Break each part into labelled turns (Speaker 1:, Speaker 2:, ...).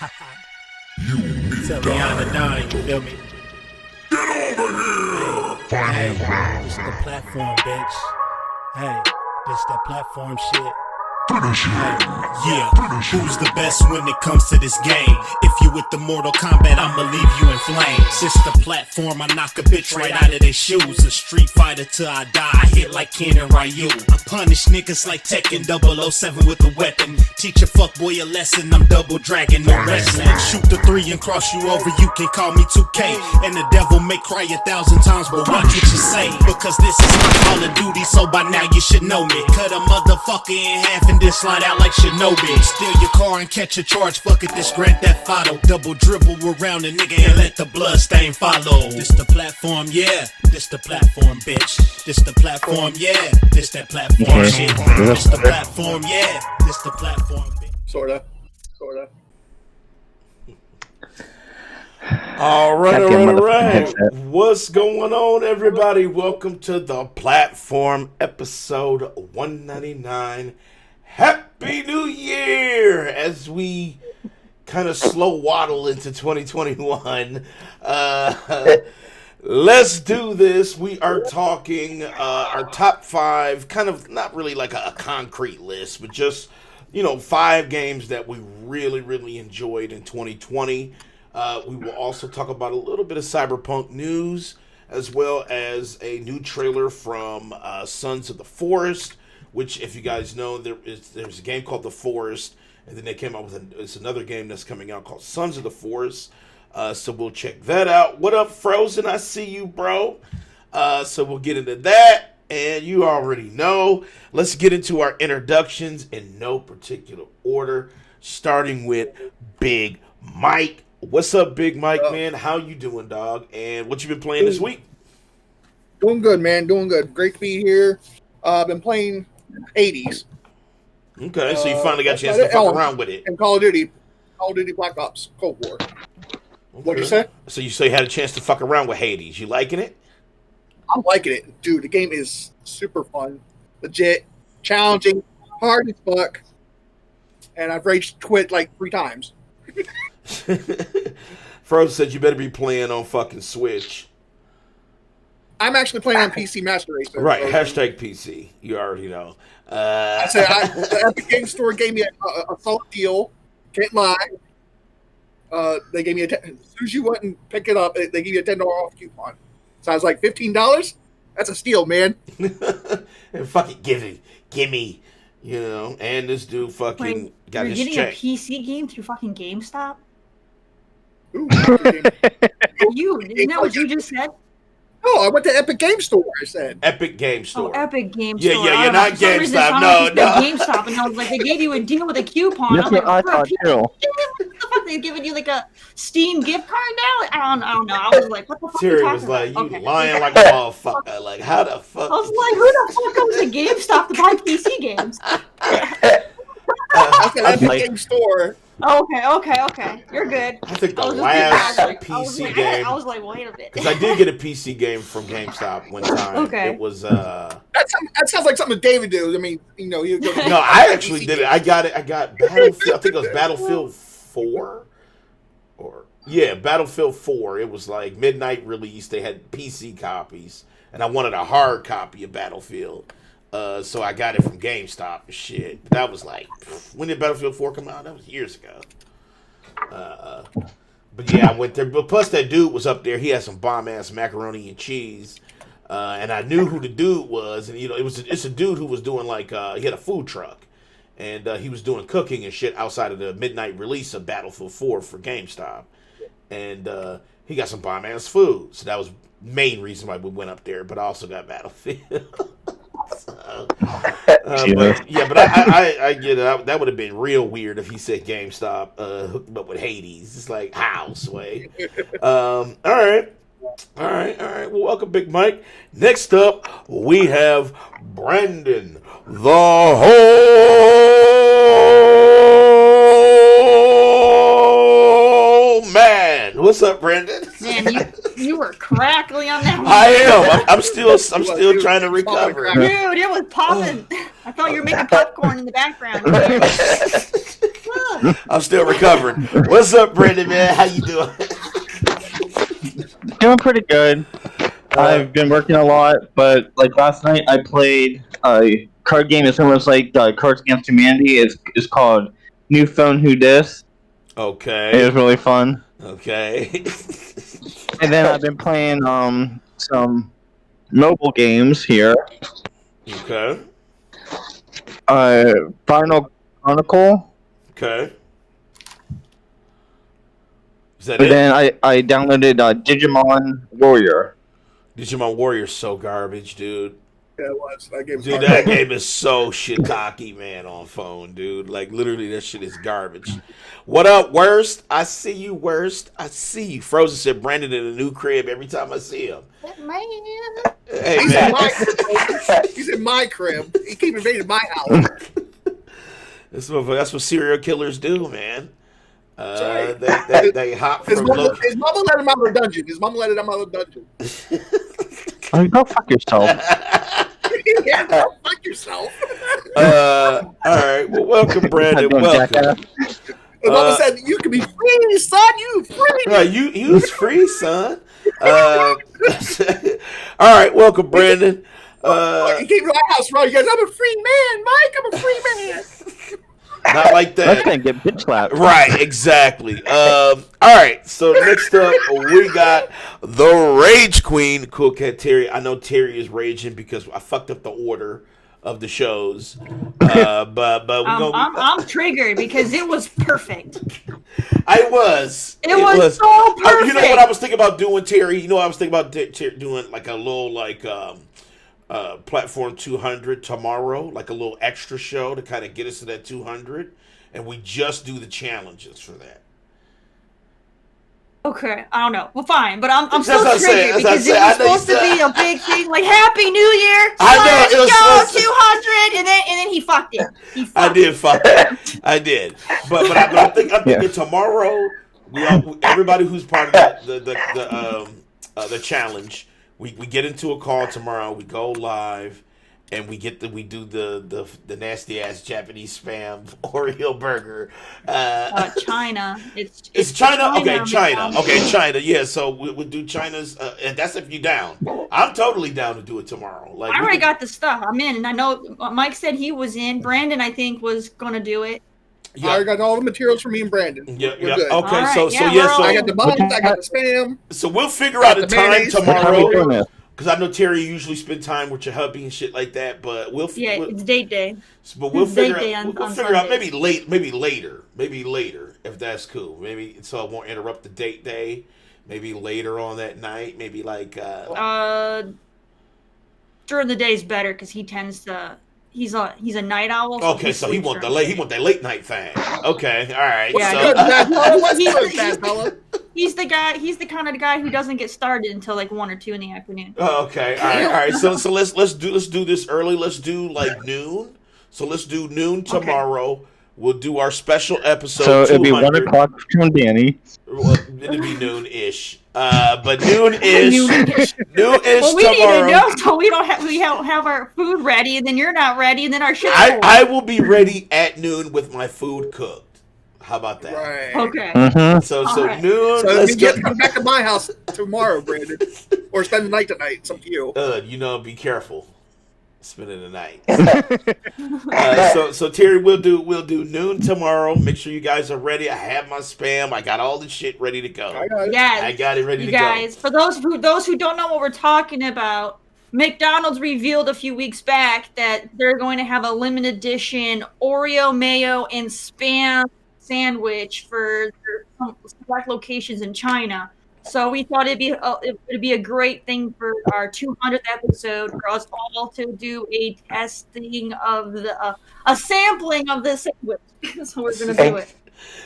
Speaker 1: Tell me I'm the dime, you feel me? Hey, this the platform, bitch. Hey, this that platform shit. Yeah, who's the best when it comes to this game? If you with the Mortal Kombat, I'ma leave you in flames. This the platform, I knock a bitch right out of their shoes. A street fighter till I die, I hit like Ken and Ryu. I punish niggas like Tekken 007 with a weapon. Teach a fuckboy a lesson, I'm double dragon, no wrestling. Shoot the 3 and cross you over, you can call me 2K. And the devil may cry 1,000 times, but watch what you say. Because this is my Call of Duty, so by now you should know me. Cut a motherfucker in half and then slide out like Shinobi. Steal your car and catch a charge, fuck it, this Grand Theft Auto. Double dribble around a nigga and let the blood stain follow. This the platform, yeah. This the platform, bitch. This the platform, yeah. This that platform shit. This the platform, yeah. This the platform, bitch.
Speaker 2: Sorta.
Speaker 3: All right. What's going on, everybody? Welcome to the platform, episode 199. Happy New Year! As we kind of slow waddle into 2021. Let's do this. We are talking our top 5, kind of not really like a concrete list, but just, 5 games that we really enjoyed in 2020. We will also talk about a little bit of Cyberpunk news, as well as a new trailer from Sons of the Forest, which, if you guys know, there's a game called The Forest, and then they came out with another game that's coming out called Sons of the Forest. So we'll check that out. What up, Frozen? I see you, bro. So we'll get into that, and you already know. Let's get into our introductions in no particular order, starting with Big Mike. What's up, Big Mike, man? How you doing, dog? And what you been playing this week?
Speaker 2: Doing good, man. Doing good. Great to be here. Been playing Hades.
Speaker 3: Okay, so you finally got a chance to fuck around with it.
Speaker 2: And Call of Duty Black Ops Cold War. Okay. What'd you say?
Speaker 3: So you had a chance to fuck around with Hades. You liking it?
Speaker 2: I'm liking it. Dude, the game is super fun. Legit. Challenging. Hard as fuck. And I've rage quit like 3 times.
Speaker 3: Frozen said you better be playing on fucking Switch.
Speaker 2: I'm actually playing on PC Master Race.
Speaker 3: Right, hashtag PC. You already know.
Speaker 2: I said the Epic Game Store gave me a solid deal. Can't lie. They gave me as soon as you went and pick it up, they give you a $10 off coupon. So I was like, $15? That's a steal, man.
Speaker 3: And fucking gimme. And this dude fucking got his check.
Speaker 4: You're getting a PC game through fucking GameStop?
Speaker 2: Ooh,
Speaker 4: isn't that what you just said?
Speaker 2: No, I went to Epic Game Store, I said.
Speaker 3: Epic Game Store.
Speaker 4: Oh, Epic Game Store.
Speaker 3: Yeah, you're not GameStop. No.
Speaker 4: GameStop, and I was like, they gave you a deal with a coupon.
Speaker 5: That's what I thought too.
Speaker 4: What the fuck? They're giving you like a Steam gift card now? I don't know. I was like, what the fuck?
Speaker 3: Terry was like, you lying like a motherfucker. Like, how the fuck?
Speaker 4: I was like, who the fuck goes to GameStop to buy PC games?
Speaker 2: I said Epic Game Store.
Speaker 4: Okay. You're good.
Speaker 3: I think the last PC game.
Speaker 4: I was like, wait a minute.
Speaker 3: Because I did get a PC game from GameStop one time.
Speaker 4: Okay.
Speaker 3: It was
Speaker 2: That sounds like something David do. I mean, you go.
Speaker 3: No, I actually did it. I got Battlefield. I think it was Battlefield 4. Battlefield 4. It was like midnight release. They had PC copies, and I wanted a hard copy of Battlefield. So I got it from GameStop and shit. That was like, when did Battlefield 4 come out? That was years ago. But yeah, I went there. But plus that dude was up there. He had some bomb-ass macaroni and cheese. And I knew who the dude was. And, it's a dude who was doing like, he had a food truck. And he was doing cooking and shit outside of the midnight release of Battlefield 4 for GameStop. And he got some bomb-ass food. So that was the main reason why we went up there. But I also got Battlefield. But I get it. That would have been real weird if he said GameStop hooked up with Hades. It's like, how, Sway? All right. Well, welcome, Big Mike. Next up, we have Brandon, the whole man. What's up, Brandon?
Speaker 4: Man, you were crackly on that one.
Speaker 3: I am. I'm still trying to recover.
Speaker 4: Dude, it was popping. I thought you were making popcorn in the background.
Speaker 3: I'm still recovering. What's up, Brandon, man? How you doing?
Speaker 5: Doing pretty good. I've been working a lot, but like last night I played a card game that's almost like Cards Against Humanity. It's called New Phone Who Dis. It
Speaker 3: Okay.
Speaker 5: was really fun.
Speaker 3: Okay.
Speaker 5: And then I've been playing some mobile games here.
Speaker 3: Okay.
Speaker 5: Final Chronicle.
Speaker 3: Okay. Is that
Speaker 5: But
Speaker 3: it?
Speaker 5: then I downloaded Digimon Warrior.
Speaker 3: Digimon Warrior's so garbage, dude.
Speaker 2: Yeah, it was. That game was
Speaker 3: Dude,
Speaker 2: hard.
Speaker 3: that game is so shit-cocky, man, on phone, dude. Like, literally, that shit is garbage. What up, Worst? I see you, Worst. I see you. Frozen said Brandon in a new crib every time I see him.
Speaker 4: Man.
Speaker 3: Hey,
Speaker 2: He's in
Speaker 3: man.
Speaker 2: my crib. He's in my crib. He keep invading my house.
Speaker 3: That's what serial killers do, man.
Speaker 2: right.
Speaker 3: They hop
Speaker 2: His
Speaker 3: from
Speaker 2: mama,
Speaker 3: look.
Speaker 2: his mama let him out of the dungeon. His mama let him out of the dungeon.
Speaker 5: Oh, go fuck yourself.
Speaker 2: Yeah, go fuck yourself.
Speaker 3: All right. Well, welcome, Brandon.
Speaker 5: Goddamn
Speaker 3: Welcome.
Speaker 5: jackass.
Speaker 2: His mama said, "You can be free, son. You free."
Speaker 3: Right, you was free, son. All right, welcome, Brandon.
Speaker 2: He came to my house, right? He goes, "I'm a free man, Mike. I'm a free man."
Speaker 3: Not like
Speaker 5: That's
Speaker 3: that.
Speaker 5: gonna get bitch slapped.
Speaker 3: Right, exactly. All right, so next up we got the Rage Queen, Cool Cat Terry. I know Terry is raging because I fucked up the order of the shows, but we're gonna.
Speaker 4: I'm triggered because it was perfect.
Speaker 3: I was.
Speaker 4: It was so perfect.
Speaker 3: You know what I was thinking about doing, Terry? You know what I was thinking about doing like a little Platform 200 tomorrow, like a little extra show to kind of get us to that 200, and we just do the challenges for that.
Speaker 4: Okay, I don't know. Well, fine, but I'm
Speaker 3: That's
Speaker 4: still
Speaker 3: what I'm saying,
Speaker 4: triggered
Speaker 3: that's what
Speaker 4: because it
Speaker 3: I'm
Speaker 4: was
Speaker 3: saying. I know you
Speaker 4: supposed to be
Speaker 3: said-
Speaker 4: a big thing, like Happy New Year.
Speaker 3: I know,
Speaker 4: Let's
Speaker 3: it was
Speaker 4: go
Speaker 3: supposed to-
Speaker 4: 200, and then he fucked it. He fucked
Speaker 3: I did fuck it. I did, but I'm thinking tomorrow. Everybody who's part of the challenge, we get into a call tomorrow. We go live, and we do the nasty ass Japanese spam Oreo burger.
Speaker 4: China.
Speaker 3: It's China. Okay,
Speaker 4: man.
Speaker 3: China. Okay, China. Yeah, so we'll do China's, and that's if you down. I'm totally down to do it tomorrow. Like
Speaker 4: I already got the stuff. I'm in, and I know Mike said he was in. Brandon, I think, was gonna do it.
Speaker 2: I already got all the materials for me and Brandon.
Speaker 3: Yeah,
Speaker 2: We're
Speaker 3: yeah.
Speaker 2: good.
Speaker 3: Okay,
Speaker 4: All
Speaker 3: so
Speaker 4: right,
Speaker 3: so
Speaker 4: yeah,
Speaker 3: yeah,
Speaker 4: we're
Speaker 3: so
Speaker 2: I got the buns. I got the spam.
Speaker 3: So we'll figure out a
Speaker 2: The
Speaker 3: time
Speaker 2: mayonnaise.
Speaker 5: How we doing
Speaker 3: tomorrow
Speaker 5: this?
Speaker 3: because I know Terry you usually spend time with your hubby and shit like that. But we'll
Speaker 4: It's date day.
Speaker 3: we'll
Speaker 4: it's
Speaker 3: figure
Speaker 4: date day
Speaker 3: out
Speaker 4: on
Speaker 3: figure out
Speaker 4: Sundays.
Speaker 3: maybe later if that's cool. Maybe so it won't interrupt the date day. Maybe later on that night. Maybe like
Speaker 4: During the day's better because he tends to. He's a night owl.
Speaker 3: okay, so he want that late night thing. Okay, all right.
Speaker 4: Yeah,
Speaker 3: so,
Speaker 2: Good, Bad Bella. What's
Speaker 4: He's
Speaker 2: good,
Speaker 4: the-
Speaker 2: Bad Bella?
Speaker 4: He's the guy. He's the kind of guy who doesn't get started until like 1 or 2 in the afternoon.
Speaker 3: okay, all right. So let's do this early. Let's do like noon. So let's do noon tomorrow. We'll do our special episode.
Speaker 5: So it'll be
Speaker 3: 200.
Speaker 5: 1 o'clock from Danny.
Speaker 3: Well, it'll be noon-ish. But noon-ish. Noon-ish
Speaker 4: Well, we need to
Speaker 3: tomorrow.
Speaker 4: know so we don't have our food ready, and then you're not ready, and then our shit's cold.
Speaker 3: I will be ready at noon with my food cooked. How about that?
Speaker 2: Right.
Speaker 4: Okay.
Speaker 5: Mm-hmm.
Speaker 3: So
Speaker 4: All right.
Speaker 3: noon.
Speaker 2: So
Speaker 3: let's
Speaker 2: you
Speaker 3: get.
Speaker 2: get to come back to my house tomorrow, Brandon, or spend the night tonight. It's up to you.
Speaker 3: Be careful. Spending the night. So Terry, we'll do noon tomorrow. Make sure you guys are ready. I have my spam. I got all the shit ready to go.
Speaker 2: I got it.
Speaker 4: Yes.
Speaker 3: I got it ready
Speaker 4: You
Speaker 3: to
Speaker 4: guys, for those who don't know what we're talking about, McDonald's revealed a few weeks back that they're going to have a limited edition Oreo mayo and spam sandwich for their select locations in China. So we thought it'd be a great thing for our 200th episode for us all to do a testing of a sampling of this sandwich. So we're gonna do it.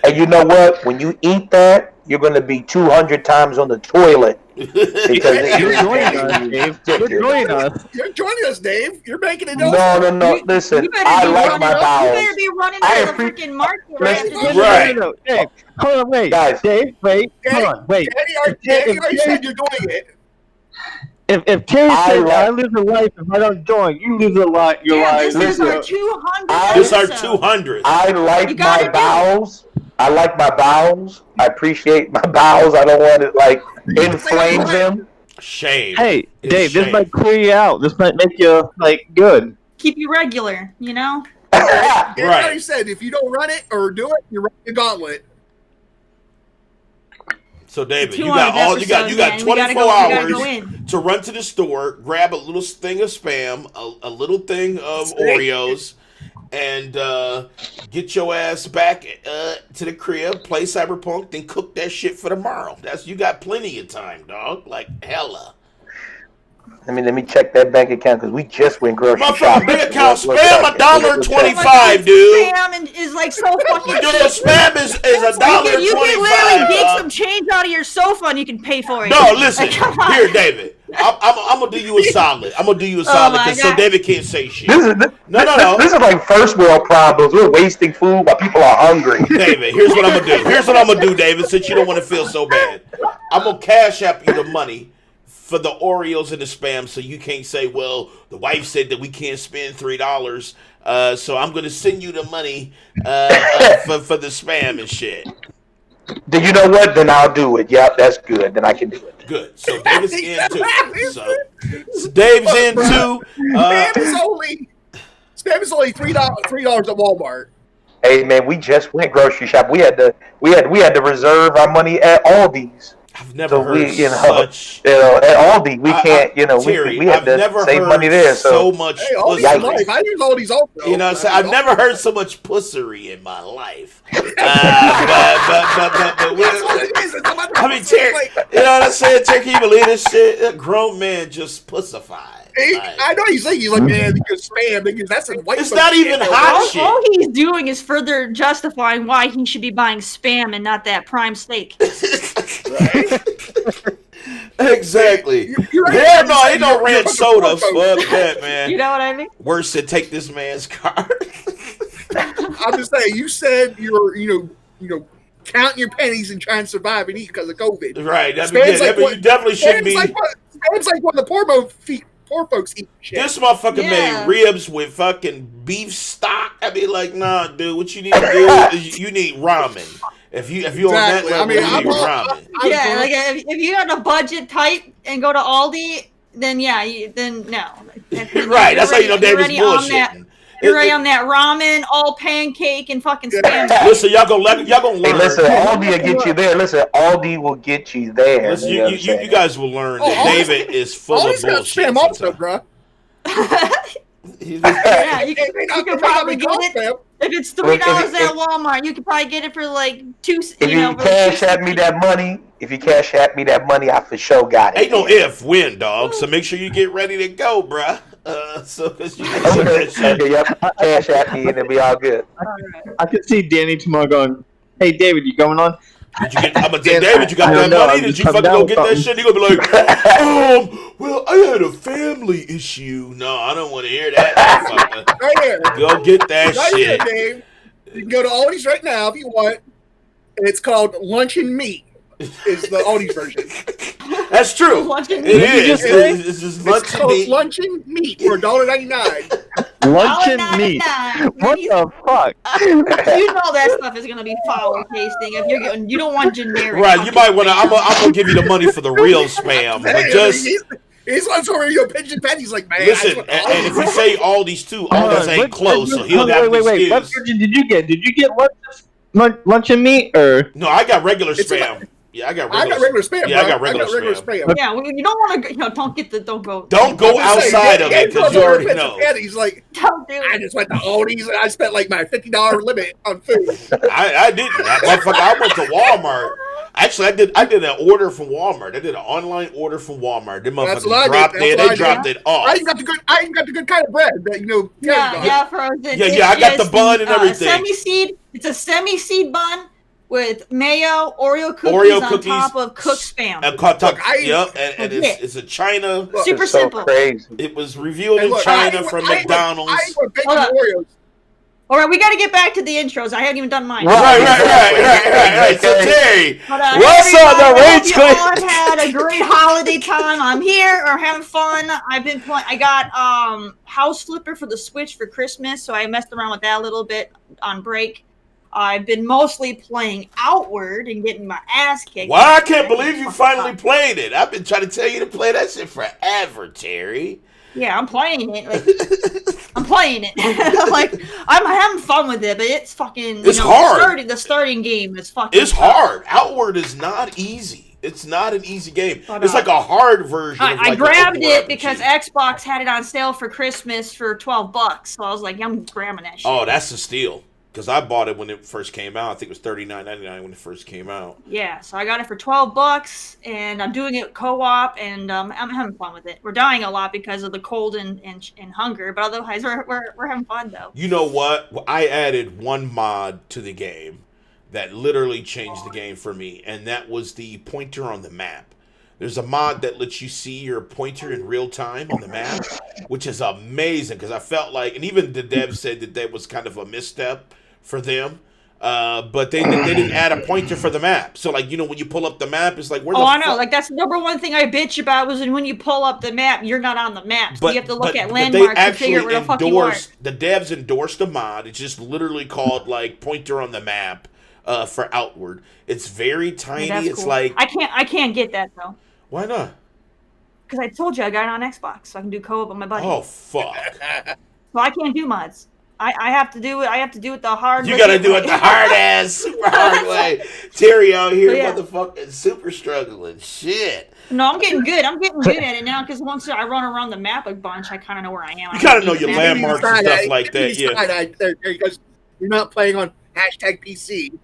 Speaker 6: And you know what? When you eat that, you're going to be 200 times on the toilet. Because
Speaker 5: You're joining us, Dave. You're joining us.
Speaker 2: You're joining us, Dave. You're making it.
Speaker 6: No. Listen,
Speaker 4: You better
Speaker 6: I
Speaker 4: be
Speaker 6: like
Speaker 4: running-
Speaker 6: my
Speaker 4: You
Speaker 6: bowels.
Speaker 4: better be running
Speaker 6: I
Speaker 4: to the
Speaker 6: appre-
Speaker 4: freaking market right after this.
Speaker 3: Right.
Speaker 5: No. Dave, hold on, wait.
Speaker 6: Guys.
Speaker 5: Dave, wait. Hold on, wait.
Speaker 2: Daddy already said you're doing it.
Speaker 5: If Terry
Speaker 6: I
Speaker 5: says
Speaker 6: like-
Speaker 5: I lose a life if I don't join, you lose your life.
Speaker 4: This is our
Speaker 6: Listen,
Speaker 4: 200th
Speaker 3: This is our
Speaker 4: episode.
Speaker 3: 200th.
Speaker 6: I like
Speaker 4: You gotta
Speaker 6: my
Speaker 4: do it.
Speaker 6: bowels. I like my bowels. I appreciate my bowels. I don't want to like inflame them.
Speaker 3: Shame.
Speaker 5: Hey,
Speaker 3: It's
Speaker 5: Dave,
Speaker 3: shame.
Speaker 5: this might clear you out. This might make you like good.
Speaker 4: Keep you regular, you know?
Speaker 2: Right.
Speaker 3: Right.
Speaker 2: Like you said, if you don't run it or do it, you're running the gauntlet.
Speaker 3: So David, you
Speaker 4: 200
Speaker 3: got
Speaker 4: episodes,
Speaker 3: 24
Speaker 4: man. We gotta go
Speaker 3: hours
Speaker 4: in.
Speaker 3: to run to the store, grab a little thing of Spam, a little thing of Oreos, and get your ass back to the crib, play Cyberpunk, then cook that shit for tomorrow. You got plenty of time, dog. Like hella.
Speaker 6: Let me check that bank account because we just went grocery
Speaker 3: Motherfucker,
Speaker 6: shopping.
Speaker 3: bank account
Speaker 6: Look,
Speaker 3: Spam
Speaker 6: look,
Speaker 3: $1.25, dude.
Speaker 4: Spam and is like so fucking
Speaker 3: Dude,
Speaker 4: cheap.
Speaker 3: Spam is $1.25.
Speaker 4: You can literally dig
Speaker 3: dog.
Speaker 4: some change out of your sofa and you can pay for it.
Speaker 3: No, listen.
Speaker 4: Like, come on.
Speaker 3: Here, David. I'm gonna do you a solid. I'm gonna do you a solid
Speaker 4: my
Speaker 3: because so
Speaker 4: God.
Speaker 3: David can't say shit.
Speaker 6: This
Speaker 3: No.
Speaker 6: is like first world problems. We're wasting food while people are hungry.
Speaker 3: David, here's what I'm gonna do. David, since you don't want to feel so bad, I'm gonna cash app you the money for the Oreos and the Spam, so you can't say, well, the wife said that we can't spend $3, so I'm gonna send you the money for the Spam and shit.
Speaker 6: Then you know what? Then I'll do it. Yep, that's good. Then I can do it.
Speaker 3: Good. So David's in too. So Dave's in too.
Speaker 2: Spam is only $3 at Walmart.
Speaker 6: Hey man, we just went grocery shop. We had to reserve our money at Aldi's.
Speaker 3: I've never
Speaker 6: So
Speaker 3: heard
Speaker 6: we,
Speaker 3: such.
Speaker 6: at Aldi, we can't,
Speaker 3: Terry,
Speaker 6: we had
Speaker 3: I've
Speaker 6: to
Speaker 3: never
Speaker 6: save
Speaker 3: heard
Speaker 6: money there.
Speaker 3: so
Speaker 6: So
Speaker 3: much
Speaker 2: Hey, all these
Speaker 3: pussy.
Speaker 2: life. I use all these also.
Speaker 3: You know what I'm saying? I've never heard so much pussery in my life. But
Speaker 2: That's what it is. It's about
Speaker 3: I mean, Terry, you know what I'm saying? Terry, can you believe this shit? A grown man just pussified. Like,
Speaker 2: I know he's like, man, because Spam, because that's a white.
Speaker 3: It's
Speaker 2: folks
Speaker 3: not even
Speaker 2: shit.
Speaker 3: hot shit.
Speaker 4: All he's doing is further justifying why he should be buying Spam and not that prime steak.
Speaker 3: Exactly.
Speaker 2: You're right.
Speaker 3: Yeah, no, ain't no
Speaker 2: You're
Speaker 3: ranch
Speaker 2: fucking
Speaker 3: soda.
Speaker 2: pork
Speaker 3: Fuck that, man.
Speaker 4: You know what I mean?
Speaker 3: Worse than take this man's car.
Speaker 2: I'm just saying, you said you're, counting your pennies and trying to survive and eat because of COVID.
Speaker 3: Right. That
Speaker 2: Spam's
Speaker 3: mean,
Speaker 2: like what-
Speaker 3: you definitely should be.
Speaker 2: Spam's like what the poor folks eat. Shit.
Speaker 3: This motherfucker
Speaker 4: Yeah.
Speaker 3: made ribs with fucking beef stock. I be like, nah, dude. What you need to do is you need ramen. If you on that
Speaker 2: Exactly.
Speaker 3: level,
Speaker 2: I mean,
Speaker 3: you need ramen.
Speaker 2: I'm
Speaker 4: Like if you got a budget type and go to Aldi, then then no.
Speaker 3: Right. That's how you know David's
Speaker 4: You're already
Speaker 3: bullshitting.
Speaker 4: You're already on that ramen, all pancake, and fucking Spam.
Speaker 3: Listen, y'all gonna learn.
Speaker 6: hey, listen, Aldi will get you there. Listen, Aldi will get you there.
Speaker 3: Listen,
Speaker 6: You know what I'm
Speaker 3: you
Speaker 6: saying?
Speaker 3: guys will learn that
Speaker 2: Aldi's-
Speaker 3: David is full
Speaker 2: all
Speaker 3: of
Speaker 2: these got
Speaker 3: bullshit.
Speaker 2: Spam also,
Speaker 3: sometimes.
Speaker 2: bro.
Speaker 4: Yeah, you
Speaker 2: It may
Speaker 4: can
Speaker 2: not
Speaker 4: probably
Speaker 2: be
Speaker 4: get
Speaker 2: called
Speaker 4: it.
Speaker 2: Spam.
Speaker 4: If it's $3
Speaker 6: Look,
Speaker 4: at Walmart, you could probably get it for like two.
Speaker 6: If you
Speaker 4: for
Speaker 6: cash
Speaker 4: like
Speaker 6: at me that money, I for sure got it.
Speaker 3: Ain't no if, when, dog. So make sure you get ready to go, bruh. So cause you can see
Speaker 6: Okay,
Speaker 3: that shit.
Speaker 6: okay, yep. Cash at me and it'll be all good.
Speaker 5: I could see Danny tomorrow going, "Hey, David, you going on?"
Speaker 3: Did you get? I'm gonna say, David, you got
Speaker 5: I
Speaker 3: that
Speaker 5: don't know,
Speaker 3: money?
Speaker 5: I'm
Speaker 3: Did
Speaker 5: just
Speaker 3: you
Speaker 5: coming
Speaker 3: fucking
Speaker 5: down
Speaker 3: go
Speaker 5: with
Speaker 3: get that
Speaker 5: something.
Speaker 3: shit? You gonna be like, well, I had a family issue. No, I don't want to hear that, motherfucker.
Speaker 2: Right here.
Speaker 3: Go get that
Speaker 2: Right here,
Speaker 3: shit.
Speaker 2: Dave. You can go to Aldi's right now if you want. It's called Lunch and Meat. Is the Aldi's version.
Speaker 3: That's true.
Speaker 4: Lunch and
Speaker 3: It
Speaker 4: meat.
Speaker 3: is.
Speaker 2: What did you say?
Speaker 3: It's just
Speaker 2: It's
Speaker 3: lunch and
Speaker 2: called
Speaker 3: meat.
Speaker 2: Lunch and Meat for $1.99.
Speaker 5: Luncheon meat. What the fuck?
Speaker 4: You know that stuff is gonna be foul tasting if you're getting. You don't want generic.
Speaker 3: Right, you might want to. I'm gonna give you the money for the real Spam, but just
Speaker 2: He's on over pigeon pennies like, man.
Speaker 3: listen. And if we say all these two, all those ain't close, so he'll have
Speaker 5: wait.
Speaker 3: an
Speaker 5: What
Speaker 3: excuse.
Speaker 5: version did you get? Did you get luncheon meat or?
Speaker 3: No, I got regular
Speaker 2: It's
Speaker 3: Spam. Yeah, I got
Speaker 2: I got regular Spam.
Speaker 3: Yeah, I
Speaker 2: bro.
Speaker 3: got regular Spam.
Speaker 4: Yeah, you don't want to. Don't get the. Don't go.
Speaker 3: Don't go
Speaker 2: I'm just saying,
Speaker 3: outside of it
Speaker 2: Gabe
Speaker 3: because
Speaker 2: goes
Speaker 3: you
Speaker 2: over
Speaker 3: already
Speaker 2: to Pigeon
Speaker 3: know.
Speaker 2: Pennies, like,
Speaker 4: Don't do
Speaker 2: I
Speaker 4: it.
Speaker 2: just went to Aldi's and I spent like my $50 limit on food.
Speaker 3: I didn't. Motherfucker, I went to Walmart. Actually, I did an order from Walmart. I did an online order from Walmart. Them
Speaker 2: That's
Speaker 3: motherfuckers
Speaker 2: what I did.
Speaker 3: dropped
Speaker 2: That's
Speaker 3: it.
Speaker 2: what I
Speaker 3: They
Speaker 2: did.
Speaker 3: dropped it off.
Speaker 2: I even got the good kind of bread that
Speaker 4: Yeah, frozen.
Speaker 3: Yeah, I got the bun and everything.
Speaker 4: Semi-seed. It's a semi-seed bun with mayo, Oreo cookies
Speaker 3: Oreo
Speaker 4: on
Speaker 3: cookies,
Speaker 4: top of cooked Spam.
Speaker 3: And caught
Speaker 2: Look,
Speaker 3: yep, and it's a China.
Speaker 4: Super
Speaker 6: It's so
Speaker 4: simple.
Speaker 6: Crazy.
Speaker 3: It was revealed
Speaker 2: Hey,
Speaker 3: in
Speaker 2: look,
Speaker 3: China from
Speaker 2: I
Speaker 3: McDonald's.
Speaker 2: went bacon
Speaker 4: Hold up.
Speaker 2: Oreos.
Speaker 4: All right, we got to get back to the intros. I haven't even done mine.
Speaker 3: Right. So Terry,
Speaker 4: But,
Speaker 3: what's up, the
Speaker 4: everybody, I
Speaker 3: Rage
Speaker 4: hope you all
Speaker 3: Quit?
Speaker 4: have had a great holiday time. I'm here or having fun. I've been playing. I got House Flipper for the Switch for Christmas, so I messed around with that a little bit on break. I've been mostly playing Outward and getting my ass kicked.
Speaker 3: Well, I can't believe you finally played it. I've been trying to tell you to play that shit forever, Terry.
Speaker 4: Yeah, I'm playing it. Like, I'm playing it. Like, I'm having fun with it, but it's fucking.
Speaker 3: It's hard.
Speaker 4: The starting game is fucking.
Speaker 3: It's hard. Outward is not easy. It's not an easy game.
Speaker 4: But,
Speaker 3: it's like a hard version. Of like
Speaker 4: I grabbed it
Speaker 3: RPG.
Speaker 4: because Xbox had it on sale for Christmas for $12, so I was like, I'm grabbing that shit.
Speaker 3: Oh, that's a steal. Because I bought it when it first came out. I think it was $39.99 when it first came out.
Speaker 4: Yeah, so I got it for $12, and I'm doing it co-op, and I'm having fun with it. We're dying a lot because of the cold and hunger, but otherwise we're having fun though.
Speaker 3: You know what? I added one mod to the game that literally changed the game for me, and that was the pointer on the map. There's a mod that lets you see your pointer in real time on the map, which is amazing because I felt like, and even the devs said that was kind of a misstep for them, but they didn't add a pointer for the map. So like, when you pull up the map, it's like where.
Speaker 4: I know. Like that's the number one thing I bitch about was when you pull up the map, you're not on the map. So you have to look at landmarks to figure out where the fuck you are.
Speaker 3: The devs endorsed a mod. It's just literally called like pointer on the map for Outward. It's very tiny.
Speaker 4: That's
Speaker 3: it's
Speaker 4: cool.
Speaker 3: like
Speaker 4: I can't get that though.
Speaker 3: Why not?
Speaker 4: Because I told you I got it on Xbox, so I can do co-op with my buddy.
Speaker 3: Oh fuck!
Speaker 4: So I can't do mods. I have to do it. I have to do it the hard way.
Speaker 3: You gotta do it the hard ass, super hard way. Terry out here,
Speaker 4: So, yeah.
Speaker 3: motherfucking super struggling. Shit.
Speaker 4: No, I'm getting good. I'm getting good at it now because once I run around the map a bunch, I kind of know where I am.
Speaker 3: You kind of know your landmarks and stuff like that, yeah.
Speaker 2: Because you're not playing on #PC.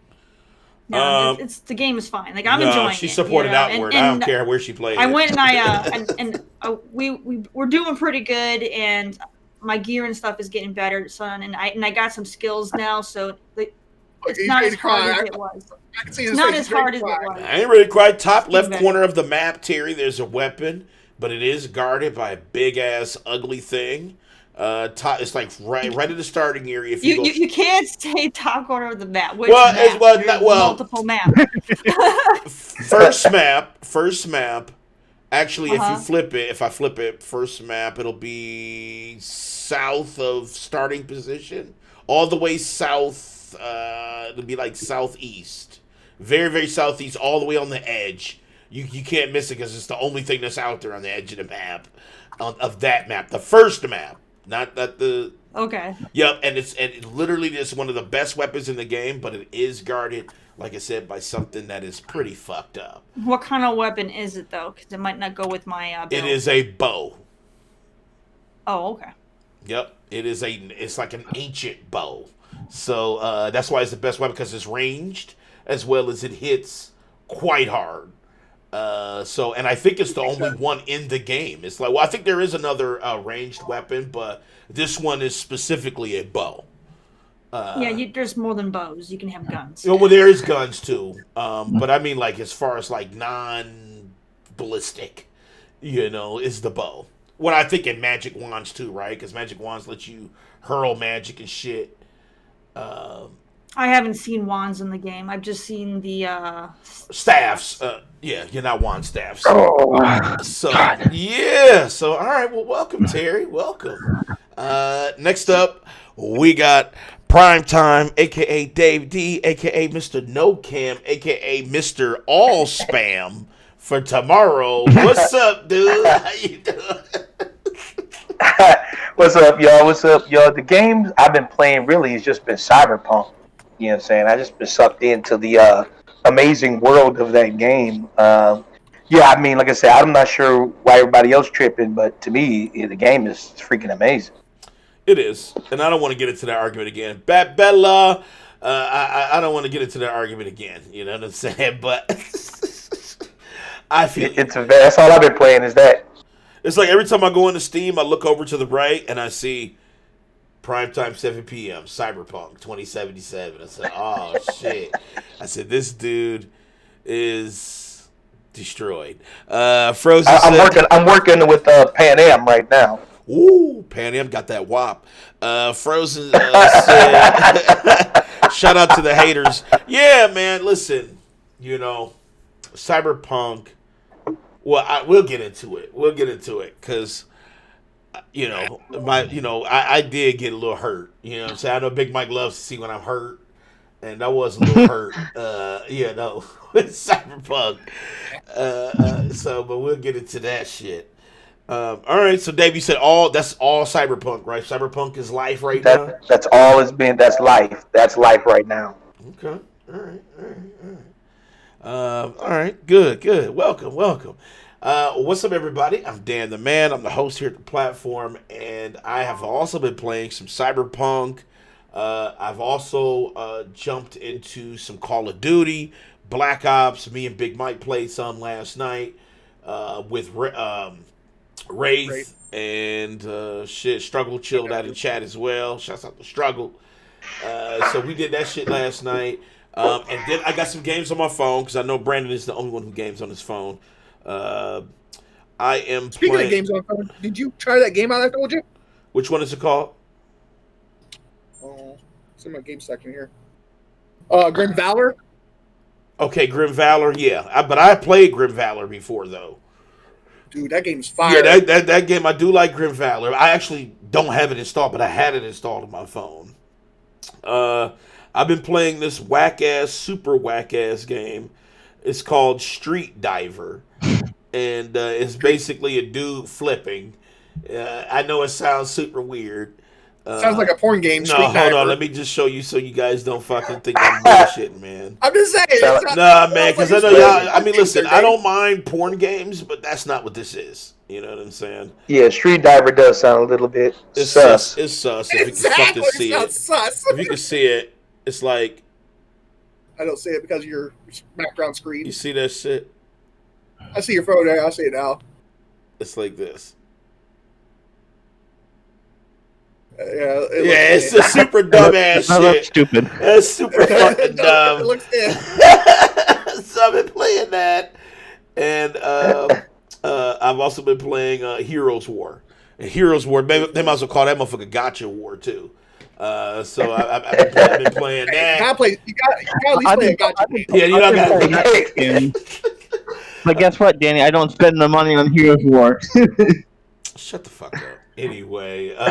Speaker 4: No, it's the game is fine. Like I'm enjoying it.
Speaker 3: She supported Outward. I don't care where she played.
Speaker 4: I went and we're doing pretty good, and my gear and stuff is getting better, son. And I got some skills now, so it's not as hard as it was. It's not as hard as it was.
Speaker 3: I ain't ready to cry. Top left corner of the map, Terry. There's a weapon, but it is guarded by a big ass ugly thing. It's like right at the starting area. If
Speaker 4: You can't stay top corner of the map.
Speaker 3: Multiple
Speaker 4: maps.
Speaker 3: First map. Actually, if I flip it, first map, it'll be south of starting position, all the way south. It'll be like southeast, very very southeast, all the way on the edge. You can't miss it because it's the only thing that's out there on the edge of the map, of that map, the first map. Not that the
Speaker 4: Okay.
Speaker 3: Yep, and it literally is one of the best weapons in the game, but it is guarded, like I said, by something that is pretty fucked up.
Speaker 4: What kind of weapon is it though? Because it might not go with my build.
Speaker 3: It is a bow.
Speaker 4: Oh, okay.
Speaker 3: Yep, it's like an ancient bow. So that's why it's the best weapon, because it's ranged as well as it hits quite hard. And I think it's the only one in the game. It's like, well, I think there is another ranged weapon, but this one is specifically a bow.
Speaker 4: There's more than bows. You can have guns.
Speaker 3: Well, there is guns too. But I mean, like, as far as like non-ballistic, is the bow. What I think in magic wands too, right? Because magic wands let you hurl magic and shit.
Speaker 4: I haven't seen wands in the game. I've just seen the
Speaker 3: staffs. You're not wand staffs.
Speaker 5: Oh,
Speaker 3: So yeah. So all right. Well, welcome, Terry. Welcome. Next up, we got Primetime, aka Dave D, aka Mr. No Cam, aka Mr. All Spam for tomorrow. What's up, dude? How you doing?
Speaker 6: What's up, y'all? The games I've been playing really has just been Cyberpunk. You know what I'm saying? I just been sucked into the amazing world of that game. I mean, like I said, I'm not sure why everybody else tripping, but to me, the game is freaking amazing.
Speaker 3: It is, and I don't want to get into that argument again. Bella, I don't want to get into that argument again. You know what I'm saying? But I feel
Speaker 6: that's all I've been playing is that.
Speaker 3: It's like every time I go into Steam, I look over to the right and I see Primetime 7 p.m. Cyberpunk 2077. I said, oh shit. I said, this dude is destroyed. Frozen.
Speaker 6: I'm working with Pan Am right now.
Speaker 3: Ooh, Pan Am got that wop. Frozen said, shout out to the haters. Yeah, man, listen, Cyberpunk. Well, we'll get into it. Because I did get a little hurt. You know what I'm saying? I know Big Mike loves to see when I'm hurt, and I was a little hurt. With Cyberpunk. But we'll get into that shit. All right, so Dave, you said that's all Cyberpunk, right? Cyberpunk is life right now.
Speaker 6: That's all it's been. That's life. That's life right now.
Speaker 3: Okay. All right. All right. Good. Welcome. What's up, everybody? I'm Dan the Man. I'm the host here at the platform, and I have also been playing some Cyberpunk. I've also jumped into some Call of Duty, Black Ops. Me and Big Mike played some last night with Wraith and Struggle chilled out in chat as well. Shouts out to Struggle. So we did that shit last night. And then I got some games on my phone because I know Brandon is the only one who games on his phone. I am
Speaker 2: Speaking
Speaker 3: playing...
Speaker 2: of games on phone, did you try that game out I told you?
Speaker 3: Which one is it called?
Speaker 2: Oh, it's in my game section here. Grim Valor?
Speaker 3: Okay, Grim Valor, yeah. But I played Grim Valor before, though.
Speaker 2: Dude, that game's fire.
Speaker 3: Yeah, that game, I do like Grim Valor. I actually don't have it installed, but I had it installed on my phone. I've been playing this super whack-ass game. It's called Street Diver. And it's basically a dude flipping. I know it sounds super weird.
Speaker 2: Sounds like a porn game.
Speaker 3: No, hold on. Let me just show you so you guys don't fucking think I'm bullshitting, man.
Speaker 2: I'm just saying.
Speaker 3: Nah, man, because I know y'all... I mean, listen, I don't mind porn games, but that's not what this is. You know what I'm saying?
Speaker 6: Yeah, Street Diver does sound a little bit sus.
Speaker 3: It's sus. If you can fucking see it.
Speaker 2: Sus.
Speaker 3: If you can see it, it's like...
Speaker 2: I don't see it because of your background screen.
Speaker 3: You see that shit?
Speaker 2: I see your photo there. I see it now.
Speaker 3: It's like this.
Speaker 2: It's
Speaker 3: a super dumb ass shit.
Speaker 5: That's stupid.
Speaker 3: That's super fucking dumb.
Speaker 2: It looks dead.
Speaker 3: So I've been playing that, and I've also been playing Heroes War. And Heroes War, they might as well call that motherfucker Gotcha War too. So I've been playing that.
Speaker 2: You got at least play a Gotcha game.
Speaker 3: Yeah, you don't got.
Speaker 5: But guess what, Danny? I don't spend the money on Heroes War.
Speaker 3: Shut the fuck up. Anyway, all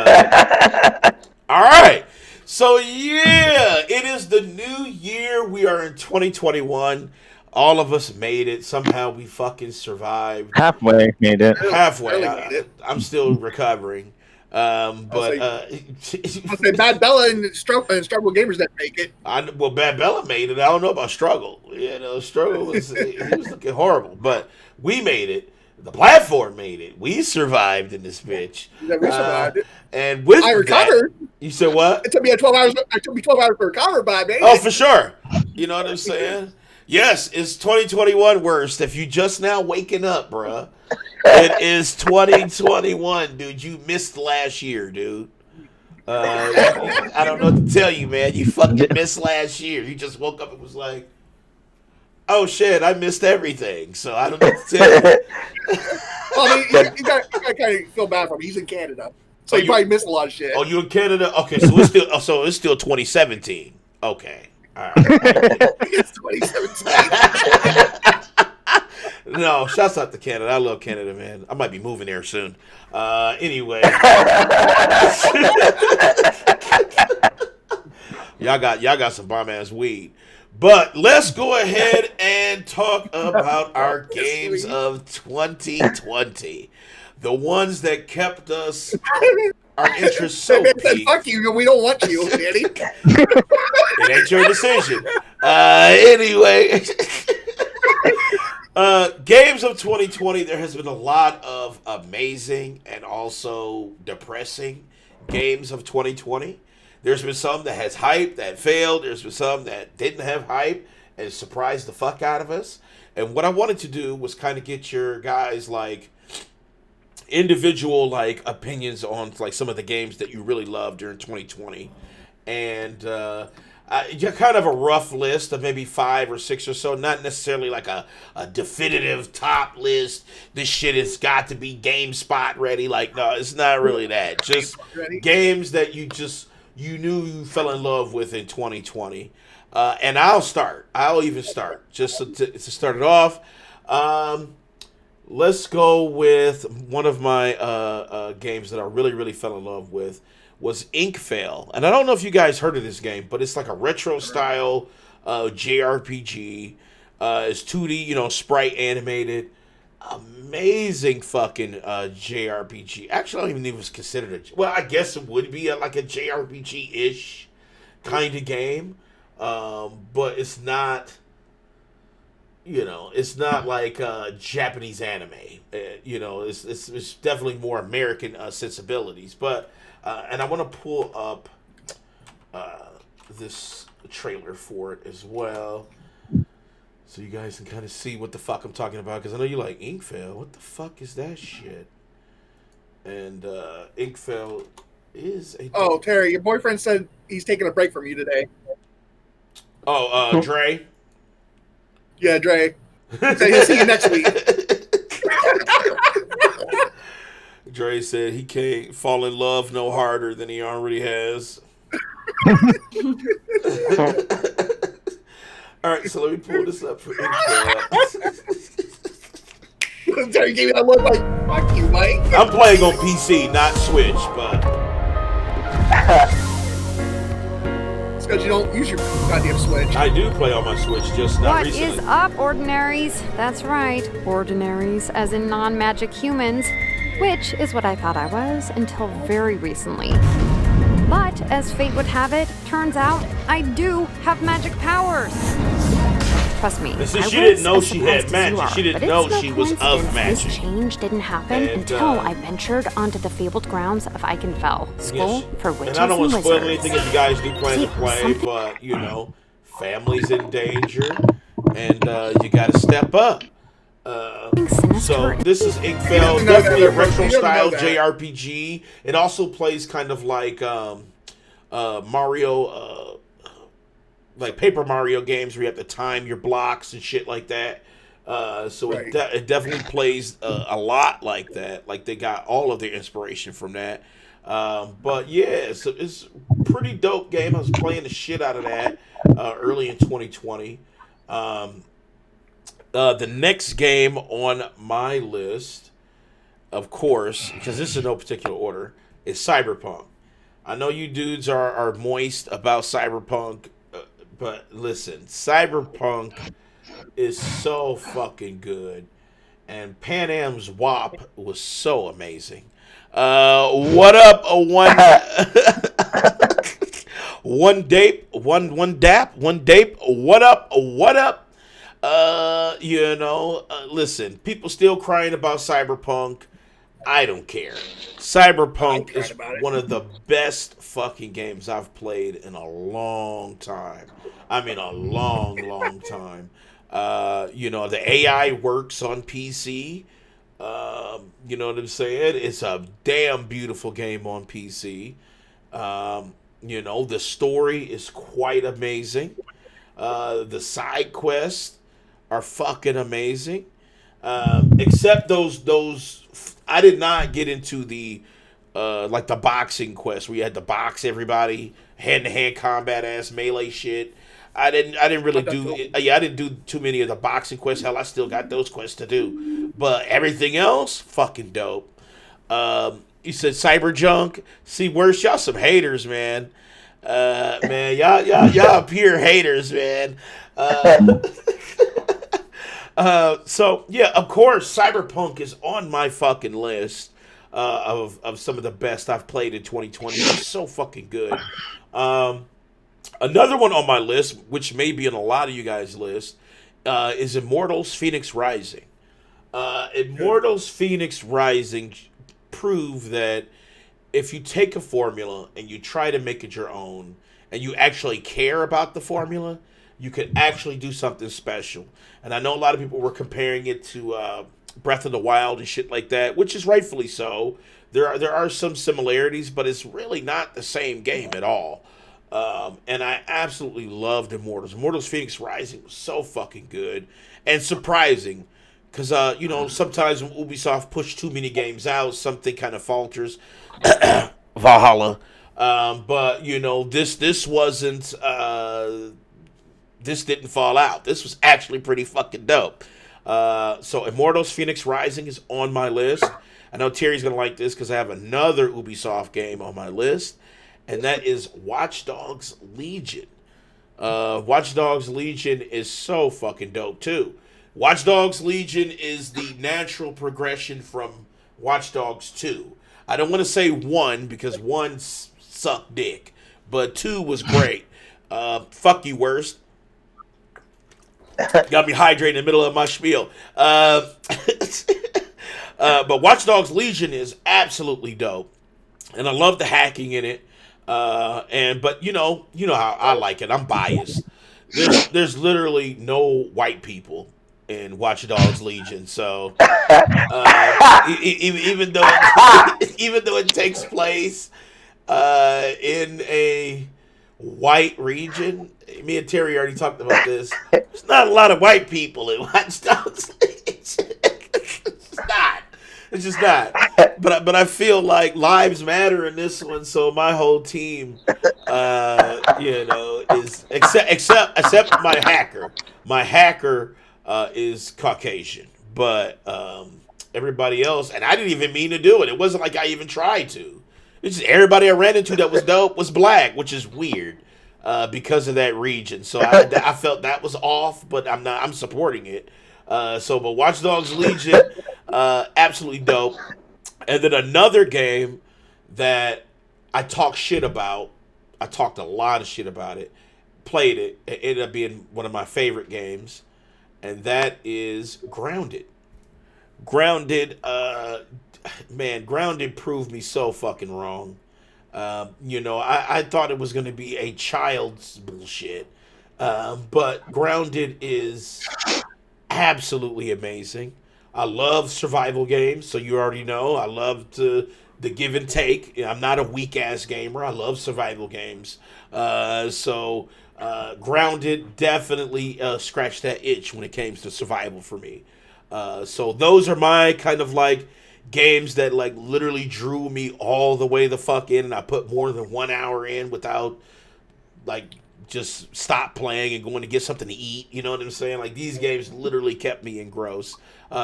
Speaker 3: right. So yeah, it is the new year. We are in 2021. All of us made it. Somehow we fucking survived.
Speaker 5: Halfway made it.
Speaker 3: Halfway.
Speaker 2: Barely made it.
Speaker 3: I'm still recovering. But
Speaker 2: Bad Bella and Struggle Gamers that make it.
Speaker 3: Bad Bella made it. I don't know about Struggle. Struggle was he was looking horrible, but we made it. The platform made it. We survived in this bitch.
Speaker 2: Yeah, we survived it.
Speaker 3: And with
Speaker 2: I recovered.
Speaker 3: You said what?
Speaker 2: It took me 12 hours. It took me 12 hours to recover, but I made
Speaker 3: Oh,
Speaker 2: it.
Speaker 3: for sure. You know what I'm saying? Yes, it's 2021 worst. If you just now waking up, bruh, it is 2021, dude. You missed last year, dude. I don't know what to tell you, man. You fucking missed last year. You just woke up and was like, oh shit, I missed everything. So I don't know what to tell you.
Speaker 2: Well, I mean, you got to kind of feel bad for him. He's in Canada, so he probably missed a lot of shit.
Speaker 3: Oh, you in Canada? Okay, so it's still 2017. Okay, all right.
Speaker 2: It's 2017.
Speaker 3: No, shouts out to Canada. I love Canada, man. I might be moving there soon. Anyway, y'all got some bomb ass weed. But let's go ahead and talk about our games of 2020. The ones that kept our interest so peaked.
Speaker 2: Fuck you, we don't want you, Danny.
Speaker 3: It ain't your decision. Anyway. Games of 2020, there has been a lot of amazing and also depressing games of 2020. There's been some that has hype that failed. There's been some that didn't have hype and surprised the fuck out of us. And what I wanted to do was kind of get your guys individual opinions on some of the games that you really loved during 2020. And kind of a rough list of maybe 5 or 6 or so. Not necessarily like a definitive top list. This shit has got to be GameSpot ready. Like, no, it's not really that. Just games that you knew you fell in love with in 2020. And I'll even start just to start it off. Let's go with one of my games that I really, really fell in love with was Inkvale. And I don't know if you guys heard of this game, but it's like a retro style JRPG. It's 2D, sprite animated. Amazing fucking JRPG. Actually, I don't even think it was considered well, I guess it would be like a JRPG-ish kind of game. But it's not... it's not like Japanese anime. It's definitely more American sensibilities. But and I want to pull up this trailer for it as well, so you guys can kind of see what the fuck I'm talking about. Because I know you like Inkvale. What the fuck is that shit? And Inkvale is a...
Speaker 2: Oh, Terry, your boyfriend said he's taking a break from you today.
Speaker 3: Oh, Dre.
Speaker 2: Yeah, Dre. So he'll see you next week.
Speaker 3: Dre said he can't fall in love no harder than he already has. All right, so let me pull this up for
Speaker 2: Terry gave me that look like, fuck you, Mike.
Speaker 3: I'm playing on PC, not Switch, but...
Speaker 2: It's because you don't use your goddamn Switch.
Speaker 3: I do play on my Switch, just not recently.
Speaker 7: What is up, Ordinaries? That's right, Ordinaries, as in non-magic humans, which is what I thought I was until very recently. But, as fate would have it, turns out I do have magic powers. Trust me,
Speaker 3: She didn't know she had magic. She didn't know she was of magic.
Speaker 7: This change didn't happen until I ventured onto the fabled grounds of Eichenfell, school for witches
Speaker 3: and I don't want to spoil
Speaker 7: wizards.
Speaker 3: anything if you guys do plan to play, but, family's in danger, and you got to step up. So this is Inkvale, definitely a retro style JRPG. It also plays kind of like Mario, like Paper Mario games where you have to time your blocks and shit like that. So right. It definitely plays a lot like that. Like they got all of their inspiration from that. But yeah, so it's a pretty dope game. I was playing the shit out of that early in 2020. The next game on my list, of course, because this is in no particular order, is Cyberpunk. I know you dudes are moist about Cyberpunk, but listen, Cyberpunk is so fucking good. And Pan Am's WAP was so amazing. What up, one dape, what up? Listen, people still crying about Cyberpunk. I don't care. Cyberpunk is one of the best fucking games I've played in a long time. I mean, a long, long time. The AI works on PC. You know what I'm saying? It's a damn beautiful game on PC. The story is quite amazing. The side quests are fucking amazing. Except those I did not get into the like the boxing quest where you had to box everybody, hand-to-hand combat ass melee shit. I didn't really do I didn't do too many of the boxing quests. Hell, I still got those quests to do. But everything else, fucking dope. You said Cyberjunk. See, worse, y'all some haters, man. Man, y'all up here haters, man. So yeah, of course, Cyberpunk is on my fucking list of some of the best I've played in 2020. It's so fucking good. Another one on my list, which may be in a lot of you guys' list, is Immortals: Phoenix Rising. Immortals: Phoenix Rising prove that if you take a formula and you try to make it your own, and you actually care about the formula, you can actually do something special. And I know a lot of people were comparing it to Breath of the Wild and shit like that, which is rightfully so. There are some similarities, but it's really not the same game at all. And I absolutely loved Immortals. Immortals Phoenix Rising was so fucking good and surprising. Because, sometimes when Ubisoft push too many games out, something kind of falters. Valhalla. But, this wasn't... this didn't fall out. This was actually pretty fucking dope. So Immortals Phoenix Rising is on my list. I know Terry's going to like this because I have another Ubisoft game on my list. And that is Watch Dogs Legion. Watch Dogs Legion is so fucking dope, too. Watch Dogs Legion is the natural progression from Watch Dogs 2. I don't want to say 1 because 1 sucked dick, but 2 was great. Fuck you, worst. Got me hydrated in the middle of my spiel. But Watch Dogs Legion is absolutely dope, and I love the hacking in it. But you know how I like it. I'm biased. There's literally no white people in Watch Dogs Legion, so even though it takes place in a white region, me and Terry already talked about this. There's not a lot of white people in Watch Dogs Legion. It's just not. But I feel like lives matter in this one, so my whole team, is except my hacker. My hacker is Caucasian, but everybody else, and I didn't even mean to do it. It wasn't like I even tried to. It's just everybody I ran into that was dope was black, which is weird because of that region. So I felt that was off, but I'm supporting it. But Watch Dogs Legion, absolutely dope. And then another game that I talked shit about, I talked a lot of shit about it, played it, it ended up being one of my favorite games, and that is Grounded. Grounded proved me so fucking wrong. I thought it was going to be a child's bullshit, but Grounded is absolutely amazing. I love survival games, so you already know. I love the give and take. I'm not a weak ass gamer. I love survival games. Grounded definitely scratched that itch when it came to survival for me. So those are my kind of like games that like literally drew me all the way the fuck in, and I put more than 1 hour in without like just stop playing and going to get something to eat. You know what I'm saying? Like these games literally kept me engrossed.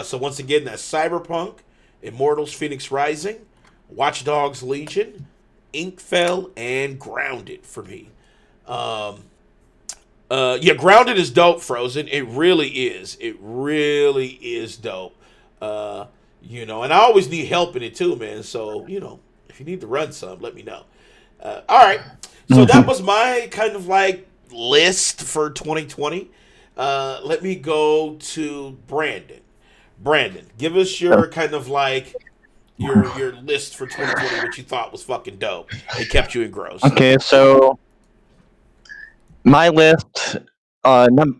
Speaker 3: So once again, that's Cyberpunk, Immortals Phoenix Rising, Watch Dogs Legion, Inkfell, and Grounded for me. Grounded is dope, Frozen. It really is. It really is dope. And I always need help in it too, man. So, if you need to run some, let me know. All right. So that was my kind of like list for 2020. Let me go to Brandon. Brandon, give us your kind of like your list for 2020, what you thought was fucking dope. It kept you engrossed.
Speaker 5: Okay, so my list, the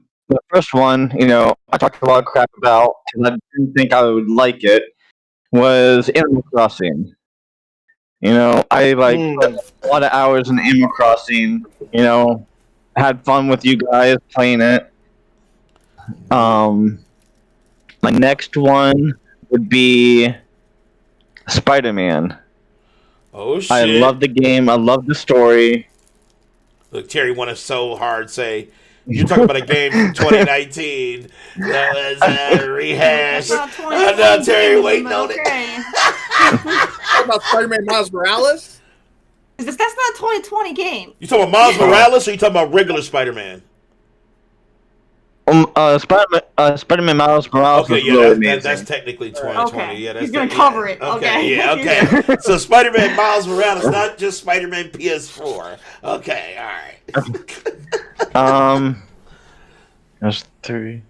Speaker 5: first one, I talked a lot of crap about, and I didn't think I would like it, was Animal Crossing. I spent a lot of hours in Animal Crossing, had fun with you guys playing it. My next one would be Spider-Man.
Speaker 3: Oh, shit.
Speaker 5: I love the game. I love the story.
Speaker 3: Look, Terry wanted so hard say, you're talking about a game from 2019 that was rehashed. I know Terry waiting on it.
Speaker 2: What about Spider-Man Miles Morales?
Speaker 4: That's not a 2020 game.
Speaker 3: You talking about Miles Morales or you talking about regular Spider-Man?
Speaker 5: Spider-Man Miles Morales.
Speaker 3: Okay, yeah, that's technically 2020.
Speaker 4: Okay.
Speaker 3: Yeah, that's
Speaker 4: He's gonna cover it.
Speaker 3: Okay,
Speaker 4: Okay.
Speaker 3: yeah, okay. So Spider-Man Miles Morales, not just Spider-Man PS4. Okay, all right.
Speaker 5: There's 3.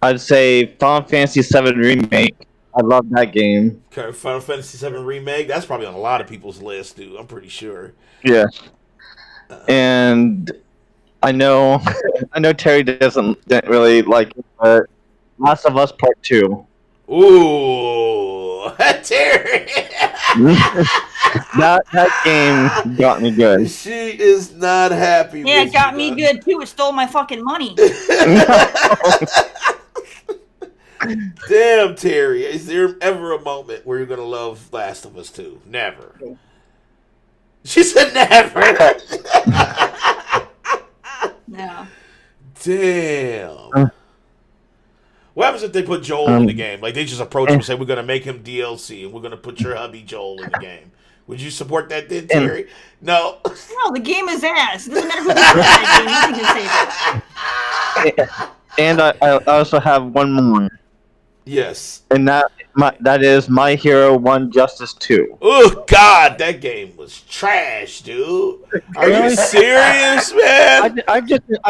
Speaker 5: I'd say Final Fantasy VII Remake. I love that game.
Speaker 3: Okay, Final Fantasy VII Remake. That's probably on a lot of people's list, dude. I'm pretty sure.
Speaker 5: Yeah. And I know Terry didn't really like it, but Last of Us Part 2.
Speaker 3: Ooh, Terry.
Speaker 5: that game got me good.
Speaker 3: She is not happy.
Speaker 4: Yeah,
Speaker 3: with
Speaker 4: it got
Speaker 3: you,
Speaker 4: me
Speaker 3: dog.
Speaker 4: good too. It stole my fucking money.
Speaker 3: Damn, Terry. Is there ever a moment where you're gonna love Last of Us 2? Never.
Speaker 2: No.
Speaker 3: She said never.
Speaker 4: No.
Speaker 3: Damn. What happens if they put Joel in the game? Like they just approach him and say, "We're gonna make him DLC, and we're gonna put your hubby Joel in the game." Would you support that, then, Terry? No.
Speaker 4: No, the game is ass. It doesn't matter who they put in that game. Nothing can save it.
Speaker 5: And I also have one more,
Speaker 3: Yes.
Speaker 5: and that is My Hero 1 Justice 2.
Speaker 3: Oh God, that game was trash, dude. Are you serious, man?
Speaker 5: I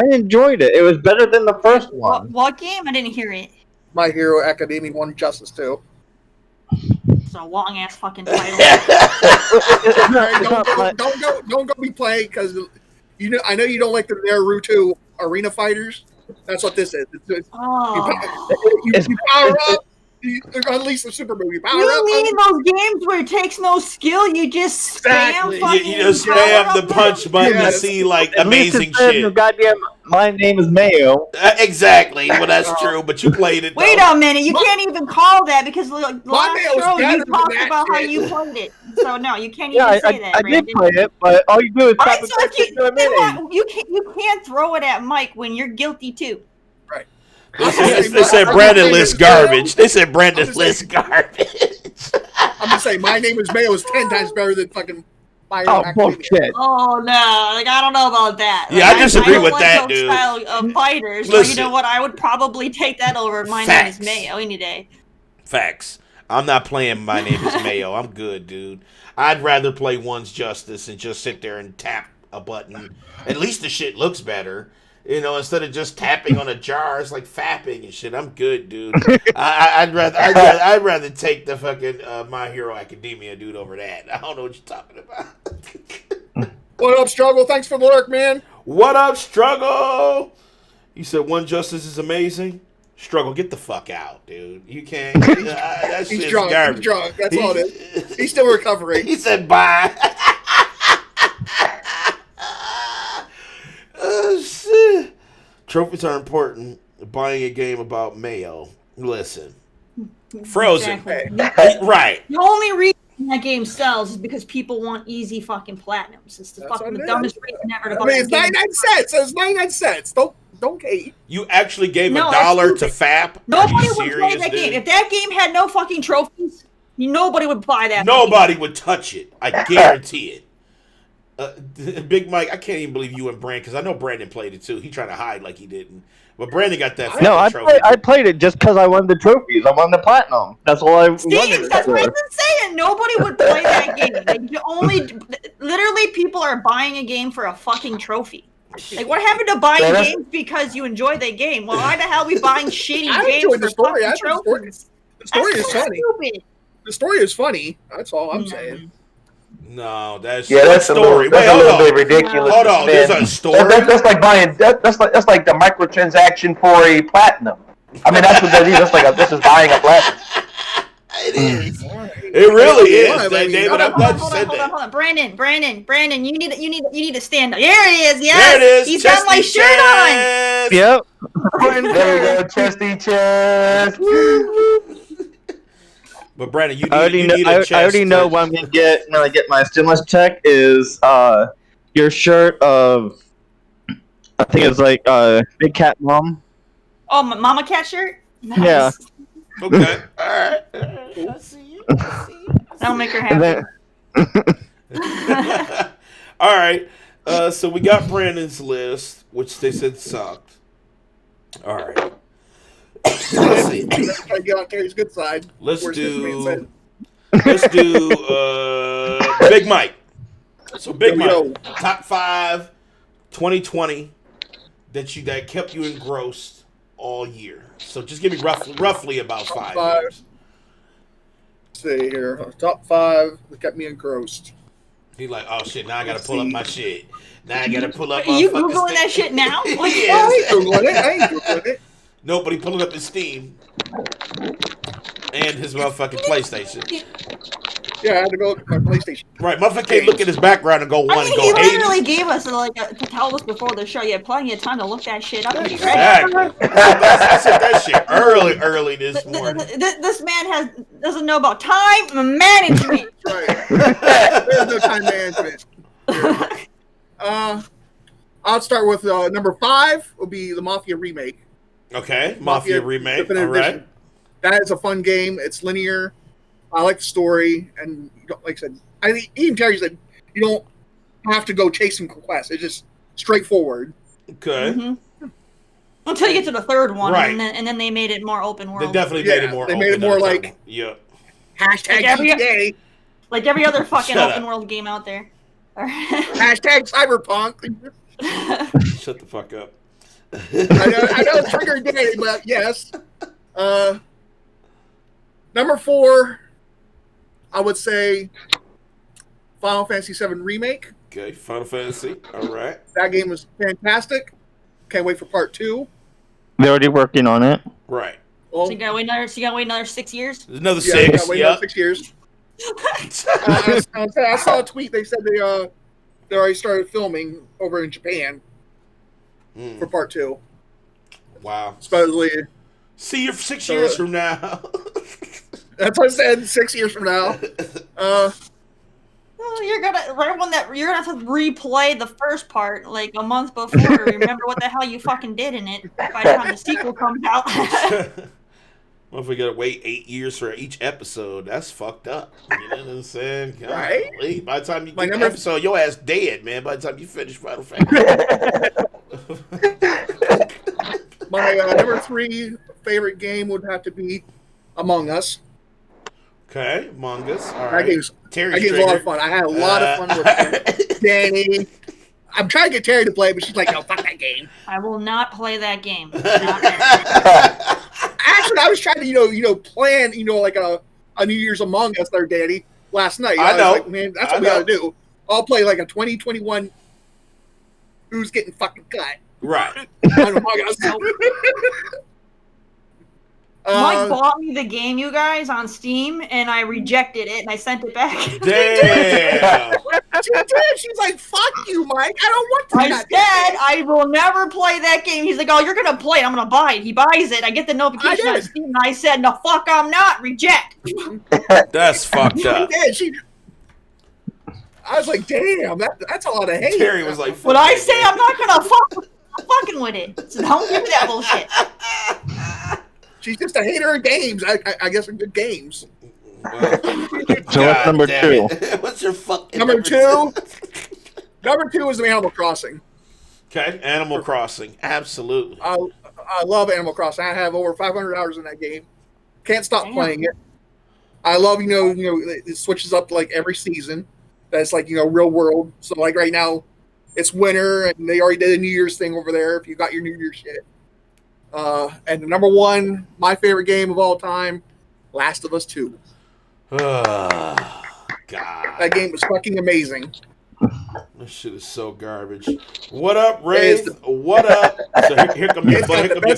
Speaker 5: enjoyed it. It was better than the first one.
Speaker 4: What game? I didn't hear it.
Speaker 2: My Hero Academia 1 Justice 2.
Speaker 4: It's a long ass fucking title.
Speaker 5: It's not
Speaker 2: Don't go be playing because I know you don't like the Naruto arena fighters. That's what this is.
Speaker 4: Oh.
Speaker 2: You power up. You unleash the super move. You power
Speaker 4: You
Speaker 2: up.
Speaker 4: mean those games where it takes no skill? You just spam
Speaker 2: Exactly.
Speaker 4: fucking
Speaker 3: You just
Speaker 4: power
Speaker 3: spam
Speaker 4: up
Speaker 3: the punch button
Speaker 2: Yes.
Speaker 3: to see like
Speaker 5: At least
Speaker 3: amazing
Speaker 5: instead
Speaker 3: shit.
Speaker 5: of goddamn, my name is Mayo.
Speaker 3: Exactly. Well, that's true. But you played it.
Speaker 4: Wait
Speaker 3: though.
Speaker 4: a minute, you can't even call that because last
Speaker 2: mail is
Speaker 4: show
Speaker 2: better
Speaker 4: you
Speaker 2: than
Speaker 4: talked
Speaker 2: that
Speaker 4: about how
Speaker 2: shit.
Speaker 4: you played it. So no, you can't
Speaker 5: Yeah,
Speaker 4: even say that,
Speaker 5: I did
Speaker 4: Brandon.
Speaker 5: play it, but all you do is
Speaker 4: Alright,
Speaker 5: tap
Speaker 4: so if you,
Speaker 5: into a
Speaker 4: then
Speaker 5: minute.
Speaker 4: what? You can't throw it at Mike when you're guilty too.
Speaker 3: They said Brandon lists garbage. They said Brandon lists garbage.
Speaker 2: I'm just saying, My Name is Mayo is 10 times better than fucking My Hero
Speaker 5: Oh,
Speaker 2: Academia.
Speaker 5: bullshit.
Speaker 4: Oh no, like I don't know about that.
Speaker 3: Yeah,
Speaker 4: Like,
Speaker 3: I disagree
Speaker 4: don't
Speaker 3: with
Speaker 4: like
Speaker 3: that,
Speaker 4: those
Speaker 3: dude.
Speaker 4: Style of fighters, but
Speaker 3: Listen.
Speaker 4: you know what? I would probably take that over My
Speaker 3: Facts.
Speaker 4: Name is Mayo any day.
Speaker 3: Facts. I'm not playing My Name is Mayo. I'm good, dude. I'd rather play One's Justice and just sit there and tap a button. At least the shit looks better. You know, instead of just tapping on a jar, it's like fapping and shit. I'm good, dude. I'd rather take the fucking My Hero Academia dude over that. I don't know what you're talking about.
Speaker 2: What up, Struggle? Thanks for the lurk, man.
Speaker 3: What up, Struggle? You said One Justice is amazing. Struggle, get the fuck out, dude. You can't. That
Speaker 2: He's
Speaker 3: shit's
Speaker 2: drunk.
Speaker 3: garbage.
Speaker 2: He's drunk. That's all it is. He's still recovering.
Speaker 3: He said bye. Oh, shit. Trophies are important. Buying a game about Mayo. Listen. Frozen.
Speaker 4: Exactly.
Speaker 3: Right.
Speaker 4: The only reason that game sells is because people want easy fucking platinums. It's the
Speaker 2: That's
Speaker 4: fucking
Speaker 2: what
Speaker 4: the
Speaker 2: it
Speaker 4: dumbest
Speaker 2: is.
Speaker 4: reason ever to
Speaker 2: I
Speaker 4: buy
Speaker 2: mean,
Speaker 4: a
Speaker 2: it's
Speaker 4: game.
Speaker 2: 99 cents. It's 99 cents. Don't hate.
Speaker 3: You actually gave
Speaker 4: No,
Speaker 3: $1
Speaker 4: that's
Speaker 3: to
Speaker 4: stupid.
Speaker 3: FAP?
Speaker 4: Nobody
Speaker 3: Are you
Speaker 4: would play
Speaker 3: serious,
Speaker 4: that game.
Speaker 3: dude?
Speaker 4: If that game had no fucking trophies, nobody would buy that.
Speaker 3: Nobody would touch it. I guarantee it. Big Mike, I can't even believe you and Brandon, because I know Brandon played it too. He trying to hide like he didn't. But Brandon got that
Speaker 5: No,
Speaker 3: fucking trophy.
Speaker 5: I played it just because I won the trophies. I won the platinum. That's all I
Speaker 4: Steve,
Speaker 5: wanted.
Speaker 4: that's what
Speaker 5: for.
Speaker 4: I've been saying. Nobody would play that game. Like, literally, people are buying a game for a fucking trophy. Like, what happened to buying games because you enjoy the game? Well, why the hell are we buying shitty
Speaker 2: I
Speaker 4: games
Speaker 2: enjoyed
Speaker 4: for
Speaker 2: the story.
Speaker 4: fucking
Speaker 2: I enjoyed the story.
Speaker 4: trophies?
Speaker 2: The story
Speaker 4: That's
Speaker 2: is
Speaker 4: so
Speaker 2: funny.
Speaker 4: stupid.
Speaker 2: The story is funny. That's all I'm saying.
Speaker 3: No, that's
Speaker 6: That's a
Speaker 3: story.
Speaker 6: little, that's
Speaker 3: Wait,
Speaker 6: a
Speaker 3: hold
Speaker 6: little
Speaker 3: on.
Speaker 6: bit ridiculous.
Speaker 3: Hold
Speaker 6: to
Speaker 3: on, there's
Speaker 6: spend.
Speaker 3: a story.
Speaker 6: That's like buying. That's like the microtransaction for a platinum. I mean, that's what that is. That's like this is buying a platinum.
Speaker 3: It is. It really is.
Speaker 2: I mean,
Speaker 3: David, I'm
Speaker 4: Hold
Speaker 3: glad
Speaker 4: on,
Speaker 3: you
Speaker 4: hold
Speaker 3: said
Speaker 4: on,
Speaker 3: that.
Speaker 4: hold on. Brandon, you need to stand up. There it is. Yes.
Speaker 3: There it is.
Speaker 4: He's got my
Speaker 3: Chesty
Speaker 4: shirt on.
Speaker 3: chest.
Speaker 5: Yep.
Speaker 6: There we go, chesty chest.
Speaker 3: But Brandon, you need,
Speaker 5: I already
Speaker 3: you
Speaker 5: know.
Speaker 3: need a
Speaker 5: I
Speaker 3: chest
Speaker 5: already know
Speaker 3: to-
Speaker 5: when I get my stimulus check is your shirt of I think it's like Big Cat Mom.
Speaker 4: Oh, my Mama Cat shirt. Nice.
Speaker 5: Yeah.
Speaker 3: Okay. All right. I see you.
Speaker 4: That'll make her
Speaker 5: And
Speaker 4: happy.
Speaker 5: then
Speaker 3: All right. So we got Brandon's list, which they said sucked. All right. Let's see.
Speaker 2: Let's try to get on Terry's good side.
Speaker 3: Let's
Speaker 2: Worst this man said.
Speaker 3: do Big Mike. So Big
Speaker 2: Yo.
Speaker 3: Mike, top 5 2020 that kept you engrossed all year. So just give me roughly about 5
Speaker 2: 5.
Speaker 3: years.
Speaker 2: Let's see here. Top 5 that kept me engrossed.
Speaker 3: He like, oh shit, now I gotta pull up my shit. Now I gotta pull up
Speaker 4: Are you
Speaker 3: motherfucking
Speaker 4: Googling
Speaker 3: Steam.
Speaker 4: that shit now? Like,
Speaker 3: He
Speaker 2: I
Speaker 3: is.
Speaker 2: ain't Googling it. I ain't Googling it.
Speaker 3: Nobody pulling up his Steam and his motherfucking PlayStation.
Speaker 2: Yeah, I had to go to my PlayStation.
Speaker 3: Right, motherfucker can't look at his background and go one
Speaker 4: I
Speaker 3: and
Speaker 4: mean,
Speaker 3: go
Speaker 4: he
Speaker 3: Hades.
Speaker 4: literally gave us to tell us before the show. You had plenty of time to look that shit up and be ready.
Speaker 3: Exactly. I said that shit early this morning.
Speaker 4: This man doesn't know about time management.
Speaker 2: Right. There's no time management. I'll start with number 5 will be the Mafia remake.
Speaker 3: Okay, Mafia remake. All
Speaker 2: Definitive
Speaker 3: right.
Speaker 2: Edition. That is a fun game. It's linear. I like the story, and like I said, I think even Terry said you don't have to go chasing quests. It's just straightforward.
Speaker 3: Okay.
Speaker 4: Mm-hmm. Until you get to the third one,
Speaker 3: Right.
Speaker 4: and then they made it more open world.
Speaker 3: They definitely made it more.
Speaker 2: They made it more like
Speaker 3: yeah.
Speaker 2: hashtag
Speaker 4: Like every-
Speaker 2: GTA,
Speaker 4: Like every other fucking
Speaker 3: Shut
Speaker 4: open
Speaker 3: up.
Speaker 4: world game out there.
Speaker 2: hashtag Cyberpunk.
Speaker 3: Shut the fuck up.
Speaker 2: I know it's trigger day, but yes. Number 4, I would say Final Fantasy VII Remake.
Speaker 3: Okay, Final Fantasy. All right.
Speaker 2: That game was fantastic. Can't wait for part 2.
Speaker 5: They're already working on it.
Speaker 3: Right.
Speaker 2: Well,
Speaker 4: So you gotta wait another 6 years?
Speaker 3: There's another
Speaker 2: yeah,
Speaker 3: 6.
Speaker 2: gotta wait another
Speaker 3: Yep.
Speaker 2: 6 years. I saw a tweet. They said they already started filming over in Japan for part 2.
Speaker 3: Wow.
Speaker 2: Supposedly,
Speaker 3: See you 6 years from now.
Speaker 2: that's what I said. 6 years from now.
Speaker 4: Oh, you're gonna have to replay the first part like a month before to remember what the hell you fucking did in it by the time the sequel comes out.
Speaker 3: Well, if we gotta wait 8 years for each episode, that's fucked up. You know what I'm saying?
Speaker 2: Right?
Speaker 3: Golly. By the time you
Speaker 2: My
Speaker 3: get the
Speaker 2: number-
Speaker 3: episode, your ass dead, man. By the time you finish Final Fantasy.
Speaker 2: My number 3 favorite game would have to be Among Us.
Speaker 3: Okay, Mongus. All
Speaker 2: That
Speaker 3: right.
Speaker 2: game's
Speaker 3: Terry's
Speaker 2: a lot of
Speaker 3: triggered.
Speaker 2: fun. I had a lot of fun with it. Danny. I'm trying to get Terry to play, but she's like, no, fuck that game.
Speaker 4: I will not play that game. Not
Speaker 2: Actually, I was trying to, plan, like a New Year's Among Us there, Danny, last night.
Speaker 3: I
Speaker 2: was
Speaker 3: know.
Speaker 2: like, man, that's what we gotta do. I'll play like a 2021 who's getting fucking cut
Speaker 3: Right.
Speaker 2: on Among Us.
Speaker 4: Mike bought me the game, you guys, on Steam, and I rejected it, and I sent it back.
Speaker 3: Damn.
Speaker 2: She did. She's like, fuck you, Mike. I don't want to.
Speaker 4: I said I will never play that game. He's like, oh, you're gonna play it. I'm gonna buy it. He buys it. I get the notification
Speaker 2: I
Speaker 4: on
Speaker 2: did.
Speaker 4: Steam, and I said, no, fuck, I'm not. Reject.
Speaker 3: That's fucked
Speaker 2: She
Speaker 3: up.
Speaker 2: did. I was like, damn, that's a lot of hate.
Speaker 3: Terry was like,
Speaker 4: When I say I'm not gonna I'm fucking with it. So don't give me that bullshit.
Speaker 2: She's just a hater of games. I guess in good games.
Speaker 5: So what's number
Speaker 3: damn
Speaker 5: 2?
Speaker 3: it. What's your fucking
Speaker 2: Number 2. Number 2 is Animal Crossing.
Speaker 3: Okay, Animal Crossing. Absolutely.
Speaker 2: I love Animal Crossing. I have over 500 hours in that game. Can't stop
Speaker 4: Damn.
Speaker 2: playing it. I love, it switches up like every season. That's like, real world. So like right now, it's winter, and they already did a New Year's thing over there. If you got your New Year's shit. And the number 1, my favorite game of all time, Last of Us 2.
Speaker 3: God.
Speaker 2: That game was fucking amazing.
Speaker 3: This shit is so garbage. What up, Ray? What up? So here come your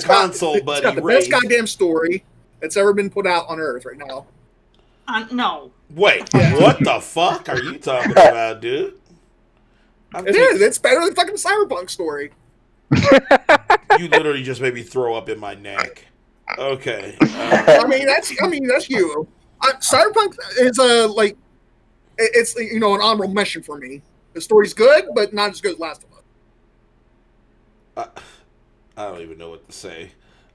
Speaker 3: console
Speaker 2: It's
Speaker 3: buddy,
Speaker 2: got the
Speaker 3: Ray.
Speaker 2: best goddamn story that's ever been put out on Earth right now.
Speaker 4: No.
Speaker 3: Wait, what the fuck are you talking about, dude?
Speaker 2: It is. It's better than fucking Cyberpunk story.
Speaker 3: You literally just made me throw up in my neck. Okay.
Speaker 2: I mean, that's you. Cyberpunk is it's an honorable mention for me. The story's good, but not as good as Last of Us.
Speaker 3: I don't even know what to say.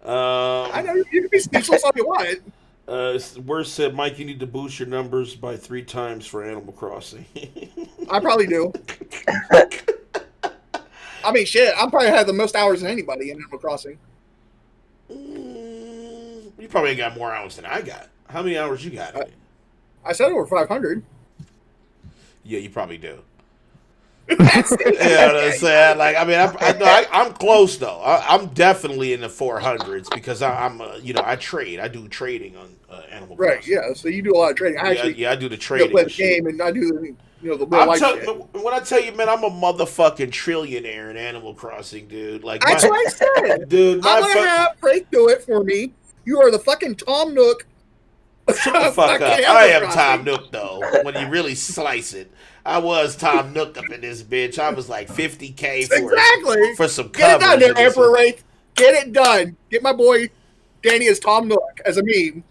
Speaker 2: I know you can be speechless all you want.
Speaker 3: Worst said, Mike, you need to boost your numbers by 3 times for Animal Crossing.
Speaker 2: I probably do. I mean, shit. I probably had the most hours than anybody in Animal Crossing.
Speaker 3: You probably ain't got more hours than I got. How many hours you got?
Speaker 2: I said over 500.
Speaker 3: Yeah, you probably do. Yeah, what I'm saying. Like, I mean, I'm close though. I'm definitely in the 400s because I trade. I do trading on Animal Crossing.
Speaker 2: Right. Yeah. So you do a lot of trading. I actually
Speaker 3: I do the trading.
Speaker 2: play the
Speaker 3: and shit.
Speaker 2: game, and I do the the real life shit.
Speaker 3: When I tell you, man, I'm a motherfucking trillionaire in Animal Crossing, dude. Like,
Speaker 2: That's what I said.
Speaker 3: dude.
Speaker 2: I'm gonna have Frank do it for me. You are the fucking Tom Nook
Speaker 3: Shut the fuck up.
Speaker 2: Fucking
Speaker 3: I am
Speaker 2: Animal
Speaker 3: Tom
Speaker 2: Crossing.
Speaker 3: Nook, though, when you really slice it. I was Tom Nook up in this bitch. I was like 50K
Speaker 2: Exactly.
Speaker 3: for some
Speaker 2: Get it
Speaker 3: covers.
Speaker 2: done there,
Speaker 3: and this
Speaker 2: Emperor
Speaker 3: one.
Speaker 2: Wraith. Get it done. Get my boy Danny as Tom Nook as a meme.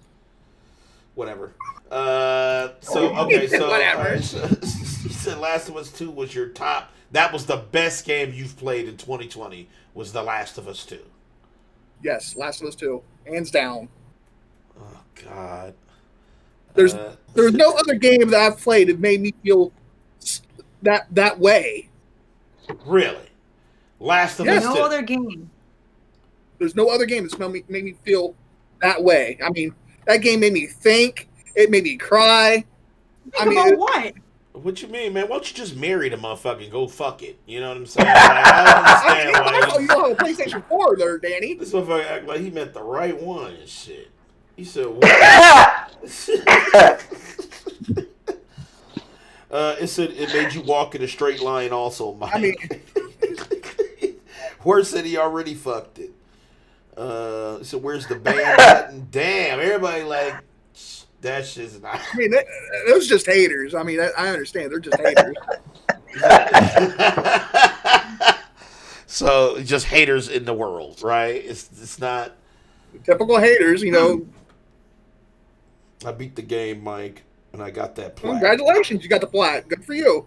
Speaker 3: Whatever. Okay, so
Speaker 2: Whatever.
Speaker 3: alright, so you said Last of Us 2 was your top. That was the best game you've played in 2020. Was The Last of Us 2.
Speaker 2: Yes, Last of Us 2. Hands down.
Speaker 3: Oh God.
Speaker 2: There's no other game that I've played that made me feel that way.
Speaker 3: Really. Last of Us
Speaker 2: Yes.
Speaker 3: 2.
Speaker 4: No other game.
Speaker 2: There's no other game that's made me feel that way. I mean, that game made me think. It made me cry.
Speaker 4: Think about what?
Speaker 3: What you mean, man? Why don't you just marry the motherfucker and go fuck it? You know what I'm saying? Like, I don't understand why.
Speaker 2: You don't have a PlayStation 4 there, Danny.
Speaker 3: This motherfucker act like he meant the right one and shit. He said, what? It said it made you walk in a straight line also, Mike.
Speaker 2: I mean,
Speaker 3: Where said he already fucked it? So where's the ban button? Damn, everybody like, that shit's not.
Speaker 2: I mean, those just haters. I mean, I understand. They're just haters.
Speaker 3: So just haters in the world, right? It's not.
Speaker 2: Typical haters, you know.
Speaker 3: I beat the game, Mike, and I got that plaque.
Speaker 2: Congratulations, you got the plaque. Good for you.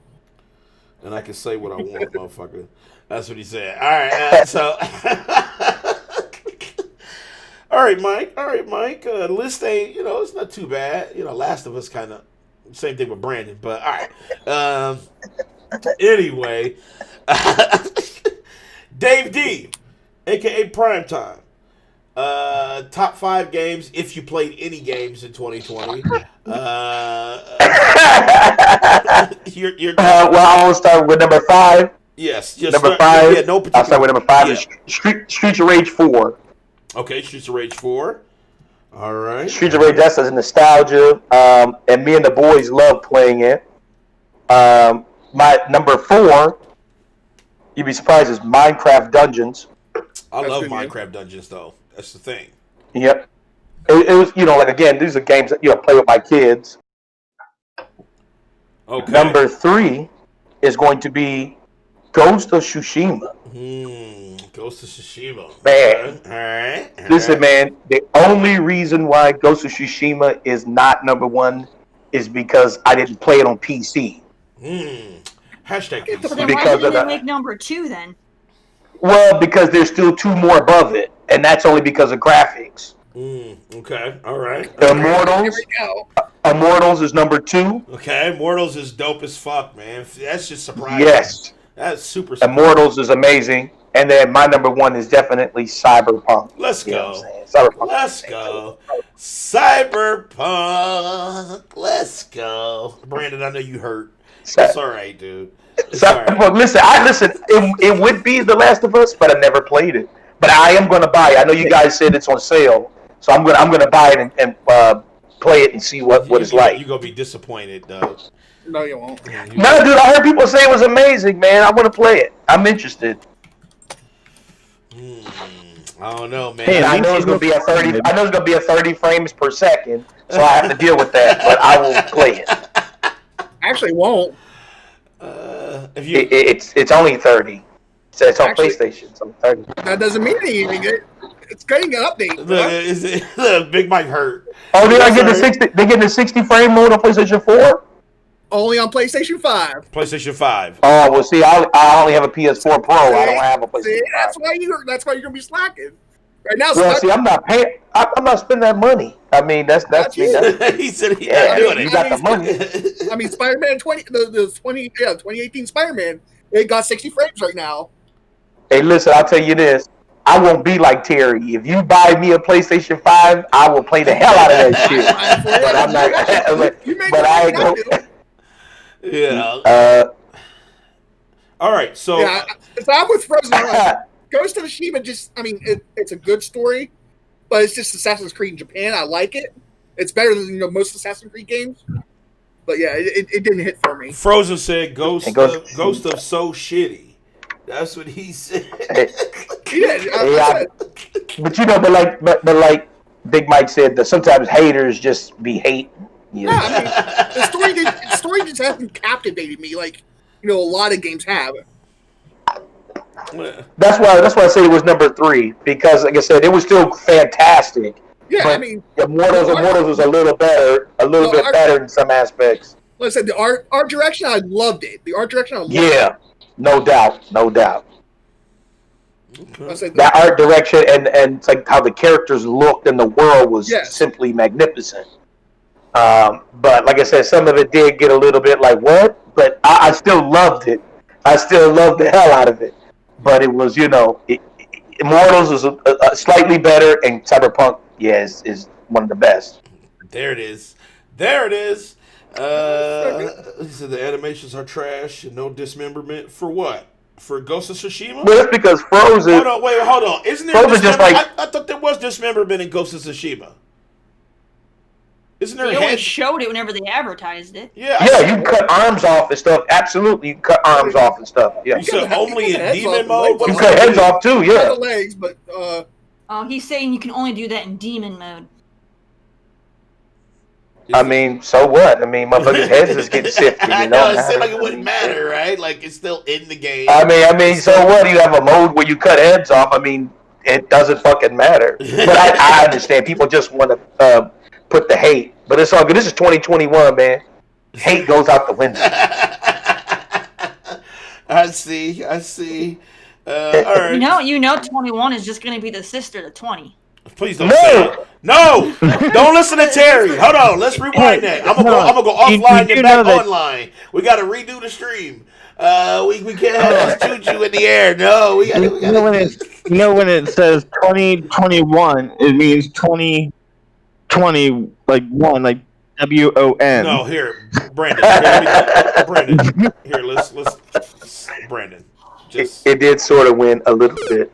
Speaker 3: And I can say what I want, motherfucker. That's what he said. All right, so. All right, Mike. List ain't, it's not too bad. Last of Us kind of, same thing with Brandon, but all right. Anyway, Dave D, a.k.a. Primetime. Top 5 games, if you played any games in 2020. You're
Speaker 6: Well, I will start with number 5.
Speaker 3: yes. Just
Speaker 6: Number
Speaker 3: start,
Speaker 6: 5.
Speaker 3: Yeah, no particular.
Speaker 6: I'll start with number 5.
Speaker 3: Yeah.
Speaker 6: Is Streets of Rage 4.
Speaker 3: Okay, Streets of Rage 4. All right.
Speaker 6: Streets of Rage, that's a nostalgia. And me and the boys love playing it. My number 4, you'd be surprised, is Minecraft Dungeons.
Speaker 3: I
Speaker 2: That's
Speaker 3: love
Speaker 2: good, man.
Speaker 3: Minecraft Dungeons, though. That's the thing.
Speaker 6: Yep. It was, like, again, these are games that, play with my kids.
Speaker 3: Okay.
Speaker 6: Number 3 is going to be Ghost of Tsushima.
Speaker 3: Ghost of Tsushima.
Speaker 6: Man.
Speaker 3: All right.
Speaker 6: Listen, man, the only reason why Ghost of Tsushima is not number 1 is because I didn't play it on PC.
Speaker 3: Hashtag
Speaker 2: Get the
Speaker 4: So
Speaker 3: PC.
Speaker 4: then
Speaker 6: Because
Speaker 4: why
Speaker 6: of
Speaker 4: didn't
Speaker 6: that.
Speaker 4: they make number 2 then?
Speaker 6: Well, because there's still 2 more above it, and that's only because of graphics.
Speaker 3: Okay. All right.
Speaker 2: Here
Speaker 6: Immortals.
Speaker 2: we go.
Speaker 6: Immortals is number 2.
Speaker 3: Okay. Mortals is dope as fuck, man. That's just surprising.
Speaker 6: Yes.
Speaker 3: That's super surprising.
Speaker 6: Immortals is amazing. And then my number 1 is definitely Cyberpunk.
Speaker 3: Let's
Speaker 6: You know
Speaker 3: go.
Speaker 6: what I'm saying? Cyberpunk.
Speaker 3: Let's go. Cyberpunk. Let's go. Brandon, I know you hurt. It's all right, dude. It's all right.
Speaker 6: Cyberpunk. Listen. It would be The Last of Us, but I never played it. But I am going to buy it. I know you guys said it's on sale, so I'm gonna buy it and play it and see what it's like.
Speaker 3: You're going to be disappointed, though.
Speaker 2: No, you won't.
Speaker 6: No, dude, I heard people say it was amazing, man. I want to play it. I'm interested.
Speaker 3: I don't know, man.
Speaker 5: Hey,
Speaker 6: And I know it's gonna be at 30. I know it's gonna be at 30 frames per second, so I have to deal with that. But I will play it.
Speaker 2: Actually, won't.
Speaker 3: If you,
Speaker 6: It's only 30. It's on
Speaker 2: Actually-
Speaker 6: PlayStation. It's only 30.
Speaker 2: That doesn't mean anything. It's getting an update.
Speaker 3: look, Big Mike hurt.
Speaker 6: Oh, did I
Speaker 3: That's
Speaker 6: get
Speaker 3: all
Speaker 6: the
Speaker 3: right.
Speaker 6: 60? They get the 60 frame mode on PlayStation 4?
Speaker 2: Only on PlayStation 5.
Speaker 3: PlayStation 5.
Speaker 6: Oh, well, see, I only have a PS4 Pro. I don't have a PlayStation
Speaker 2: See,
Speaker 6: 5.
Speaker 2: that's why you're gonna be slacking. Right now,
Speaker 6: Well, see, I'm not paying. I'm not spending that money. I mean, that's
Speaker 2: That's
Speaker 6: me.
Speaker 2: you.
Speaker 6: That's,
Speaker 3: He said he's
Speaker 6: yeah,
Speaker 3: not doing
Speaker 6: you
Speaker 3: it.
Speaker 6: got the money.
Speaker 2: I mean, Spider-Man 2018 Spider-Man, it got 60 frames right now.
Speaker 6: Hey, listen, I'll tell you this. I won't be like Terry. If you buy me a PlayStation 5, I will play the hell out of that shit. But I'm not.
Speaker 2: You make
Speaker 6: But I ain't
Speaker 2: money,
Speaker 6: going.
Speaker 3: Yeah. All right. So
Speaker 2: Yeah, so I'm with Frozen. Like, Ghost of Tsushima it's a good story, but it's just Assassin's Creed in Japan. I like it. It's better than most Assassin's Creed games. But yeah, it didn't hit for me.
Speaker 3: Frozen said Ghost
Speaker 6: And Ghost-
Speaker 3: of So Shitty. That's what he said.
Speaker 2: Yeah,
Speaker 6: Yeah, but like Big Mike said that sometimes haters just be hating. You know?
Speaker 2: Yeah, I mean, the story just hasn't captivated me like a lot of games have.
Speaker 6: That's why I say it was number 3 because, like I said, it was still fantastic.
Speaker 2: Yeah,
Speaker 6: but
Speaker 2: I mean,
Speaker 6: Immortals was a little better, bit better in some aspects.
Speaker 2: Like I said, the art direction, I loved it. The art direction, I loved it.
Speaker 6: Yeah, no doubt.
Speaker 3: Okay.
Speaker 6: That art direction and it's like how the characters looked and the world was simply magnificent. But like I said, some of it did get a little bit like what? But I still loved it. I still loved the hell out of it. But it was, Immortals is a slightly better, and Cyberpunk, is one of the best.
Speaker 3: There it is. He said the animations are trash and no dismemberment. For what? For Ghost of Tsushima?
Speaker 6: Well, that's because Frozen.
Speaker 3: Hold on. Isn't there
Speaker 6: Frozen just like
Speaker 3: I thought there was dismemberment in Ghost of Tsushima. Isn't there?
Speaker 4: They always showed it whenever they advertised it.
Speaker 3: Yeah,
Speaker 6: you can cut arms off and stuff. Absolutely, you can cut arms off and stuff. Yeah.
Speaker 3: You said only in demon mode.
Speaker 6: You cut heads off too. Yeah.
Speaker 2: The legs, but
Speaker 4: he's saying you can only do that in demon mode.
Speaker 6: I mean, so what? I mean, motherfuckers' heads just get sifted.
Speaker 3: I know. It seemed like it wouldn't matter, right? Like it's still in the game.
Speaker 6: I mean, so what? You have a mode where you cut heads off. I mean, it doesn't fucking matter. But I understand people just want to put the hate. But it's all good. This is 2021, man. Hate goes out the window.
Speaker 3: I see. All right.
Speaker 4: You know, 21 is just going to be the sister to 20.
Speaker 3: Please don't say it. No! Don't listen to Terry. Hold on. Let's rewind that. I'm gonna go offline and back online. We gotta redo the stream. We can't have this juju in the air. No, we gotta
Speaker 5: when it says 2021, it means 2020 like one, like WON.
Speaker 3: No, here, Brandon. Here, let's Brandon.
Speaker 6: It did sort of win a little bit.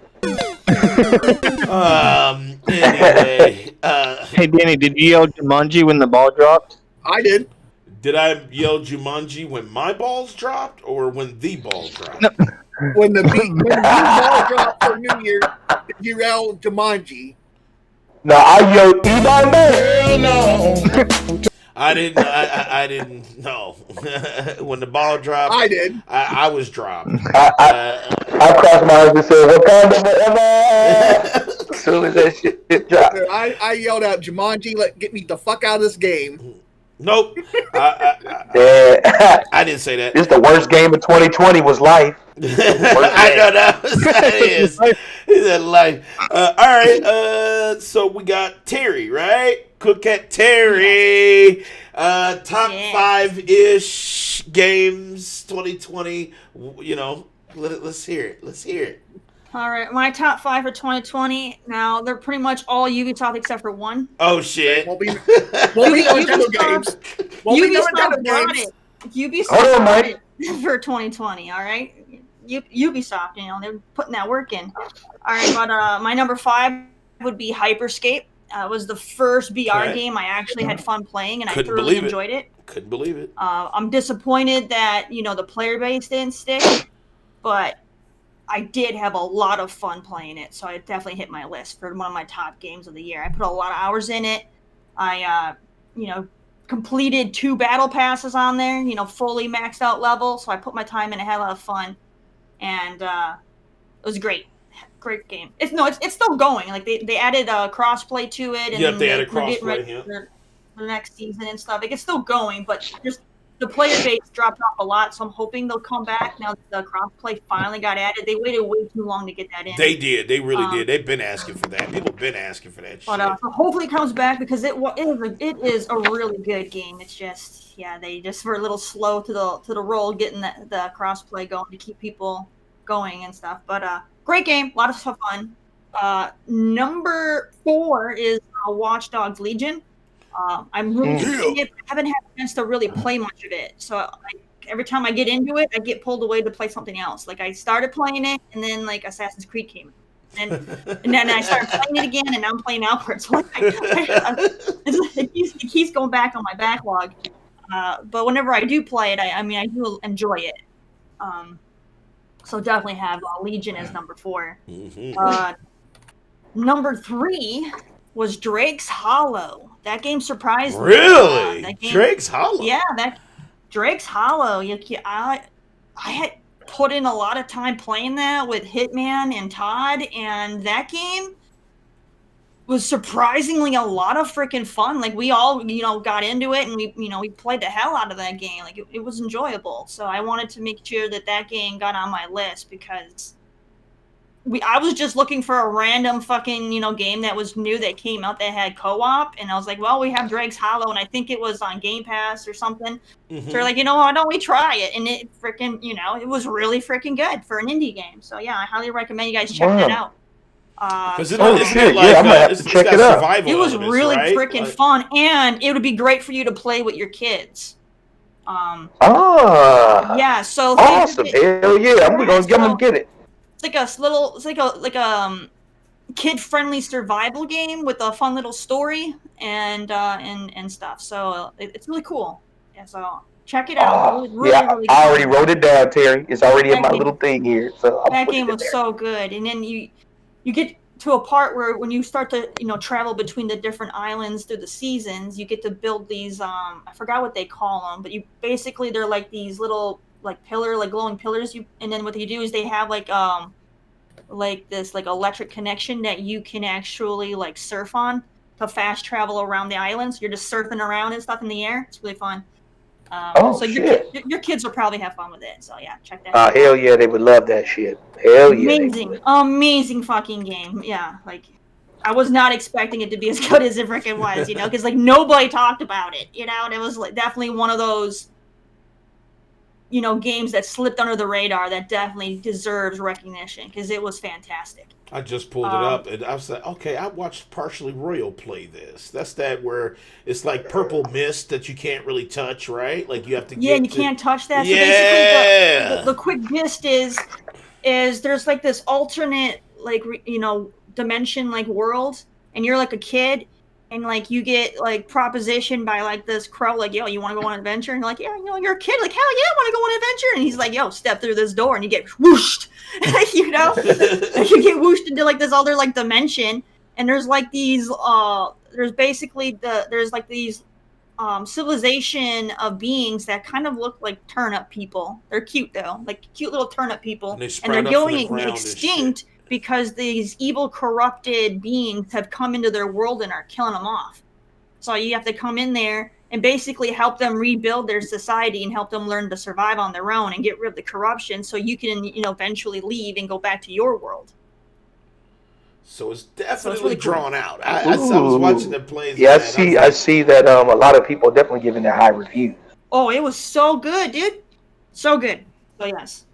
Speaker 3: Anyway,
Speaker 5: hey Danny, did you yell Jumanji when the ball dropped?
Speaker 2: I did.
Speaker 3: Did I yell Jumanji when my balls dropped or when the ball dropped?
Speaker 5: No.
Speaker 2: When the ball dropped for New Year, did you yell Jumanji?
Speaker 6: No, I yelled
Speaker 3: I didn't know. When the ball dropped,
Speaker 2: I did.
Speaker 3: I was dropped.
Speaker 6: I crossed my eyes and said, "Wakanda forever." As soon as that shit dropped,
Speaker 2: I yelled out Jumanji, get me the fuck out of this game.
Speaker 3: Nope.
Speaker 6: I
Speaker 3: didn't say that.
Speaker 6: This the worst game of 2020 was life.
Speaker 3: I know that is. He said life. All right. So we got Terry, right? Cook at Terry. Top 5-ish games 2020. Let's hear it.
Speaker 4: All right, my top 5 for 2020. Now they're pretty much all Ubisoft except for one.
Speaker 3: Oh shit!
Speaker 2: Won't be Nintendo games.
Speaker 4: Ubisoft brought it. Ubisoft brought it for 2020. All right, Ubisoft. They're putting that work in. All right, but my number 5 would be Hyperscape. It was the first VR game I actually had fun playing, and I thoroughly enjoyed it.
Speaker 3: Couldn't believe it.
Speaker 4: I'm disappointed that the player base didn't stick, but I did have a lot of fun playing it, so it definitely hit my list for one of my top games of the year. I put a lot of hours in it. I, completed 2 battle passes on there, fully maxed out level. So I put my time in. I had a lot of fun, and it was great. Great game. It's still going. Like they added crossplay to it, and
Speaker 3: they added crossplay
Speaker 4: for the next season and stuff. Like it's still going, but just the player base dropped off a lot, so I'm hoping they'll come back now that the crossplay finally got added. They waited way too long to get that in.
Speaker 3: They did. They really did. They've been asking for that. People have been asking for that shit.
Speaker 4: But so hopefully it comes back because it is a really good game. It's just they just were a little slow to the roll getting the crossplay going to keep people going and stuff. But great game, a lot of fun. Number 4 is Watch Dogs Legion. I'm really enjoying it. I haven't had a chance to really play much of it. So every time I get into it, I get pulled away to play something else. Like I started playing it, and then Assassin's Creed came, and then I started playing it again, and now I'm playing Outward. So it keeps going back on my backlog. But whenever I do play it, I do enjoy it. So definitely have Legion as number 4.
Speaker 3: Mm-hmm.
Speaker 4: Number 3. was Drake's Hollow. That game surprised me.
Speaker 3: Really?
Speaker 4: That game,
Speaker 3: Drake's Hollow?
Speaker 4: Yeah, that Drake's Hollow. I had put in a lot of time playing that with Hitman and Todd, and that game was surprisingly a lot of freaking fun. Like, we all, got into it, and we played the hell out of that game. Like, it was enjoyable. So I wanted to make sure that game got on my list, because I was just looking for a random fucking, game that was new that came out that had co-op, and I was like, well, we have Drake's Hollow, and I think it was on Game Pass or something. So they're like, why don't we try it? And it freaking, it was really freaking good for an indie game. So yeah, I highly recommend you guys check that out.
Speaker 3: Because
Speaker 6: I'm gonna have to check it out.
Speaker 4: It was really freaking fun, and it would be great for you to play with your kids. Yeah, so
Speaker 6: awesome. Hell yeah, I'm gonna get it.
Speaker 4: It's like a kid-friendly survival game with a fun little story and stuff. So it's really cool. Yeah, so check it out. Really, really
Speaker 6: I already wrote it down, Terry. It's already in my little thing here. So
Speaker 4: that game was so good. And then you get to a part where when you start to travel between the different islands through the seasons, you get to build these I forgot what they call them, but they're like these little glowing pillars. And then what you do is they have like this electric connection that you can actually surf on to fast travel around the islands. You're just surfing around and stuff in the air. It's really fun. So
Speaker 6: shit.
Speaker 4: Your kids will probably have fun with it. So yeah, check that out.
Speaker 6: Hell yeah, they would love that shit. Hell yeah.
Speaker 4: Amazing fucking game. Yeah, I was not expecting it to be as good as it freaking was, because nobody talked about it, and it was definitely one of those games that slipped under the radar that definitely deserves recognition, because it was fantastic.
Speaker 3: I just pulled it up, and I was like, okay, I watched Partially Royal play this. That's that where it's like purple mist that you can't really touch, right? Like you have to get
Speaker 4: you can't touch that.
Speaker 3: Yeah.
Speaker 4: So basically the quick gist is there's this alternate dimension world, and you're like a kid, and you get propositioned by this crow, yo, you want to go on an adventure? And you're like, yeah, you're a kid, hell yeah, I want to go on an adventure. And he's like, yo, step through this door, and you get whooshed. You get whooshed into this other dimension, and there's these there's basically these civilization of beings that kind of look like turnip people. They're cute though, cute little turnip people, and they're going extinct because these evil, corrupted beings have come into their world and are killing them off. So you have to come in there and basically help them rebuild their society and help them learn to survive on their own and get rid of the corruption, so you can eventually leave and go back to your world.
Speaker 3: So it's definitely really drawn out. I was watching the plays.
Speaker 6: Yeah, I see that a lot of people are definitely giving it high reviews.
Speaker 4: Oh, it was so good, dude. So good. So yes.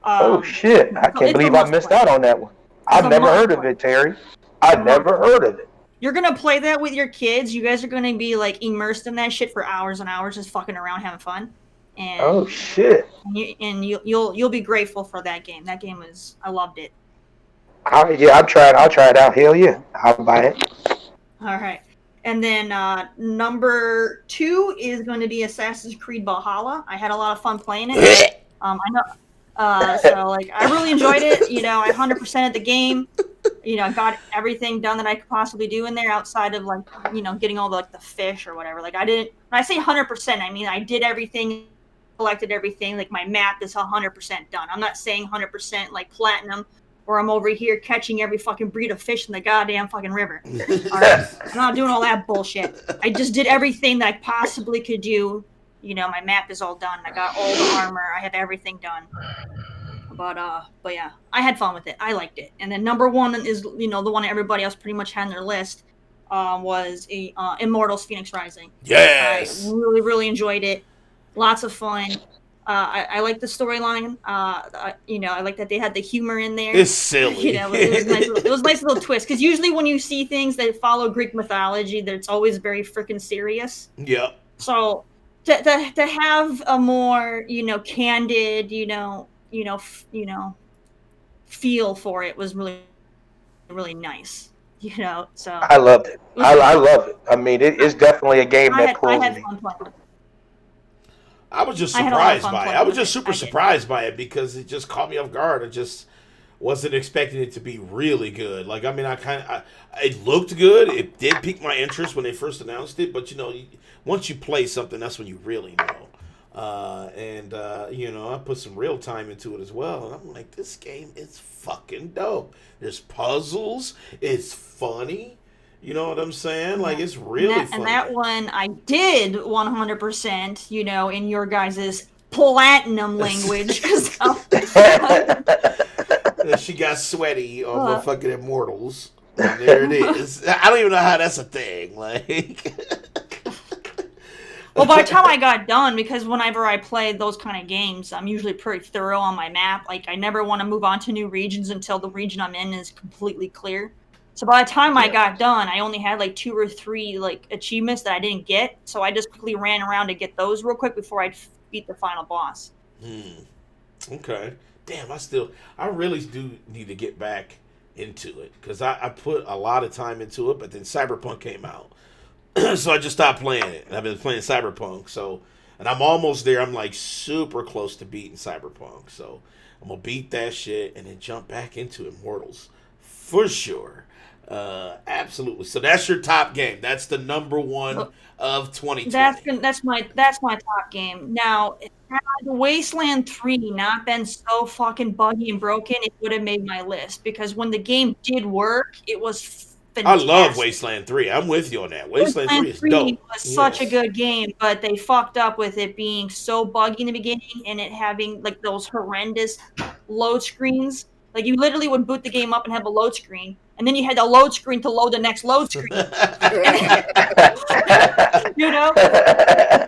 Speaker 6: Oh shit! I can't believe I missed out on that one. I've never heard of it, Terry. I've never heard of it.
Speaker 4: You're gonna play that with your kids. You guys are gonna be immersed in that shit for hours and hours, just fucking around, having fun. And
Speaker 6: oh shit!
Speaker 4: You'll be grateful for that game. That game I loved it.
Speaker 6: I'll try it out. Hell yeah, I'll buy it.
Speaker 4: All right, and then number 2 is going to be Assassin's Creed Valhalla. I had a lot of fun playing it. I know. So I really enjoyed it. I 100%ed the game. Got everything done that I could possibly do in there outside of getting all the fish or whatever. I didn't. When I say 100%, I mean I did everything, collected everything. My map is 100% done. I'm not saying 100% platinum, where I'm over here catching every fucking breed of fish in the goddamn fucking river. All right, I'm not doing all that bullshit. I just did everything that I possibly could do. My map is all done. I got all the armor. I have everything done. But yeah, I had fun with it. I liked it. And then number 1 is, the one that everybody else pretty much had on their list, was Immortals Phoenix Rising.
Speaker 3: Yes!
Speaker 4: I really, really enjoyed it. Lots of fun. I like the storyline. I like that they had the humor in there.
Speaker 3: It's silly.
Speaker 4: It was a nice little twist. Because usually when you see things that follow Greek mythology, it's always very freaking serious.
Speaker 3: Yep.
Speaker 4: So to have a more candid feel for it was really, really nice. So
Speaker 6: I loved it. I love it. I mean, it's definitely a game that pulls me.
Speaker 3: I was just surprised by it. I was just super surprised by it because it just caught me off guard. wasn't expecting it to be really good. Like, I mean, it looked good. It did pique my interest when they first announced it, but once you play something, that's when you really know. I put some real time into it as well, and I'm like, this game is fucking dope. There's puzzles. It's funny. You know what I'm saying? Like, it's really funny.
Speaker 4: And that one I did 100%, in your guys' platinum language.
Speaker 3: She got sweaty on the fucking Immortals. And there it is. I don't even know how that's a thing. Like,
Speaker 4: well, by the time I got done, because whenever I play those kind of games, I'm usually pretty thorough on my map. Like, I never want to move on to new regions until the region I'm in is completely clear. So by the time I got done, I only had like 2 or 3 like achievements that I didn't get. So I just quickly ran around to get those real quick before I beat the final boss.
Speaker 3: Okay. Damn, I really do need to get back into it, because I put a lot of time into it, but then Cyberpunk came out. So I just stopped playing it. And I've been playing Cyberpunk, and I'm almost there. I'm like super close to beating Cyberpunk. So I'm going to beat that shit and then jump back into Immortals for sure. Absolutely. So that's your top game. That's the number one of 2020.
Speaker 4: That's my top game. Now, had Wasteland 3 not been so fucking buggy and broken, it would have made my list, because when the game did work, it was fantastic.
Speaker 3: I love Wasteland 3. I'm with you on that. Wasteland 3 is dope.
Speaker 4: Was such a good game, but they fucked up with it being so buggy in the beginning and it having like those horrendous load screens. Like, you literally would boot the game up and have a load screen, and then you had a load screen to load the next load screen.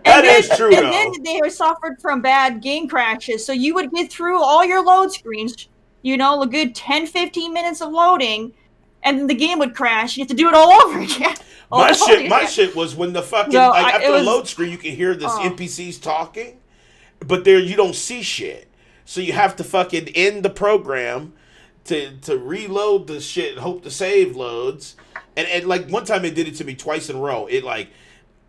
Speaker 3: That is true,
Speaker 4: and then they suffered from bad game crashes. So you would get through all your load screens, a good 10, 15 minutes of loading, and then the game would crash. You have to do it all over again.
Speaker 3: My shit was when the fucking after the load screen, you can hear this NPCs talking, but there you don't see shit. So you have to fucking end the program to reload the shit and hope the save loads. And like one time it did it to me twice in a row. It like,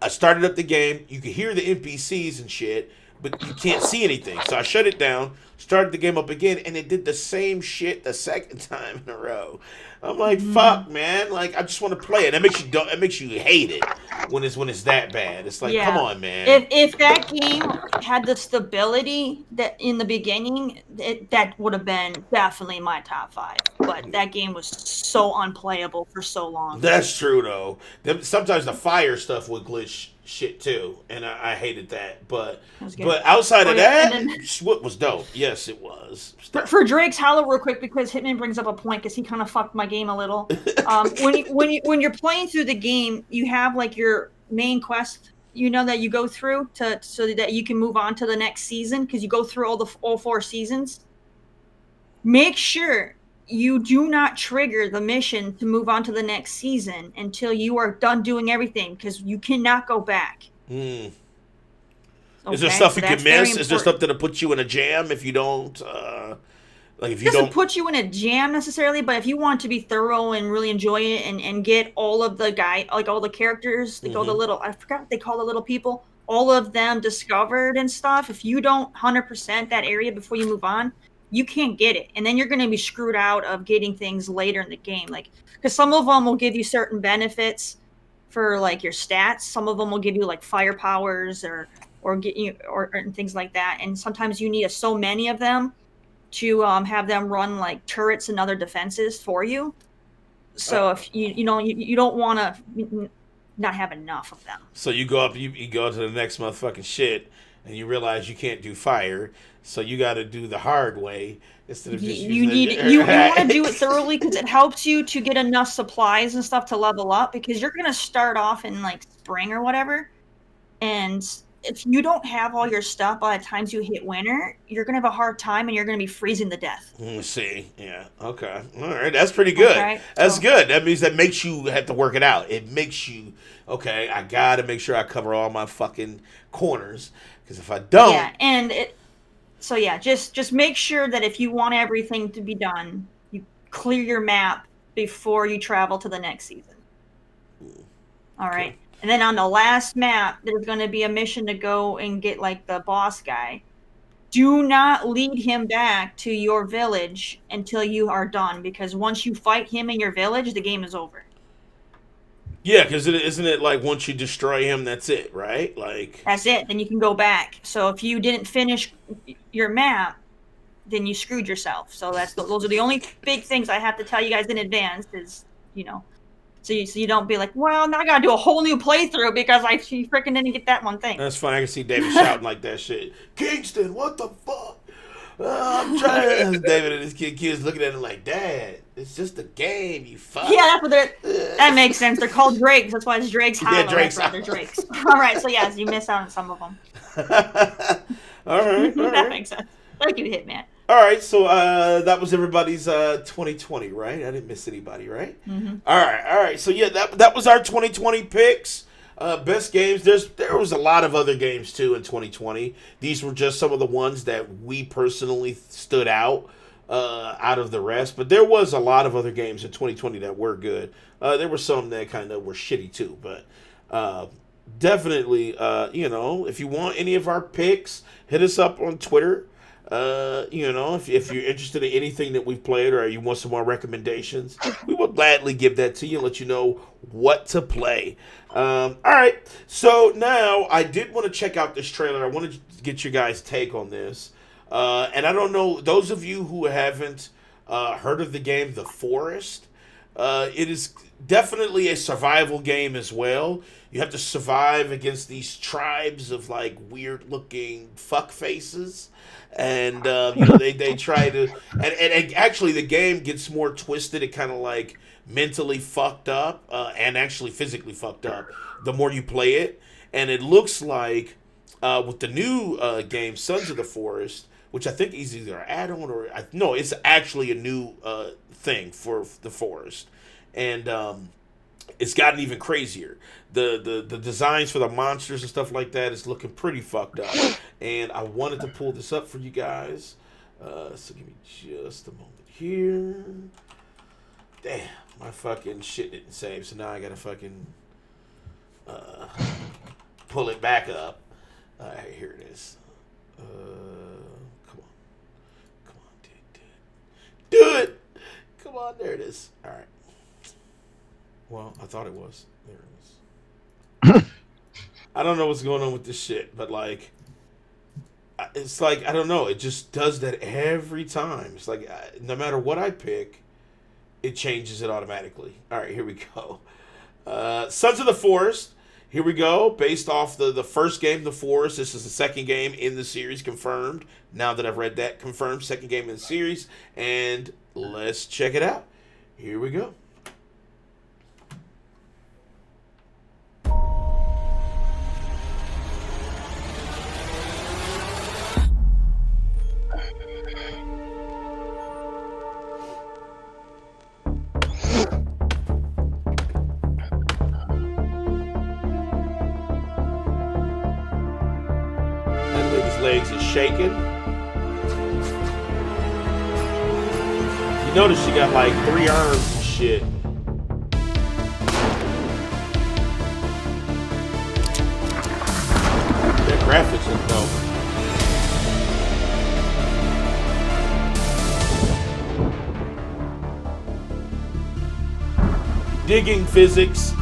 Speaker 3: I started up the game, you can hear the NPCs and shit, but you can't see anything. So I shut it down, started the game up again, and it did the same shit the second time in a row. I'm like, fuck, man. Like, I just want to play it. It makes you hate it when it's that bad. It's like, come on, man.
Speaker 4: If that game had the stability that in the beginning, that would have been definitely my top 5. But that game was so unplayable for so long.
Speaker 3: That's true, though. Sometimes the fire stuff would glitch shit too, and I hated that. But outside of that, what was dope? Yes, it was.
Speaker 4: For Drake's Hollow, real quick, because Hitman brings up a point, because he kind of fucked my game a little. When you're playing through the game, you have like your main quest, that you go through so that you can move on to the next season, because you go through all 4 seasons. Make sure you do not trigger the mission to move on to the next season until you are done doing everything, because you cannot go back.
Speaker 3: Okay? Is there stuff you can miss? Is there stuff that'll put you in a jam if you don't? It
Speaker 4: doesn't put you in a jam necessarily, but if you want to be thorough and really enjoy it and get all of the all the characters, all the little, I forgot what they call the little people, all of them discovered and stuff. If you don't 100% that area before you move on, you can't get it, and then you're going to be screwed out of getting things later in the game. Like, because some of them will give you certain benefits for like your stats. Some of them will give you like fire powers or get you or things like that. And sometimes you need so many of them to have them run like turrets and other defenses for you. So if you don't want to not have enough of them.
Speaker 3: So you go up, you go to the next motherfucking shit, and you realize you can't do fire, so you got to do the hard way instead of just
Speaker 4: you want to do it thoroughly, because it helps you to get enough supplies and stuff to level up, because you're gonna start off in like spring or whatever, and if you don't have all your stuff by the time you hit winter, you're gonna have a hard time and you're gonna be freezing to death.
Speaker 3: See, yeah, okay, all right, that's pretty good. Okay, that's good. That means that makes you have to work it out. It makes you okay. I gotta make sure I cover all my fucking corners, because if I don't,
Speaker 4: just make sure that if you want everything to be done, you clear your map before you travel to the next season. All right. Cool. And then on the last map, there's going to be a mission to go and get like the boss guy. do not lead him back to your village until you are done, because once you fight him in your village, the game is over.
Speaker 3: Yeah, because isn't it like once you destroy him, that's it, right? Like
Speaker 4: That's it. Then you can go back. So if you didn't finish your map, then you screwed yourself. So those are the only big things I have to tell you guys in advance. Is so you don't be like, well, now I gotta do a whole new playthrough because I freaking didn't get that one thing.
Speaker 3: that's fine. I can see David shouting like that shit. Kingston, what the fuck? I'm trying. David and his kids looking at him like, Dad, it's just a game, you fuck.
Speaker 4: Yeah, that's what that makes sense. They're called Drakes. That's why it's Drake's Hollow.
Speaker 3: Yeah, Drake's
Speaker 4: They're Drakes. All right, so yes, you miss out on some of them.
Speaker 3: All right.
Speaker 4: That makes sense. Thank you, Hitman.
Speaker 3: All right, so that was everybody's 2020, right? I didn't miss anybody, right?
Speaker 4: Mm-hmm.
Speaker 3: All right. So yeah, that was our 2020 picks. Best games. There was a lot of other games too in 2020. These were just some of the ones that we personally stood out of the rest. But there was a lot of other games in 2020 that were good. There were some that kind of were shitty too. But definitely, if you want any of our picks, hit us up on Twitter. If you're interested in anything that we've played or you want some more recommendations, we will gladly give that to you and let you know what to play. All right, so now I did want to check out this trailer. I wanted to get your guys' take on this. And I don't know, those of you who haven't heard of the game The Forest, it is definitely a survival game as well. You have to survive against these tribes of like weird looking fuck faces. And they try to and actually the game gets more twisted. It kind of like mentally fucked up and actually physically fucked up the more you play it. And it looks like with the new game Sons of the Forest, which I think is either an add-on or no, it's actually a new thing for the Forest. And it's gotten even crazier. The designs for the monsters and stuff like that is looking pretty fucked up. And I wanted to pull this up for you guys. So give me just a moment here. Damn, my fucking shit didn't save. So now I gotta fucking pull it back up. Alright, here it is. Come on, do it. Come on, there it is. Alright. Well, I thought it was. There it is. I don't know what's going on with this shit, but like, it's like, I don't know. It just does that every time. It's like, no matter what I pick, it changes it automatically. All right, here we go. Sons of the Forest. Here we go. Based off the first game, The Forest. This is the second game in the series, confirmed. Now that I've read that, confirmed. Second game in the series. And let's check it out. Here we go. Legs is shaking. You notice she got like 3 arms and shit. That graphics look dope. Digging physics.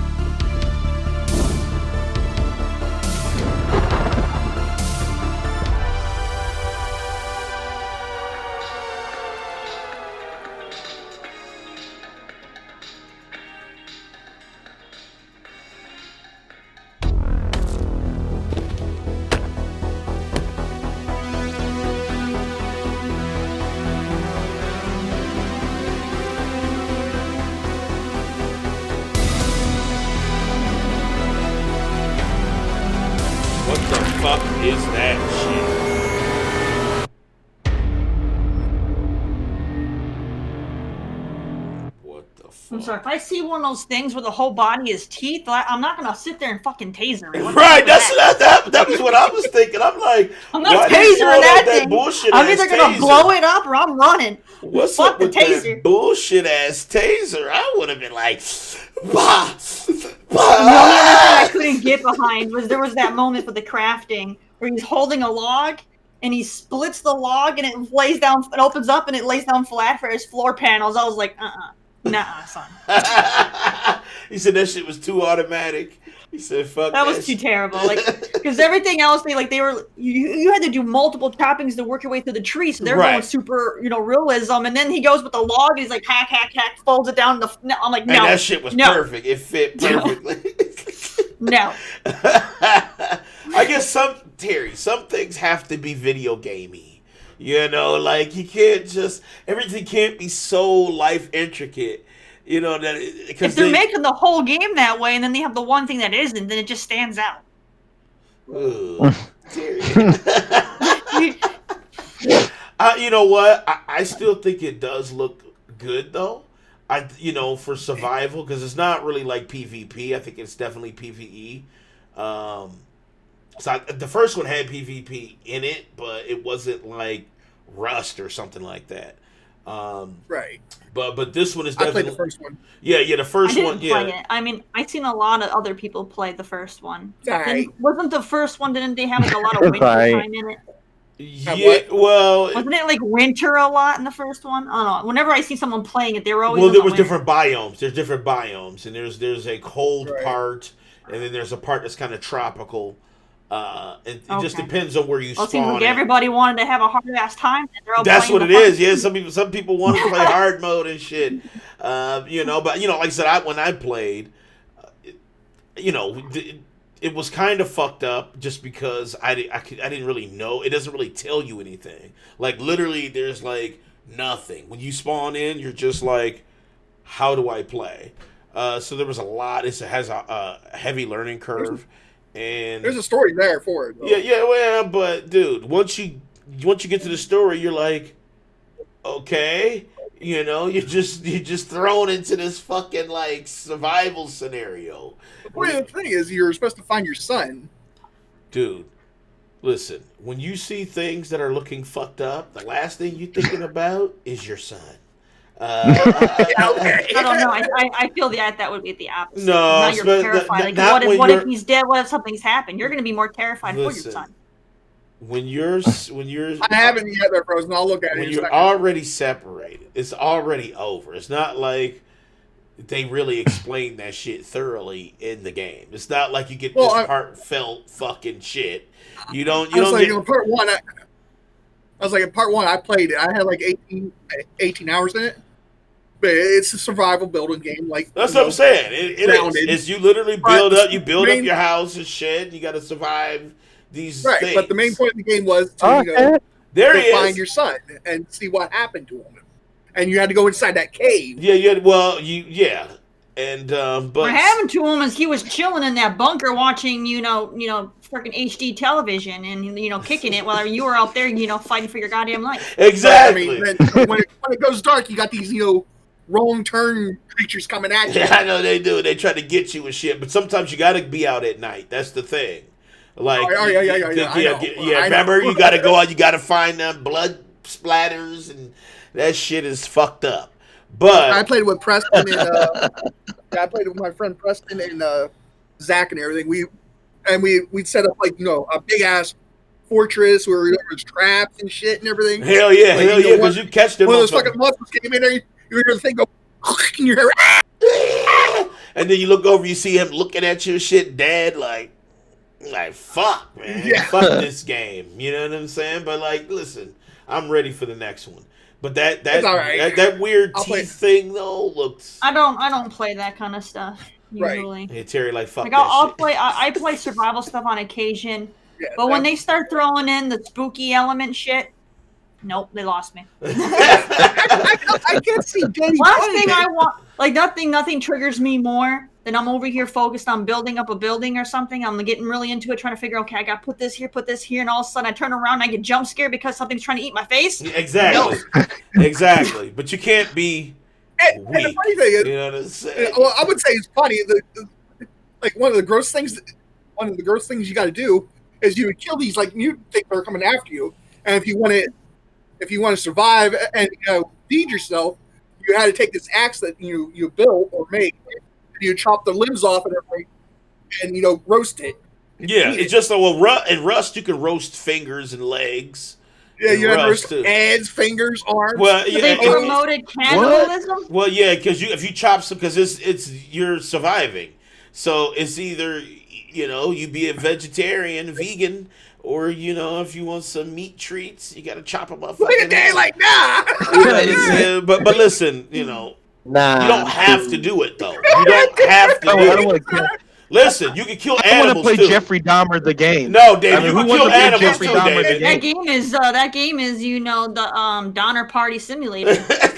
Speaker 3: Is that shit? What the fuck?
Speaker 4: I'm sorry, if I see one of those things where the whole body is teeth, I'm not gonna sit there and fucking taser it.
Speaker 3: Right, that was what I was thinking. I'm like,
Speaker 4: I'm not tasering that thing. I'm either gonna blow it up or I'm running.
Speaker 3: What's
Speaker 4: Fuck
Speaker 3: up with that bullshit ass taser? I would have been like, bah, bah.
Speaker 4: The only other thing I couldn't get behind was there was that moment with the crafting where he's holding a log and he splits the log, and it lays down. It opens up, and it lays down flat for his floor panels. I was like, nah, son.
Speaker 3: He said that shit was too automatic. He said, "Fuck
Speaker 4: that was too terrible." Like, because everything else you had to do multiple choppings to work your way through the tree, so they're going super, realism. And then he goes with the log, and he's like hack, folds it down. I'm like, no.
Speaker 3: And that shit was perfect. It fit perfectly.
Speaker 4: No.
Speaker 3: I guess some things have to be video gamey. Like you can't everything can't be so life intricate. Because
Speaker 4: if they're making the whole game that way, and then they have the one thing that isn't, then it just stands out.
Speaker 3: Ooh, you know what? I still think it does look good though. For survival, because it's not really like PvP. I think it's definitely PvE. The first one had PvP in it, but it wasn't like Rust or something like that.
Speaker 2: Right.
Speaker 3: But this one is definitely.
Speaker 2: I played the first one.
Speaker 3: Yeah, the first one. Yeah.
Speaker 4: Play it. I mean, I've seen a lot of other people play the first one.
Speaker 2: Right.
Speaker 4: Wasn't the first one? Didn't they have like a lot of winter time in it?
Speaker 3: Yeah. Well.
Speaker 4: Wasn't it like winter a lot in the first one? I don't know. Whenever I see someone playing it, they were always.
Speaker 3: Well, there was different biomes. There's different biomes, and there's a cold part, and then there's a part that's kind of tropical. It just depends on where you spawn.
Speaker 4: It seems like everybody wanted to have a hard ass time.
Speaker 3: That's what it is. Yeah, some people want to play hard mode and shit. But like I said, when I played, it was kind of fucked up just because I didn't really know. It doesn't really tell you anything. Like literally, there's like nothing when you spawn in. You're just like, how do I play? So there was a lot. It has a heavy learning curve. And
Speaker 2: there's a story there for it. Though.
Speaker 3: Yeah, but dude, once you get to the story, you're like, okay, you're just thrown into this fucking like survival scenario.
Speaker 2: The thing is, you're supposed to find your son.
Speaker 3: Dude, listen, when you see things that are looking fucked up, the last thing you're thinking about is your son.
Speaker 4: I don't know. I feel that would be the opposite.
Speaker 3: No,
Speaker 4: now you're terrified. What if he's dead? What if something's happened? You're going to be more terrified for your son.
Speaker 3: When you're
Speaker 2: I haven't yet, there, Frozen. I'll look at it.
Speaker 3: When you're already separated, it's already over. It's not like they really explain that shit thoroughly in the game. It's not like you get this heartfelt fucking shit. You don't get
Speaker 2: part one. I was like, in part one, I played it. I had like 18 hours in it. But it's a survival building game. Like
Speaker 3: that's what I'm saying. It is. It's you literally build up your house and shit. You got to survive these things.
Speaker 2: But the main point of the game was to find your son and see what happened to him. And you had to go inside that cave.
Speaker 3: Yeah. And but
Speaker 4: what happened to him is he was chilling in that bunker watching, freaking HD television and kicking it while you were out there, fighting for your goddamn life.
Speaker 3: Exactly.
Speaker 2: But, I mean, when it goes dark, you got these, wrong turn creatures coming at you.
Speaker 3: Yeah, I know they do. They try to get you and shit, but sometimes you got to be out at night. That's the thing. Like, remember, you got to go out. You got to find them blood splatters, and that shit is fucked up. But
Speaker 2: I played with Preston and I played with my friend Preston and Zach and everything. We'd set up like a big ass fortress where there was traps and shit and everything.
Speaker 3: Hell yeah, because you catch them.
Speaker 2: One of those fucking monsters came in there. You hear the thing go, and you hear,
Speaker 3: and then you look over, you see him looking at you, shit, dead, like fuck, man, fuck this game. You know what I'm saying? But like, listen, I'm ready for the next one. But that weird teeth thing though looks.
Speaker 4: I don't play that kind of stuff usually.
Speaker 3: Right. Hey, Terry, like fuck.
Speaker 4: Like
Speaker 3: that
Speaker 4: I'll
Speaker 3: shit.
Speaker 4: play. I play survival stuff on occasion, but when they start throwing in the spooky element shit, nope, they lost me.
Speaker 2: I can't see Danny.
Speaker 4: Last thing I want, like nothing triggers me more than I'm over here focused on building up a building or something. I'm getting really into it, trying to figure, okay, I got to put this here, and all of a sudden I turn around and I get jump scared because something's trying to eat my face.
Speaker 3: Exactly, exactly. But you can't be weak.
Speaker 2: And the funny thing is,
Speaker 3: you know what I'm saying?
Speaker 2: Well, I would say it's funny. Like one of the gross things you got to do is you would kill these like mutant things that are coming after you, and if you want to survive and feed yourself, you had to take this axe that you built or made, and you chop the limbs off and everything, and roast it,
Speaker 3: Yeah, it's just in Rust you can roast fingers and legs.
Speaker 2: Yeah,
Speaker 3: in
Speaker 2: you had
Speaker 3: Rust,
Speaker 2: roast
Speaker 3: too.
Speaker 2: heads, fingers, arms.
Speaker 3: Well,
Speaker 4: So
Speaker 3: yeah,
Speaker 4: they promoted cannibalism.
Speaker 3: well, yeah, because if you chop some, because it's you're surviving, so it's either you be a vegetarian, vegan, or if you want some meat treats, you got to chop them up.
Speaker 2: Look at that, like, nah.
Speaker 3: But listen,
Speaker 6: Nah.
Speaker 3: you don't have to do it though. You don't have to do
Speaker 8: I don't
Speaker 3: it.
Speaker 8: want to.
Speaker 3: Listen, you can kill
Speaker 8: I want to
Speaker 3: animals
Speaker 8: play
Speaker 3: too.
Speaker 8: Jeffrey Dahmer the game.
Speaker 3: No, David,
Speaker 8: I mean,
Speaker 3: you
Speaker 8: who
Speaker 3: can
Speaker 8: wants
Speaker 3: kill
Speaker 8: to play
Speaker 3: animals
Speaker 8: Jeffrey
Speaker 3: too,
Speaker 8: Dahmer the
Speaker 3: David.
Speaker 8: game?
Speaker 4: That game is the Donner Party Simulator.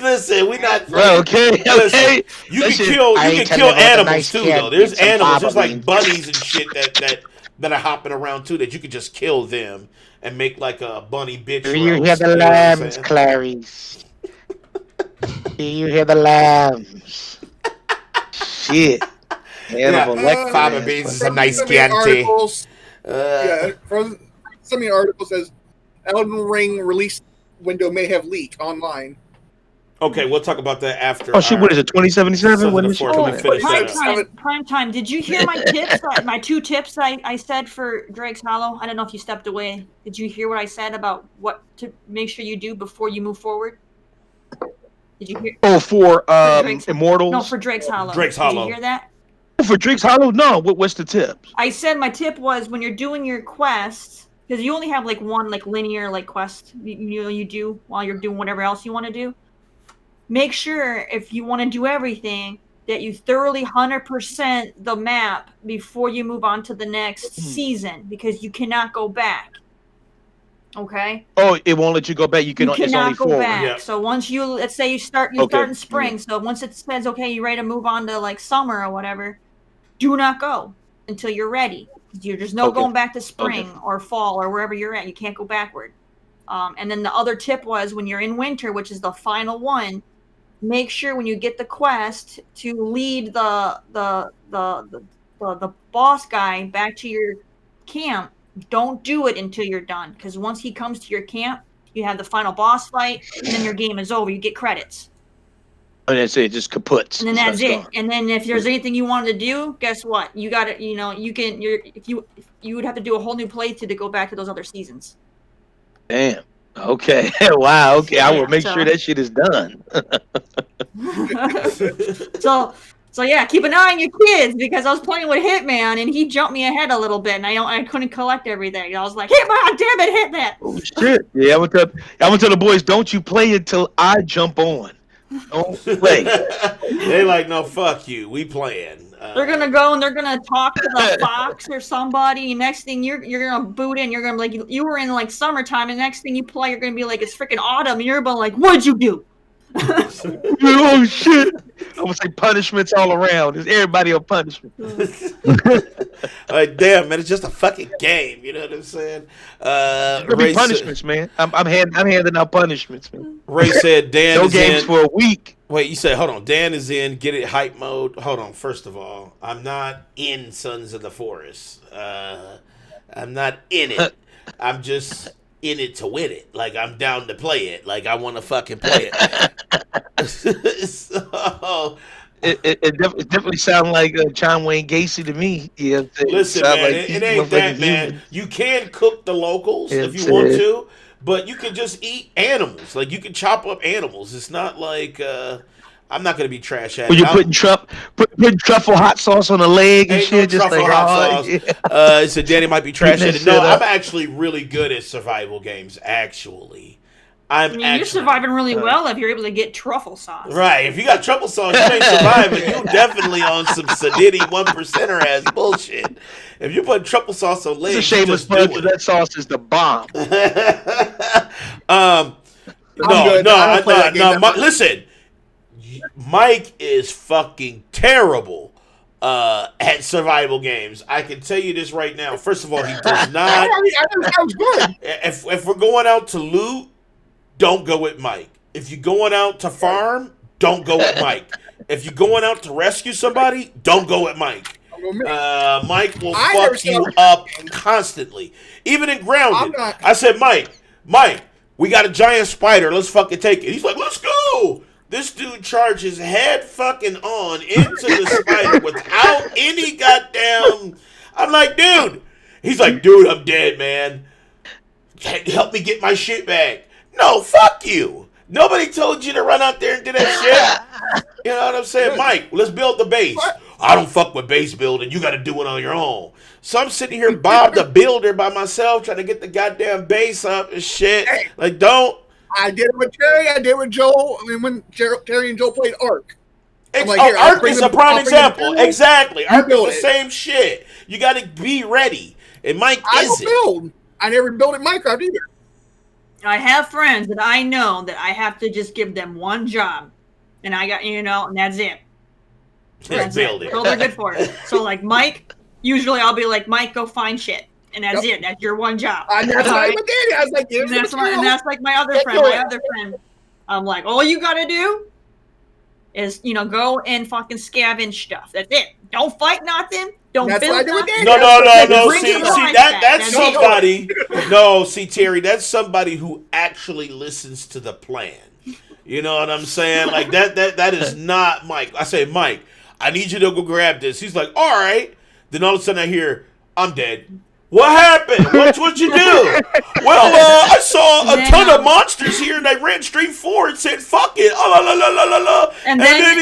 Speaker 3: Listen, we not.
Speaker 8: Well, okay,
Speaker 3: Listen,
Speaker 8: okay.
Speaker 3: you
Speaker 8: That
Speaker 3: can
Speaker 8: shit-
Speaker 3: kill
Speaker 9: I
Speaker 3: you
Speaker 9: ain't
Speaker 3: can
Speaker 9: telling
Speaker 3: kill
Speaker 9: you what the
Speaker 3: animals
Speaker 9: nice
Speaker 3: too
Speaker 9: cat
Speaker 3: though. There's
Speaker 9: eats some
Speaker 3: animals, there's
Speaker 9: fava
Speaker 3: like
Speaker 9: beans.
Speaker 3: bunnies and shit that are hopping around too that you could just kill them and make like a bunny bitch.
Speaker 9: Do you hear
Speaker 3: roast,
Speaker 9: the
Speaker 3: you know what I'm
Speaker 9: lambs,
Speaker 3: saying?
Speaker 9: Clarice? Do you hear the lambs?
Speaker 8: Shit. Hannibal
Speaker 3: Yeah.
Speaker 8: Lecter.
Speaker 3: Fava beans is a nice
Speaker 2: Some
Speaker 3: Chianti.
Speaker 2: articles, from some of the articles says Elden Ring release window may have leaked online.
Speaker 3: Okay, we'll talk about that after.
Speaker 8: Oh shit! What is it? 2077? When is
Speaker 3: Fourth,
Speaker 8: it?
Speaker 3: let me finish
Speaker 4: prime
Speaker 3: that up.
Speaker 4: prime time. Did you hear my tips? My 2 tips I said for Drake's Hollow. I don't know if you stepped away. Did you hear what I said about what to make sure you do before you move forward? Did you hear?
Speaker 8: Oh, for
Speaker 4: Drake's-
Speaker 8: Immortals.
Speaker 4: No, for Drake's Hollow.
Speaker 3: Drake's
Speaker 4: Did
Speaker 3: Hollow.
Speaker 4: you hear that?
Speaker 8: Oh, for Drake's Hollow. No. What's the tips?
Speaker 4: I said my tip was when you're doing your quests, because you only have like one like linear like quest you do while you're doing whatever else you want to do. Make sure if you want to do everything that you thoroughly 100% the map before you move on to the next season, because you cannot go back. Okay?
Speaker 8: Oh, it won't let you go back. You can.
Speaker 4: You
Speaker 8: It's only
Speaker 4: cannot go
Speaker 8: forward.
Speaker 4: back.
Speaker 3: Yeah.
Speaker 4: So once you, let's say you start
Speaker 8: Okay.
Speaker 4: in spring. So once it says, okay, you're ready to move on to like summer or whatever, do not go until you're ready. There's no
Speaker 8: Okay.
Speaker 4: going back to spring or fall or wherever you're at. You can't go backward. And then the other tip was when you're in winter, which is the final one, make sure when you get the quest to lead the boss guy back to your camp. Don't do it until you're done, because once he comes to your camp, you have the final boss fight, and then your game is over. You get credits,
Speaker 8: And that's it. Just kaputs.
Speaker 4: and then that's it. And then if there's anything you wanted to do, guess what? You got to, you would have to do a whole new playthrough to go back to those other seasons.
Speaker 8: Damn. Okay. Wow. Okay. I will
Speaker 4: Yeah,
Speaker 8: make
Speaker 4: so-
Speaker 8: sure that shit is done.
Speaker 4: So yeah, keep an eye on your kids, because I was playing with Hitman and he jumped me ahead a little bit, and I couldn't collect everything. I was like, Hitman, damn it, hit that.
Speaker 8: Oh shit. Yeah. I'm gonna tell the boys, don't you play until I jump on. Don't play.
Speaker 3: They like, no, fuck you. We playing.
Speaker 4: They're gonna go and they're gonna talk to the fox or somebody. And next thing you're gonna boot in. You're gonna be like, you were in like summertime, and next thing you play, you're gonna be like, it's freaking autumn, and you're gonna be like, what'd you do?
Speaker 8: Oh shit. I would say punishments all around. Is everybody on punishment?
Speaker 3: Like, damn, man, it's just a fucking game. You know what I'm saying?
Speaker 8: There'll be
Speaker 3: Ray
Speaker 8: punishments, man. I'm handing out punishments, man.
Speaker 3: Ray said Dan
Speaker 8: No
Speaker 3: is
Speaker 8: games
Speaker 3: in.
Speaker 8: for a week.
Speaker 3: Wait, you said, hold on. Dan is in. Get it hype mode. Hold on. First of all, I'm not in Sons of the Forest. I'm not in it. I'm just in it to win it. Like, I'm down to play it. Like, I want to fucking play it. So,
Speaker 8: It definitely sounds like John Wayne Gacy to me. Yeah,
Speaker 3: listen, man, it ain't that, man. You can cook the locals if you want to, but you can just eat animals. Like, you can chop up animals. It's not like I'm not gonna be trash at
Speaker 8: When
Speaker 3: it.
Speaker 8: you're putting truffle hot sauce on a leg and
Speaker 3: Ain't no
Speaker 8: shit, just
Speaker 3: truffle
Speaker 8: like
Speaker 3: hot
Speaker 8: yeah.
Speaker 3: sauce. So Danny might be trash at it.
Speaker 8: Shit
Speaker 3: No,
Speaker 8: up.
Speaker 3: I'm actually really good at survival games. Actually,
Speaker 4: You're surviving really well if you're able to get truffle sauce.
Speaker 3: Right. If you got truffle sauce, you ain't surviving. You definitely on some Sadiddy 1%er ass bullshit. If you put truffle sauce on legs,
Speaker 8: It's a shame
Speaker 3: just
Speaker 8: because
Speaker 3: do it.
Speaker 8: that sauce is the bomb.
Speaker 3: Listen, Mike is fucking terrible at survival games. I can tell you this right now. First of all, he does not.
Speaker 2: I never sounds good.
Speaker 3: If we're going out to loot, don't go with Mike. If you're going out to farm, don't go with Mike. If you're going out to rescue somebody, don't go with Mike. Mike will fuck you up constantly. Even in Grounded, I said, Mike, we got a giant spider. Let's fucking take it. He's like, let's go. This dude charges head fucking on into the spider without any goddamn. I'm like, dude, He's like, dude, I'm dead, man. Help me get my shit back. No, fuck you. Nobody told you to run out there and do that shit. You know what I'm saying? Mike, let's build the base. I don't fuck with base building. You got to do it on your own. So I'm sitting here, Bob the Builder, by myself, trying to get the goddamn base up and shit. Like, don't.
Speaker 2: I did it with Terry. I did it with Joel. I mean, when Terry and Joel played Ark.
Speaker 3: Ark is a prime example. Exactly. Ark is the
Speaker 2: it.
Speaker 3: same shit. You got to be ready. And Mike isn't.
Speaker 2: Build. I never built in Minecraft either.
Speaker 4: I have friends that I know that I have to just give them one job, and I got and that's it.
Speaker 3: Just build it.
Speaker 4: So they're good for it. So like Mike, usually I'll be like, Mike, go find shit, and that's it. That's your one job.
Speaker 2: And that's what I did. I was like,
Speaker 4: and that's like my other friend. I'm like, all you gotta do is go and fucking scavenge stuff. That's it. Don't fight nothing. Don't build nothing.
Speaker 3: No. See, that's somebody. No, see, Terry, that's somebody who actually listens to the plan. You know what I'm saying? Like that is not Mike. I say, Mike, I need you to go grab this. He's like, all right. Then all of a sudden I hear, I'm dead. What happened? What'd you do? Well, I saw a ton of monsters here, and I ran straight forward and said, fuck it.
Speaker 4: And then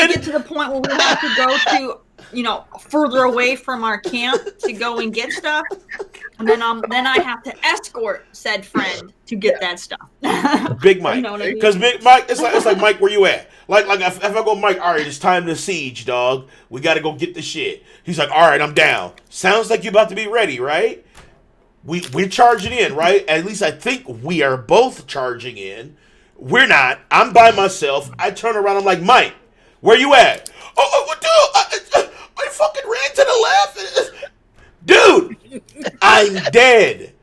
Speaker 4: we get to the point where we have to go to, further away from our camp to go and get stuff. And then I have to escort said friend to get that stuff.
Speaker 3: Big Mike. Because Big Mike, it's like, Mike, where you at? Like if I go, Mike, all right, it's time to siege, dog. We got to go get the shit. He's like, all right, I'm down. Sounds like you're about to be ready, right? We're charging in, right? At least I think we are both charging in. We're not. I'm by myself. I turn around. I'm like, Mike, where you at? Dude, I fucking ran to the left. Dude, I'm dead.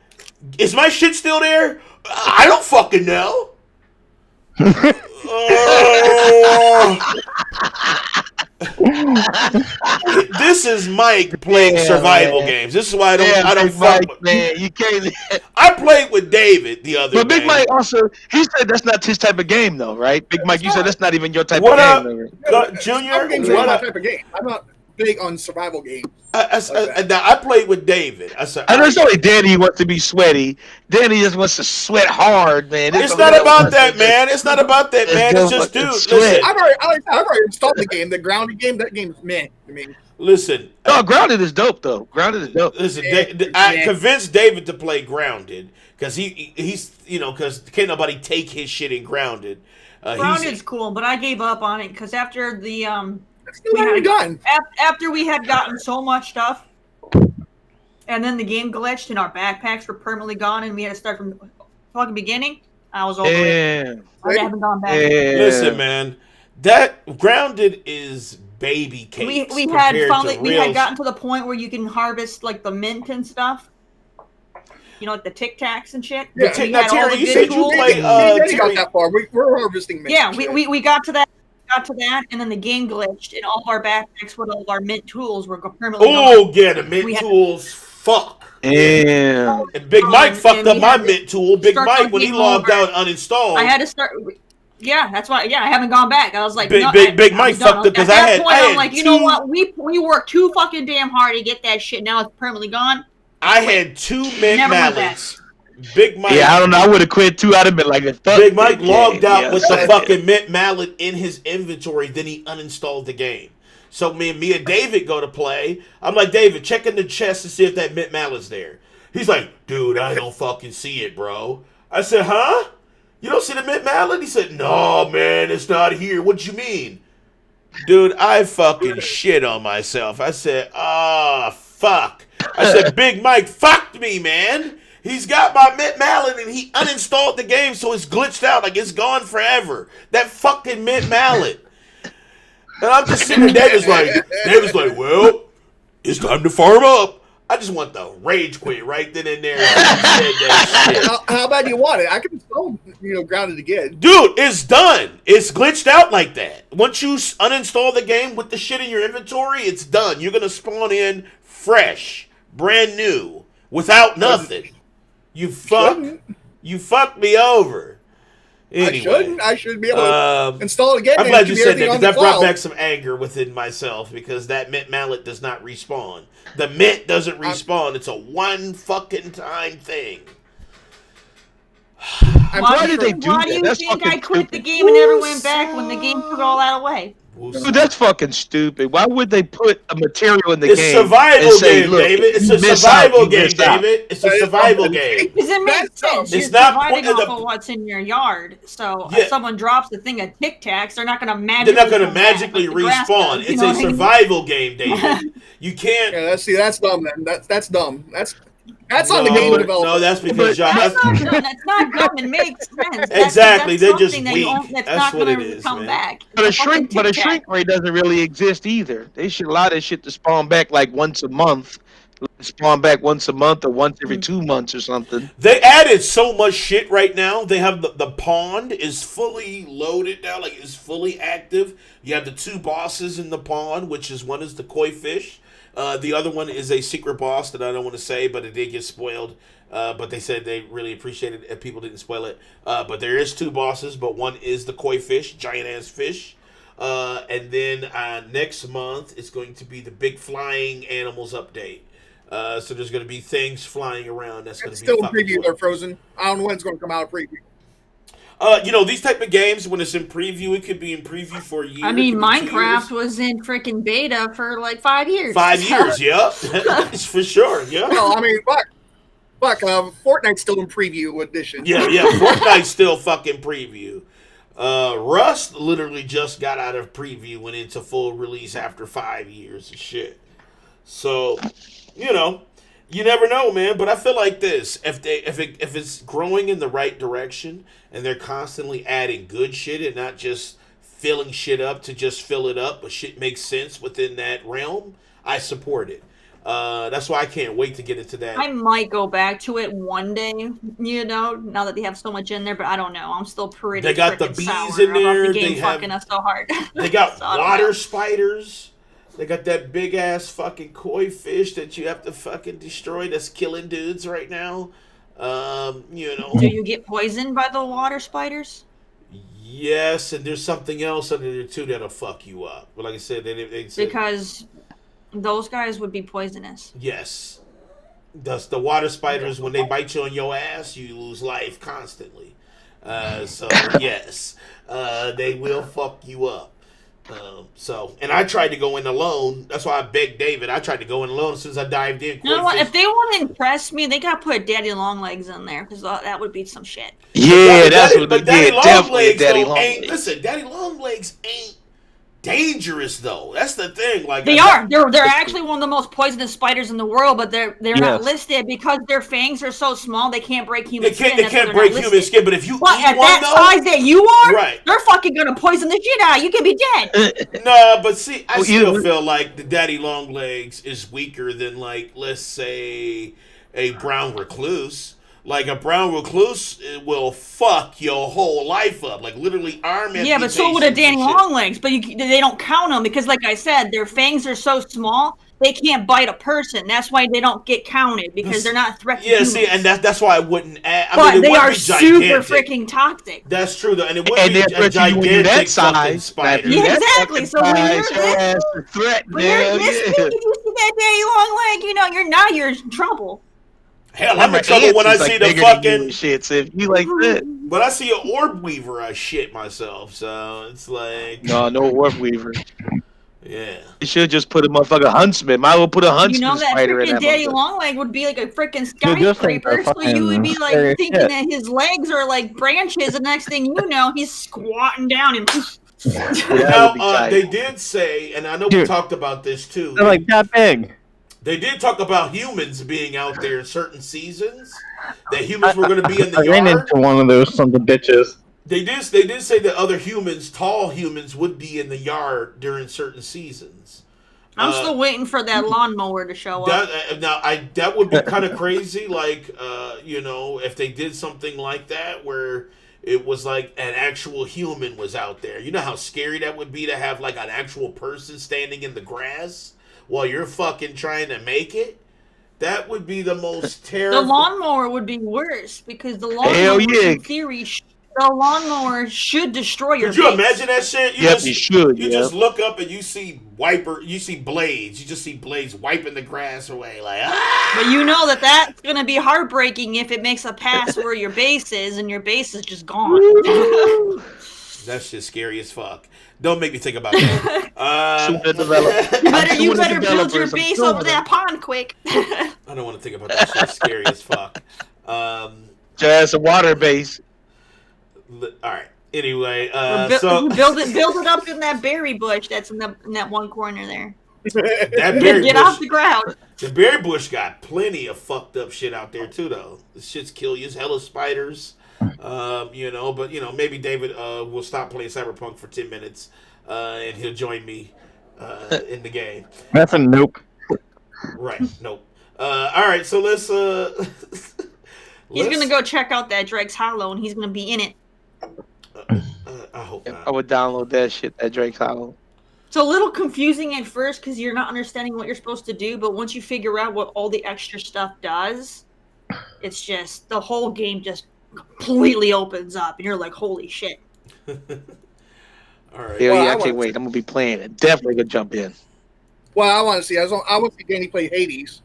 Speaker 3: Is my shit still there? I don't fucking know. This is Mike playing survival games. This is why I don't fuck
Speaker 8: Mike, man. You can't.
Speaker 3: I played with David the other day.
Speaker 8: But Big Mike also, he said that's not his type of game, though, right? Big Mike, you said that's not even your type of game.
Speaker 3: Junior?
Speaker 2: Games are my type of game. I'm not big on survival games.
Speaker 3: I played with David. I know
Speaker 8: it's only Danny wants to be sweaty. Danny just wants to sweat hard, man.
Speaker 3: It's not about that, man. It's not about that, man. It's just, dude, listen.
Speaker 2: I've already installed the game. The grounded game, that game is meh to me.
Speaker 3: Listen.
Speaker 8: No, Grounded is dope, though. Grounded is dope.
Speaker 3: Listen, I convinced David to play Grounded because he's because can't nobody take his shit in Grounded.
Speaker 4: Grounded's cool, but I gave up on it because after the after we had gotten so much stuff, and then the game glitched and our backpacks were permanently gone, and we had to start from the fucking beginning. I was over it. I haven't gone back.
Speaker 3: Listen, man, that Grounded is baby cakes.
Speaker 4: We had gotten to the point where you can harvest like the mint and stuff. Like the Tic Tacs and shit.
Speaker 3: Yeah. Terry, you said you played.
Speaker 2: We got that far. We're harvesting mint.
Speaker 4: Yeah, we got to that. And then the game glitched, and all of our backpacks with all of our mint tools were permanently gone.
Speaker 3: Yeah, the mint tools. Fuck.
Speaker 8: Yeah.
Speaker 3: And Big Mike fucked up my mint tool. Big Mike, when he logged out, uninstalled.
Speaker 4: I had to start. Yeah, that's why. Yeah, I haven't gone back. I was like,
Speaker 3: Big Mike fucked up because I had.
Speaker 4: I'm like, you know what? We worked too fucking damn hard to get that shit. Now it's permanently gone.
Speaker 3: I had 2 mint mallets. Big Mike.
Speaker 8: Yeah, I don't know. I would have quit too. I'd have been like,
Speaker 3: Big Mike logged out with the fucking mint mallet in his inventory. Then he uninstalled the game. So me and David go to play. I'm like, David, check in the chest to see if that mint mallet's there. He's like, dude, I don't fucking see it, bro. I said, huh? You don't see the mint mallet? He said, no, man, it's not here. What you mean? Dude, I fucking shit on myself. I said, fuck. I said, Big Mike fucked me, man. He's got my mint mallet and he uninstalled the game, so it's glitched out. Like it's gone forever. That fucking mint mallet. And I'm just sitting there. David's like, well, it's time to farm up. I just want the rage quit right then and there.
Speaker 2: How about you want it? I can install, Grounded again.
Speaker 3: Dude, it's done. It's glitched out like that. Once you uninstall the game with the shit in your inventory, it's done. You're gonna spawn in fresh, brand new, without nothing. You fucked me over. Anyway,
Speaker 2: I should be able to install it again.
Speaker 3: I'm
Speaker 2: and
Speaker 3: glad
Speaker 2: give
Speaker 3: you
Speaker 2: me
Speaker 3: said that
Speaker 2: everything
Speaker 3: because
Speaker 2: on the
Speaker 3: that brought
Speaker 2: cloud.
Speaker 3: back some anger within myself because that Mint Mallet does not respawn. The Mint doesn't respawn. It's a one fucking time thing.
Speaker 8: Why did they do
Speaker 4: Why
Speaker 8: that?
Speaker 4: do you
Speaker 8: That's
Speaker 4: think
Speaker 8: fucking
Speaker 4: I quit the
Speaker 8: stupid.
Speaker 4: game and never went back when the game took all that away?
Speaker 8: Dude, that's fucking stupid. Why would they put a material in the
Speaker 3: It's
Speaker 8: game?
Speaker 3: survival
Speaker 8: and say,
Speaker 3: game,
Speaker 8: "Look,
Speaker 3: David. It's
Speaker 8: you
Speaker 3: a
Speaker 8: miss
Speaker 3: survival
Speaker 8: out, you
Speaker 3: game,
Speaker 8: miss out."
Speaker 3: David. It's a survival game.
Speaker 4: Because it makes sense.
Speaker 3: It's
Speaker 4: You're
Speaker 3: not
Speaker 4: surviving
Speaker 3: point of
Speaker 4: off
Speaker 3: the-
Speaker 4: of what's in your yard. So
Speaker 3: Yeah.
Speaker 4: if someone drops a thing of Tic Tacs, they're not going to magically.
Speaker 3: They're not going to
Speaker 4: come back
Speaker 3: magically
Speaker 4: like the grass
Speaker 3: respawn.
Speaker 4: does, you
Speaker 3: It's
Speaker 4: know
Speaker 3: a
Speaker 4: what I mean?
Speaker 3: survival game, David. You can't.
Speaker 2: Yeah, that's dumb. Then that's dumb. That's on the
Speaker 3: No,
Speaker 2: game developer.
Speaker 3: No, that's because y'all.
Speaker 4: That's not dumb. That's not dumb. It makes sense.
Speaker 3: Exactly, they're just
Speaker 4: something that
Speaker 3: weak.
Speaker 4: that's
Speaker 3: That's
Speaker 4: not
Speaker 3: what
Speaker 4: gonna
Speaker 3: it is,
Speaker 4: come
Speaker 3: man.
Speaker 4: back.
Speaker 8: But a
Speaker 4: It's fucking
Speaker 8: shrink, but a
Speaker 4: Tic Tac.
Speaker 8: shrink ray doesn't really exist either. They should allow that shit to spawn back like once a month, spawn back once a month or once every 2 months or something.
Speaker 3: They added so much shit right now. They have the pond is fully loaded now, like it's fully active. You have the 2 bosses in the pond, which is one is the koi fish. The other one is a secret boss that I don't want to say, but it did get spoiled. But they said they really appreciated it if people didn't spoil it. But there is 2 bosses, but one is the koi fish, giant ass fish. And then next month it's going to be the big flying animals update. So there's going to be things flying around. That's going
Speaker 2: It's
Speaker 3: to be
Speaker 2: still in
Speaker 3: fucking
Speaker 2: preview.
Speaker 3: cool.
Speaker 2: They're frozen. I don't know when it's going to come out of preview.
Speaker 3: These type of games, when it's in preview, it could be in preview for a year.
Speaker 4: I mean,
Speaker 3: it could be 2
Speaker 4: Minecraft
Speaker 3: years.
Speaker 4: was in freaking beta for like 5 years.
Speaker 3: 5 years, yeah. It's for sure, yeah.
Speaker 2: Well, I mean, fuck, Fortnite's still in preview edition.
Speaker 3: Yeah, Fortnite's still fucking preview. Rust literally just got out of preview, went into full release after 5 years of shit. So, you never know, man. But I feel like this: if it's growing in the right direction and they're constantly adding good shit and not just filling shit up to just fill it up, but shit makes sense within that realm, I support it. That's why I can't wait to get into that.
Speaker 4: I might go back to it one day, now that they have so much in there, but I don't know. I'm still pretty
Speaker 3: They got the
Speaker 4: frickin'
Speaker 3: bees
Speaker 4: sour
Speaker 3: in
Speaker 4: about
Speaker 3: there,
Speaker 4: the
Speaker 3: they
Speaker 4: game
Speaker 3: have-
Speaker 4: fucking us so hard.
Speaker 3: They got
Speaker 4: So I don't
Speaker 3: water
Speaker 4: know.
Speaker 3: spiders. They got that big ass fucking koi fish that you have to fucking destroy that's killing dudes right now.
Speaker 4: Do you get poisoned by the water spiders?
Speaker 3: Yes, and there's something else under there too that'll fuck you up. But like I said, they said
Speaker 4: Because those guys would be poisonous.
Speaker 3: yes. That's the water spiders. When they bite you on your ass, you lose life constantly. So yes, they will fuck you up. And I tried to go in alone. That's why I begged David. I tried to go in alone as soon as I dived in.
Speaker 4: You know what? If they want to impress me, they gotta put Daddy Longlegs in there because that would be some shit.
Speaker 8: Yeah, that's what
Speaker 3: but
Speaker 8: they did. Definitely Daddy
Speaker 3: though, ain't
Speaker 8: Longlegs.
Speaker 3: listen. Daddy Longlegs ain't dangerous though. That's the thing. Like
Speaker 4: They are. They're actually one of the most poisonous spiders in the world, but they're not
Speaker 5: Yes.
Speaker 4: listed because their fangs are so small they can't break human
Speaker 3: They
Speaker 4: skin.
Speaker 3: can't. They
Speaker 4: that's why
Speaker 3: can't
Speaker 4: they're
Speaker 3: break
Speaker 4: not
Speaker 3: human
Speaker 4: listed.
Speaker 3: skin. But if you
Speaker 4: But
Speaker 3: eat
Speaker 4: at
Speaker 3: one
Speaker 4: that
Speaker 3: though,
Speaker 4: size that you are,
Speaker 3: Right.
Speaker 4: they're fucking gonna poison the shit out of you. You can be dead.
Speaker 3: nah. But see, I
Speaker 8: Well,
Speaker 3: still
Speaker 8: either-
Speaker 3: feel like the Daddy Longlegs is weaker than like let's say a brown recluse. Like a brown recluse will fuck your whole life up. Like literally arm
Speaker 4: Yeah, but so would a
Speaker 3: amputations
Speaker 4: Danny
Speaker 3: and shit.
Speaker 4: Longlegs. But they don't count them because, like I said, their fangs are so small they can't bite a person. That's why they don't get counted because they're not threatening.
Speaker 3: Yeah,
Speaker 4: humans.
Speaker 3: see, and that's why I wouldn't add. I
Speaker 4: but
Speaker 3: mean, it
Speaker 4: they
Speaker 3: wouldn't
Speaker 4: are
Speaker 3: be
Speaker 4: super
Speaker 3: gigantic.
Speaker 4: freaking toxic.
Speaker 3: That's true, though, and it would
Speaker 8: And
Speaker 3: be
Speaker 8: they're
Speaker 3: a
Speaker 8: threatening you when you're
Speaker 3: gigantic
Speaker 8: that
Speaker 3: fucking
Speaker 8: size.
Speaker 3: spider.
Speaker 4: Yeah,
Speaker 8: That
Speaker 4: exactly.
Speaker 8: fucking
Speaker 4: So when you're
Speaker 8: size, your ass is threatened,
Speaker 4: When you're
Speaker 8: hell
Speaker 4: this
Speaker 8: yeah.
Speaker 4: big and you see that Daddy Longleg, you're in trouble.
Speaker 3: Hell, I'm in trouble
Speaker 8: Ants
Speaker 3: when I
Speaker 8: is, like,
Speaker 3: see the
Speaker 8: bigger than you
Speaker 3: fucking.
Speaker 8: and shit. So if you like that,
Speaker 3: But I see an orb weaver, I shit myself. So it's like,
Speaker 8: no Warp Weaver.
Speaker 3: yeah.
Speaker 8: You should just put a motherfucking huntsman. Might as well put a
Speaker 4: You
Speaker 8: huntsman
Speaker 4: know that
Speaker 8: spider in
Speaker 4: freaking
Speaker 8: that
Speaker 4: Daddy
Speaker 8: motherfucker.
Speaker 4: Longleg would be like a freaking
Speaker 5: Dude, those things
Speaker 4: skyscraper,
Speaker 5: are
Speaker 4: so you would be
Speaker 5: fucking
Speaker 4: like
Speaker 5: scary as
Speaker 4: thinking
Speaker 5: shit.
Speaker 4: that his legs are like branches, and next thing you know, he's squatting down and.
Speaker 8: That
Speaker 3: Now,
Speaker 8: would be tight.
Speaker 3: they did say, and I know we
Speaker 5: Dude.
Speaker 3: talked about this too.
Speaker 5: They're like that big.
Speaker 3: They did talk about humans being out there in certain seasons. That humans were going to be in the
Speaker 5: I ran
Speaker 3: yard.
Speaker 5: into one of those sons of bitches.
Speaker 3: They did say that other humans, tall humans, would be in the yard during certain seasons.
Speaker 4: I'm still waiting for that lawnmower to show up.
Speaker 3: That would be kind of crazy. Like, if they did something like that where it was like an actual human was out there. You know how scary that would be to have like an actual person standing in the grass while you're fucking trying to make it. That would be the most
Speaker 4: The
Speaker 3: terrible.
Speaker 4: lawnmower would be worse because the
Speaker 8: Hell
Speaker 4: lawnmower,
Speaker 8: yeah.
Speaker 4: in theory, the lawnmower should destroy your
Speaker 3: Could you
Speaker 4: base.
Speaker 3: imagine that shit?
Speaker 8: Yep, you should.
Speaker 3: You just look up and you see blades. You just see blades wiping the grass away, like
Speaker 4: But you know that's gonna be heartbreaking if it makes a pass where your base is and your base is just gone.
Speaker 3: That's just scary as fuck. Don't make me think about that.
Speaker 4: You better build your base over that pond quick.
Speaker 3: I don't want to think about that shit. Scary as fuck.
Speaker 8: Just a water base.
Speaker 3: All right. Anyway,
Speaker 4: so build it up in that berry bush that's in that one corner there.
Speaker 3: That berry
Speaker 4: Get
Speaker 3: bush,
Speaker 4: off the ground.
Speaker 3: The berry bush got plenty of fucked up shit out there too, though. The shit's kill you, hella spiders. But maybe David will stop playing Cyberpunk for 10 minutes, and he'll join me in the game.
Speaker 5: That's a nope.
Speaker 3: Right, nope. All right, so let's.
Speaker 4: He's gonna go check out that Drake's Hollow, and he's gonna be in it.
Speaker 3: I hope not.
Speaker 8: I would download that shit, that Drake's Hollow.
Speaker 4: It's a little confusing at first because you're not understanding what you're supposed to do, but once you figure out what all the extra stuff does, it's just the whole game just completely opens up, and you're like, "Holy shit!"
Speaker 3: All right.
Speaker 8: Hell yeah, I can't wait. I'm gonna be playing it. Definitely gonna jump in.
Speaker 2: Well, I want to see. I want to see Danny play Hades.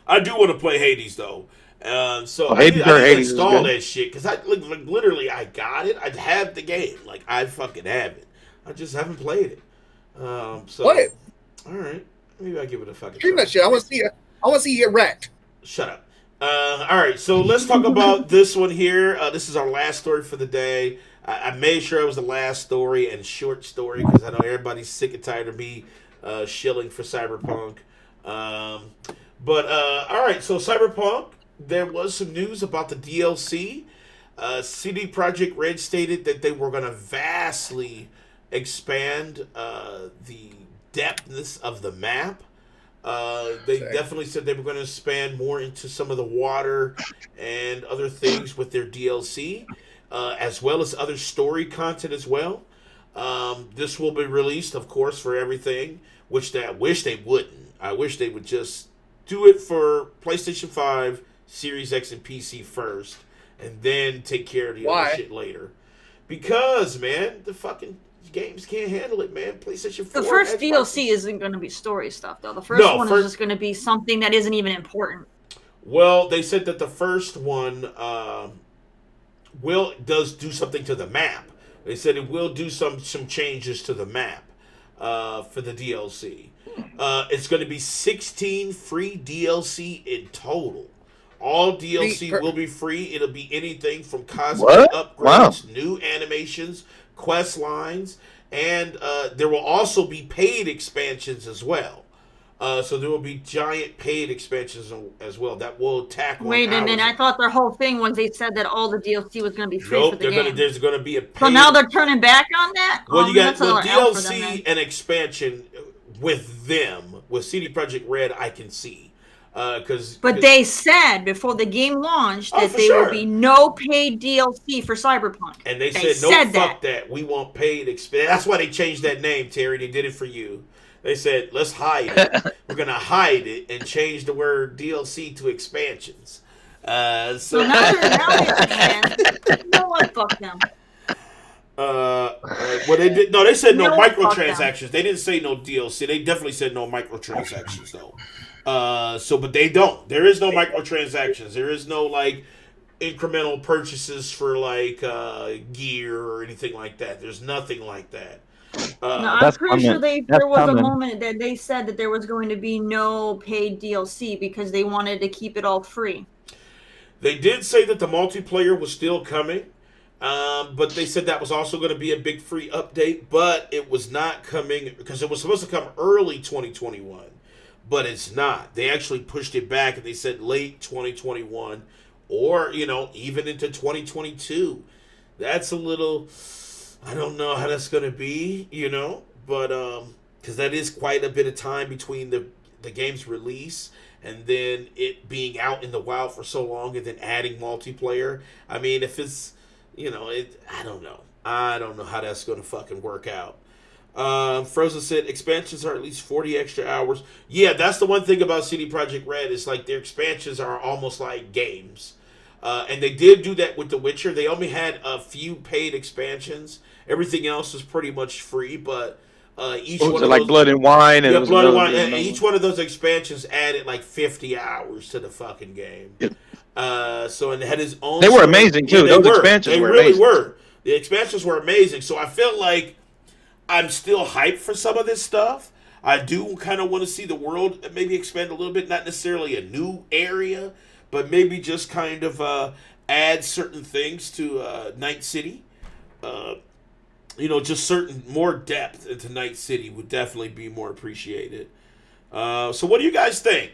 Speaker 3: I do want to play Hades though. So I
Speaker 8: Hades
Speaker 3: need to
Speaker 8: Hades
Speaker 3: install that shit because I literally I got it. I have the game. Like I fucking have it. I just haven't played it.
Speaker 2: Play it.
Speaker 3: All right. Maybe I give it a fucking
Speaker 2: Stream
Speaker 3: try.
Speaker 2: that shit. I want to see it. I want to see you get wrecked.
Speaker 3: Shut up. All right. So let's talk about this one here. This is our last story for the day. I made sure it was the last story and short story because I know everybody's sick and tired of me shilling for Cyberpunk. All right. So Cyberpunk. There was some news about the DLC. CD Projekt Red stated that they were going to vastly expand the depthness of the map. They definitely said they were going to expand more into some of the water and other things with their DLC, as well as other story content as well. This will be released, of course, for everything, which I wish they wouldn't. I wish they would just do it for PlayStation 5, Series X, and PC first, and then take care of the other shit later. Because, man, the fucking games can't handle it, man. PlayStation 4.
Speaker 4: The first DLC isn't going to be story stuff, though. The first one is just going to be something that isn't even important.
Speaker 3: Well, they said that the first one does do something to the map. They said it will do some changes to the map for the DLC. It's going to be 16 free DLC in total. All DLC will be free. It'll be anything from cosmetic upgrades, new animations, quest lines, and there will also be paid expansions as well. So there will be giant paid expansions as well that will tackle.
Speaker 4: Wait a minute! I thought their whole thing was they said that all the DLC was going to be free for the game.
Speaker 3: There's going to be a paid...
Speaker 4: So now they're turning back on that?
Speaker 3: Well, you got DLC and expansion with them. With CD Projekt Red, I can see.
Speaker 4: But they said before the game launched that there will be no paid DLC for Cyberpunk.
Speaker 3: And they said, no, fuck that. We want paid expansion. That's why they changed that name, Terry. They did it for you. They said, let's hide it. We're going to hide it and change the word DLC to expansions. So
Speaker 4: now they're saying, you know what? Fuck them.
Speaker 3: Well, they did. No, they said no microtransactions. They didn't say no DLC. They definitely said no microtransactions, though. But they don't. There is no microtransactions. There is no like incremental purchases for like gear or anything like that. There's nothing like that.
Speaker 4: No, I'm pretty sure there was a moment that they said that there was going to be no paid DLC because they wanted to keep it all free.
Speaker 3: They did say that the multiplayer was still coming, but they said that was also going to be a big free update, but it was not coming because it was supposed to come early 2021. But it's not. They actually pushed it back and they said late 2021 or, even into 2022. That's a little, I don't know how that's going to be, but because that is quite a bit of time between the game's release and then it being out in the wild for so long and then adding multiplayer. I mean, if it's, I don't know. I don't know how that's going to fucking work out. Frozen said expansions are at least 40 extra hours. Yeah, that's the one thing about CD Projekt Red is like their expansions are almost like games. And they did do that with The Witcher. They only had a few paid expansions. Everything else was pretty much free, but each one of
Speaker 8: like
Speaker 3: those,
Speaker 8: Blood and Wine, and
Speaker 3: yeah,
Speaker 8: it was
Speaker 3: Blood and
Speaker 8: another-
Speaker 3: Wine, and each one of those expansions added like 50 hours to the fucking game.
Speaker 8: Yep.
Speaker 3: So and it had his own.
Speaker 8: They were amazing, too.
Speaker 3: they
Speaker 8: Those
Speaker 3: were.
Speaker 8: expansions
Speaker 3: They
Speaker 8: were
Speaker 3: really
Speaker 8: amazing.
Speaker 3: were. The expansions were amazing. So I felt like I'm still hyped for some of this stuff. I do kind of want to see the world maybe expand a little bit, not necessarily a new area, but maybe just kind of add certain things to Night City. Just certain more depth into Night City would definitely be more appreciated. So what do you guys think?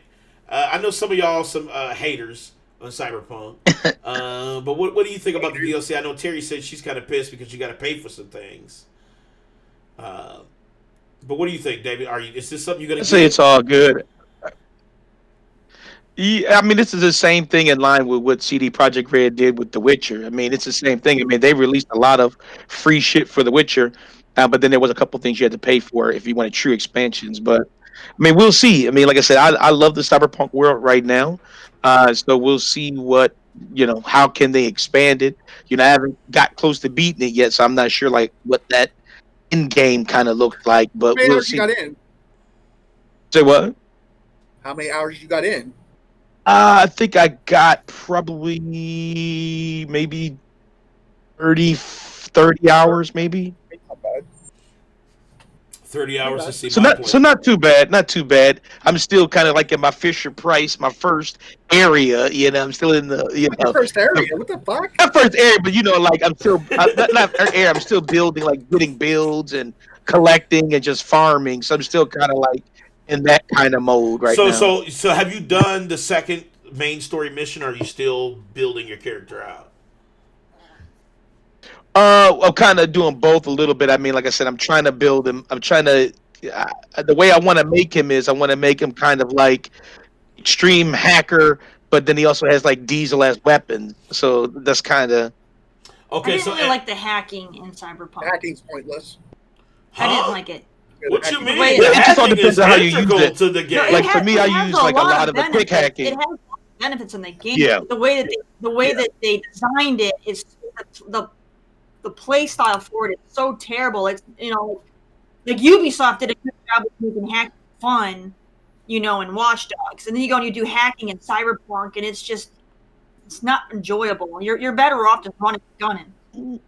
Speaker 3: I know some of y'all some haters on Cyberpunk, but what do you think about the DLC? I know Terry said she's kind of pissed because you got to pay for some things. But what do you think, David? Is this something you're gonna
Speaker 8: I say it's all good. Yeah, I mean, this is the same thing in line with what CD Projekt Red did with The Witcher. I mean, it's the same thing. I mean, they released a lot of free shit for The Witcher, but then there was a couple things you had to pay for if you wanted true expansions. But I mean, we'll see. I mean, like I said, I love the Cyberpunk world right now, so we'll see what how can they expand it. I haven't got close to beating it yet, so I'm not sure like what that in game kind of looks like. But
Speaker 2: How many
Speaker 8: we'll
Speaker 2: hours
Speaker 8: see.
Speaker 2: you got in?
Speaker 8: Say what?
Speaker 2: How many hours you got in?
Speaker 8: I think I got probably maybe 30 hours, maybe.
Speaker 2: Not bad.
Speaker 3: 30 hours to see
Speaker 8: So
Speaker 3: my
Speaker 8: not
Speaker 3: point.
Speaker 8: so not too bad, not too bad. I'm still kind of like in my Fisher Price, my first area. I'm still in the
Speaker 2: Your first area? What the fuck?
Speaker 8: not first area, but like I'm still not area. I'm still building, like getting builds and collecting and just farming. So I'm still kind of like in that kind of mode right now.
Speaker 3: So have you done the second main story mission, or are you still building your character out?
Speaker 8: I'm kind of doing both a little bit. I mean, like I said, I'm trying to build him. I'm trying to. The way I want to make him is I want to make him kind of like extreme hacker, but then he also has like Diesel as weapons. So that's kind of.
Speaker 4: I
Speaker 3: Okay,
Speaker 4: didn't
Speaker 3: so
Speaker 4: really like the hacking in Cyberpunk.
Speaker 2: Hacking's pointless.
Speaker 4: I didn't
Speaker 3: Huh?
Speaker 4: like it.
Speaker 3: What you mean?
Speaker 4: Wait,
Speaker 3: The
Speaker 4: it
Speaker 8: just all
Speaker 3: hacking
Speaker 8: depends
Speaker 3: is
Speaker 8: on how you use
Speaker 3: integral
Speaker 8: it.
Speaker 3: to the game.
Speaker 4: No,
Speaker 8: Like, for me, I use, like, a lot of the quick
Speaker 4: benefits.
Speaker 8: hacking.
Speaker 4: It has benefits in the game.
Speaker 8: Yeah.
Speaker 4: The way that they designed it is the play style for it is so terrible. It's like Ubisoft did a good job of making hacking fun, in Watch Dogs, and then you go and you do hacking in Cyberpunk, and it's not enjoyable. You're better off just running and gunning.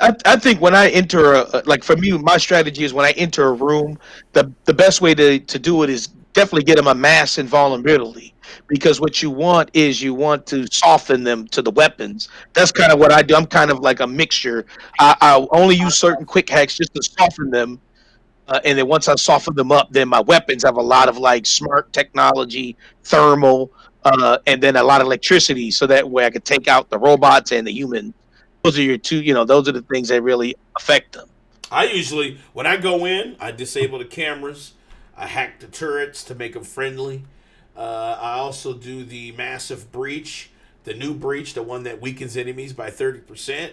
Speaker 8: I think when I enter like for me, my strategy is when I enter a room, the best way to do it is definitely get them a mass invulnerability, because what you want is you want to soften them to the weapons. That's kind of what I do. I'm kind of like a mixture. I only use certain quick hacks just to soften them, and then once I soften them up, then my weapons have a lot of like smart technology, thermal, and then a lot of electricity, so that way I could take out the robots and the human. Those are your two, those are the things that really affect them.
Speaker 3: I usually, when I go in, I disable the cameras. I hack the turrets to make them friendly. I also do the massive breach, the new breach, the one that weakens enemies by 30%.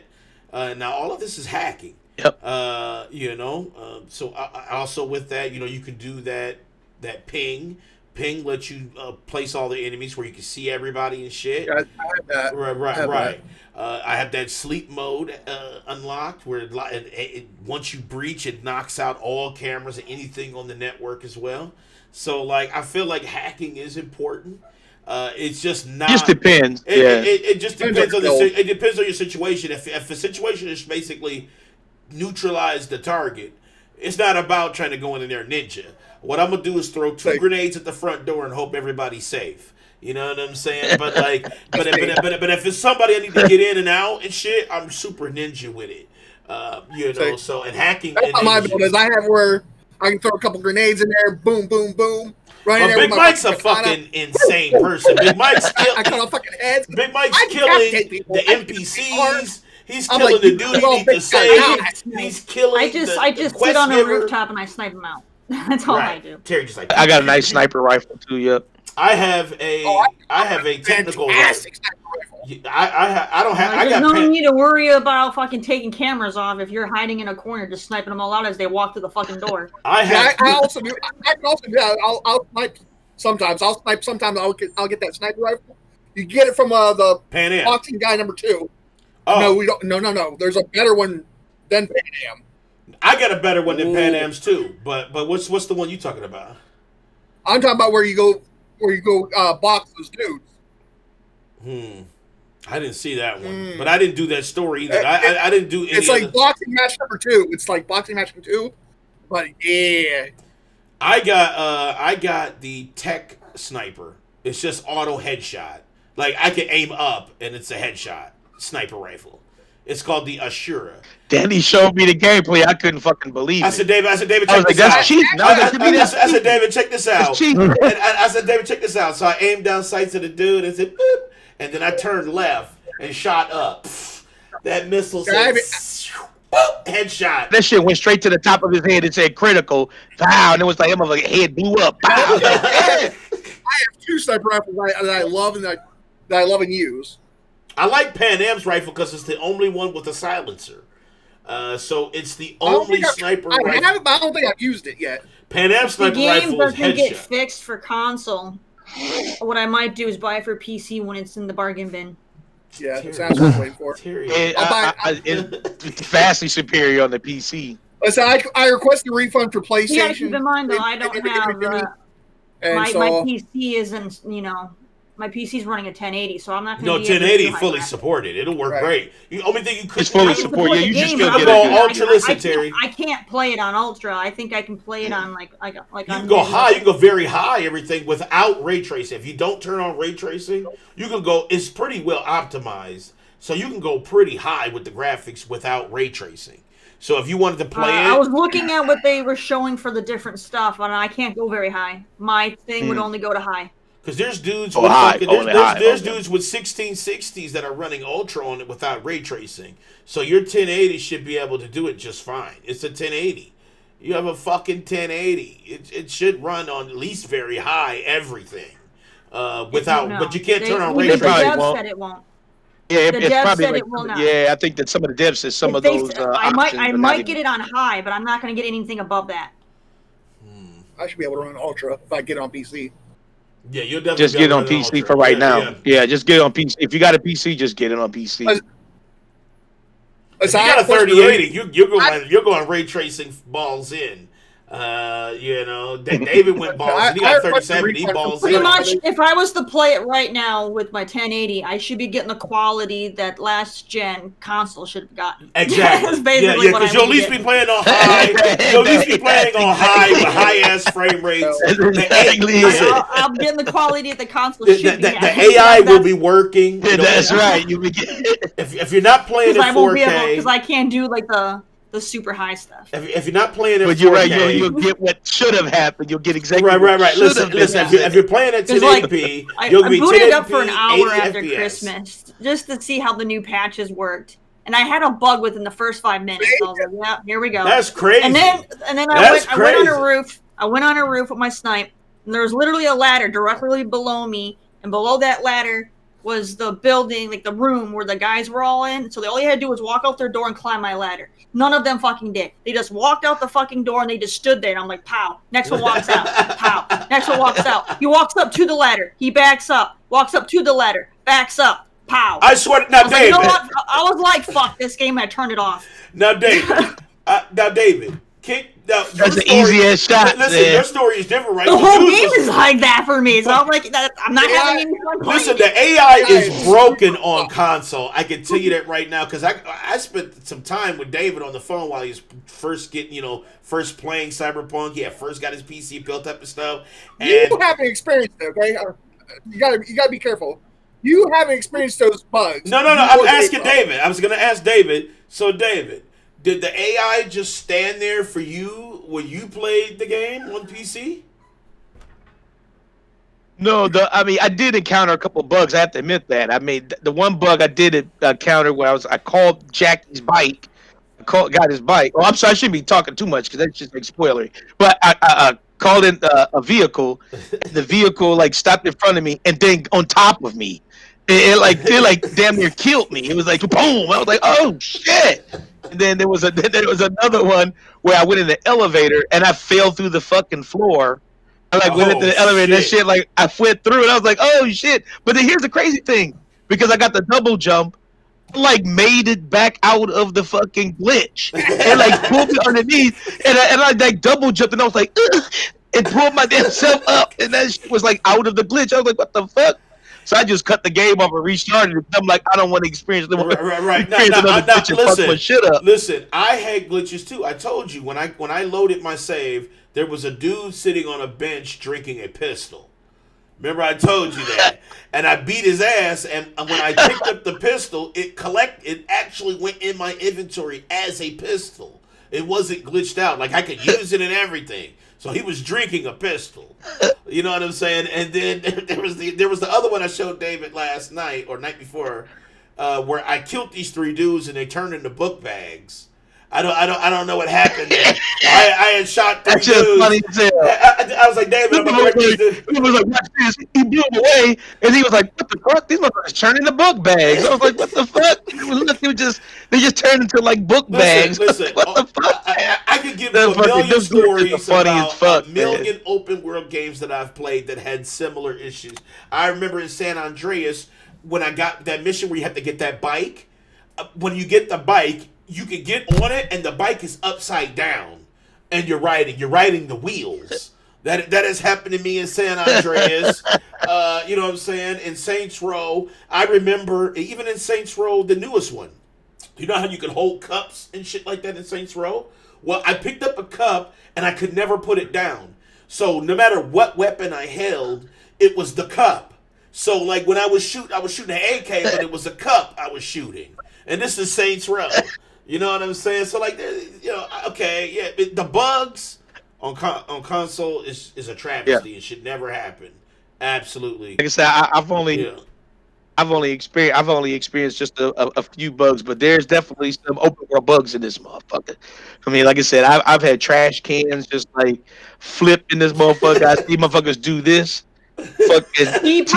Speaker 3: Now, all of this is hacking.
Speaker 8: Yep.
Speaker 3: So I also with that, you can do that ping. Ping lets you place all the enemies where you can see everybody and shit.
Speaker 2: Yeah, I have that.
Speaker 3: Right. I have that sleep mode unlocked where once you breach, it knocks out all cameras and anything on the network as well. So, like, I feel like hacking is important. It's just not.
Speaker 8: Just depends.
Speaker 3: It just depends on
Speaker 2: Depends
Speaker 3: it depends on your situation. If the situation is basically neutralize the target, it's not about trying to go in there ninja. What I'm gonna do is throw two grenades at the front door and hope everybody's safe. You know what I'm saying? But like, but if it's somebody I need to get in and out and shit, I'm super ninja with it. So and hacking.
Speaker 2: That's how my build is. I have where I can throw a couple grenades in there, boom, boom, boom. Right in there
Speaker 3: Big
Speaker 2: with my
Speaker 3: Mike's a
Speaker 2: katana.
Speaker 3: fucking insane person. Big Mike's
Speaker 2: I cut off fucking heads.
Speaker 3: Big Mike's
Speaker 2: I
Speaker 3: killing
Speaker 2: decapitate people.
Speaker 3: the
Speaker 2: I get
Speaker 3: NPCs. He's
Speaker 2: I'm
Speaker 3: killing
Speaker 2: like,
Speaker 3: the
Speaker 2: you
Speaker 3: dude he
Speaker 2: little
Speaker 3: needs to
Speaker 2: bitch,
Speaker 3: save.
Speaker 2: I
Speaker 3: He's killing.
Speaker 4: I just
Speaker 3: the
Speaker 4: sit on a
Speaker 3: quest giver.
Speaker 4: rooftop and I snipe them out. That's all I do.
Speaker 3: Terry just like
Speaker 8: I got a nice sniper rifle too. Yep.
Speaker 3: I have a technical
Speaker 2: fantastic
Speaker 3: rifle.
Speaker 2: sniper rifle.
Speaker 3: I don't have. I
Speaker 4: There's
Speaker 3: got
Speaker 4: no need to worry about fucking taking cameras off if you're hiding in a corner just sniping them all out as they walk through the fucking door.
Speaker 3: I
Speaker 2: Yeah,
Speaker 3: have.
Speaker 2: I also do. I can also do that. I'll snipe sometimes. I'll snipe sometimes. I'll get that sniper rifle, You get it from the
Speaker 3: Pan Am.
Speaker 2: boxing guy number 2.
Speaker 3: Oh,
Speaker 2: No, we don't. No. There's a better one than Pan Am.
Speaker 3: I got a better one than Pan Am's too. But what's the one you talking about?
Speaker 2: I'm talking about where you go box those dudes.
Speaker 3: I didn't see that one, but I didn't do that story either. I didn't do any.
Speaker 2: It's like boxing match number 2. It's like boxing match number 2, but yeah.
Speaker 3: I got the tech sniper. It's just auto headshot. Like I can aim up and it's a headshot sniper rifle. It's called the Ashura.
Speaker 8: Danny showed me the gameplay. I couldn't fucking believe it.
Speaker 3: I said, David,
Speaker 8: I was
Speaker 3: check
Speaker 8: like,
Speaker 3: this
Speaker 8: that's
Speaker 3: out.
Speaker 8: cheap. No, that could be that
Speaker 3: I said, David, check this out.
Speaker 8: That's cheap.
Speaker 3: And I said, David, check this out. So I aimed down sights at the dude and said, boop, and then I turned left and shot up. That missile said, boop, headshot.
Speaker 8: That shit went straight to the top of his head and said critical. Pow, and it was like, my head blew up. Pow.
Speaker 2: I have 2 sniper rifles that I love and that I love and use.
Speaker 3: I like Pan Am's rifle because it's the only one with a silencer. So it's the only sniper rifle.
Speaker 2: I have it, but I don't think I've used it yet.
Speaker 3: Pan Am sniper
Speaker 4: the game
Speaker 3: rifle is
Speaker 4: doesn't get
Speaker 3: headshot.
Speaker 4: fixed for console. What I might do is buy it for PC when it's in the bargain bin.
Speaker 2: Yeah, that's what I'm waiting for.
Speaker 8: It's vastly superior on the PC.
Speaker 2: Listen, I requested a refund for PlayStation.
Speaker 4: You gotta keep in mind though, I don't have my PC isn't, my PC's running a 1080, so I'm not going to
Speaker 3: No,
Speaker 4: be able to
Speaker 3: 1080
Speaker 4: do
Speaker 3: fully
Speaker 4: high
Speaker 3: supported. It'll work great. The only thing you could
Speaker 8: It's fully supported. Yeah, you just still get
Speaker 3: go
Speaker 8: it.
Speaker 3: ultra. Listen, Terry.
Speaker 4: I can't play it on ultra. I think I can play it on like
Speaker 3: You
Speaker 4: on
Speaker 3: can go high. You can go very high. Everything without ray tracing. If you don't turn on ray tracing, you can go. It's pretty well optimized, so you can go pretty high with the graphics without ray tracing. So if you wanted to play it,
Speaker 4: I was looking at what they were showing for the different stuff, and I can't go very high. My thing would only go to high.
Speaker 3: because there's dudes
Speaker 8: Oh,
Speaker 3: with
Speaker 8: high,
Speaker 3: fucking,
Speaker 8: only high,
Speaker 3: there's
Speaker 8: okay.
Speaker 3: dudes with 1660s that are running ultra on it without ray tracing. So your 1080 should be able to do it just fine. It's a 1080. You have a fucking 1080. It should run on at least very high everything. Without, but you can't turn on ray
Speaker 4: The
Speaker 3: tracing.
Speaker 4: dev said it won't.
Speaker 8: Yeah,
Speaker 4: The
Speaker 8: it's
Speaker 4: dev
Speaker 8: probably
Speaker 4: said
Speaker 8: like,
Speaker 4: it will not.
Speaker 8: yeah, I think that some of the devs said some of
Speaker 4: They
Speaker 8: those.
Speaker 4: said- I might
Speaker 8: options are not
Speaker 4: might get
Speaker 8: even-
Speaker 4: it on high, but I'm not going to get anything above that.
Speaker 2: I should be able to run Ultra if I get it on PC.
Speaker 3: Yeah, you'll definitely
Speaker 8: Just
Speaker 3: be
Speaker 8: get it
Speaker 3: able
Speaker 8: on
Speaker 3: to run
Speaker 8: PC
Speaker 3: ultra.
Speaker 8: for right
Speaker 3: Yeah,
Speaker 8: now.
Speaker 3: yeah.
Speaker 8: Yeah, just get it on PC. If you got a PC, just get it on PC.
Speaker 3: If you got a 3080, you're going ray tracing balls in. David went balls in. He got 3070 balls
Speaker 4: Pretty
Speaker 3: in.
Speaker 4: much, if I was to play it right now with my 1080, I should be getting the quality that last gen console should have gotten.
Speaker 3: Exactly.
Speaker 4: That's basically
Speaker 3: Yeah,
Speaker 4: what
Speaker 3: because
Speaker 4: I
Speaker 3: you'll at
Speaker 4: would
Speaker 3: least
Speaker 4: get.
Speaker 3: be playing on high. You'll at least be playing on high with high ass frame rates.
Speaker 4: I'm getting the quality that the console should be.
Speaker 3: The AI will be working.
Speaker 8: Yeah, that's right. You be
Speaker 3: if you're not playing in
Speaker 4: Because I won't be able,
Speaker 3: 4K,
Speaker 4: because I can't do like the super high stuff.
Speaker 3: if you're not playing in 4K,
Speaker 8: But you're right. You'll get what should have happened. You'll get exactly
Speaker 3: right.
Speaker 8: what should
Speaker 3: Listen.
Speaker 8: have been
Speaker 3: If you're playing at 1080p,
Speaker 4: I
Speaker 3: you'll be
Speaker 4: booted
Speaker 3: 1080p,
Speaker 4: it up for an hour
Speaker 3: 80
Speaker 4: after
Speaker 3: FPS.
Speaker 4: Christmas just to see how the new patches worked. And I had a bug within the first 5 minutes. So I was like, yeah, here we go.
Speaker 3: That's crazy.
Speaker 4: And then I
Speaker 3: That's
Speaker 4: went on
Speaker 3: crazy.
Speaker 4: a roof. I went on a roof with my snipe, and there was literally a ladder directly below me, and below that ladder was the building, like the room where the guys were all in. So all you had to do was walk out their door and climb my ladder. None of them fucking did. They just walked out the fucking door and they just stood there. And I'm like, pow. Next one walks out. Pow. Next one walks out. He walks up to the ladder. He backs up. Walks up to the ladder. Backs up. Pow.
Speaker 3: I swear,
Speaker 4: I
Speaker 3: now
Speaker 4: was like,
Speaker 3: David.
Speaker 4: you know what? I was like, fuck this game. I turned it off.
Speaker 3: Now David.
Speaker 8: That's an easy ass shot.
Speaker 3: Listen,
Speaker 8: man.
Speaker 3: your story is different, right?
Speaker 4: The whole
Speaker 3: Dude
Speaker 4: game
Speaker 3: was-
Speaker 4: is like that for me. So I'm like, I'm not having any fun playing.
Speaker 3: Listen, the AI is broken on console. I can tell you that right now because I spent some time with David on the phone while he was first first playing Cyberpunk. He had first got his PC built up and stuff. And
Speaker 2: You haven't experienced it, okay? You gotta be careful. You haven't experienced those bugs.
Speaker 3: no. I'm asking David. I was going to ask David. So, David, did the AI just stand there for you when you played the game on PC?
Speaker 8: No, I did encounter a couple bugs. I have to admit that. I mean, the one bug I did encounter where I called Jackie's bike. Got his bike. Oh, I'm sorry. I shouldn't be talking too much because that's just like spoilery. But I called in a vehicle. The vehicle like stopped in front of me and then on top of me. It damn near killed me. It was like boom. I was like, oh shit. And then there was another one where I went in the elevator and I fell through the fucking floor. I like went into the elevator and that shit, like I went through it. I was like, oh shit. But then here's the crazy thing. Because I got the double jump, I like made it back out of the fucking glitch. And like pulled me underneath. And I like double jumped and I was like, ugh, and pulled my damn self up. And that shit was like out of the glitch. I was like, what the fuck? So I just cut the game off and restarted it. I'm like, I don't want to experience the
Speaker 3: Right. Listen, I had glitches too. I told you when I loaded my save, there was a dude sitting on a bench drinking a pistol. Remember I told you that, and I beat his ass. And when I picked up the pistol, it actually went in my inventory as a pistol. It wasn't glitched out. Like I could use it and everything. So he was drinking a pistol. You know what I'm saying? And then there was the other one I showed David last night or night before, where I killed these 3 dudes and they turned into book bags. I don't know what happened there. I had shot 3
Speaker 8: That's just
Speaker 3: dudes.
Speaker 8: funny as hell.
Speaker 3: I was like, David, I'm gonna
Speaker 8: He was like, watch this. He blew him away, and he was like, what the fuck? These motherfuckers turned into book bags. I was like, what the fuck? They just turned into like book bags.
Speaker 3: Listen,
Speaker 8: what the fuck?
Speaker 3: I could give you a million stories about a million open world games that I've played that had similar issues. I remember in San Andreas when I got that mission where you have to get that bike. When you get the bike, you can get on it and the bike is upside down, and you're riding the wheels. That has happened to me in San Andreas. You know what I'm saying? In Saints Row, I remember even in Saints Row, the newest one. You know how you can hold cups and shit like that in Saints Row? Well, I picked up a cup and I could never put it down. So no matter what weapon I held, it was the cup. So like when I was shooting an AK, but it was a cup I was shooting. And this is Saints Row. You know what I'm saying? So like, you know, okay, yeah, the bugs on console is a travesty. Yeah. It should never happen. Absolutely.
Speaker 8: Like I said, I've only experienced just a few bugs, but there's definitely some open world bugs in this motherfucker. I mean, like I said, I've had trash cans just like flip in this motherfucker. I see motherfuckers do this. Fucking T-pose.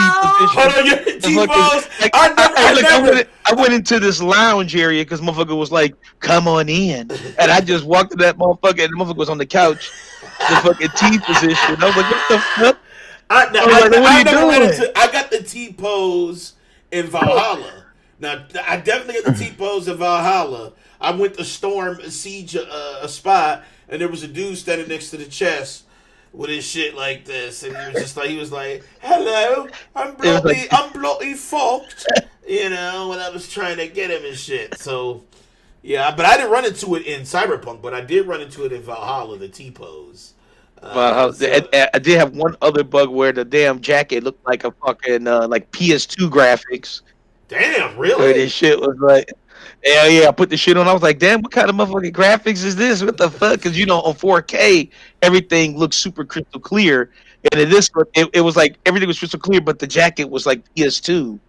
Speaker 8: I went into this lounge area because motherfucker was like, "Come on in," and I just walked to that motherfucker, and the motherfucker was on the couch, the fucking T position. I was like, "What the fuck?"
Speaker 3: I got the T-pose in Valhalla. Now, I definitely got the T-pose in Valhalla. I went to storm a siege a spot, and there was a dude standing next to the chest with his shit like this, and he was like, "Hello, I'm bloody fucked," you know, when I was trying to get him and shit. So, yeah, but I didn't run into it in Cyberpunk, but I did run into it in Valhalla, the T-pose.
Speaker 8: I did have one other bug where the damn jacket looked like a fucking like PS2 graphics.
Speaker 3: Damn, really?
Speaker 8: Where this shit was like, hell yeah, I put the shit on. I was like, damn, what kind of motherfucking graphics is this? What the fuck? Because you know, on 4K, everything looks super crystal clear, and in this one, it was like everything was crystal clear, but the jacket was like PS2.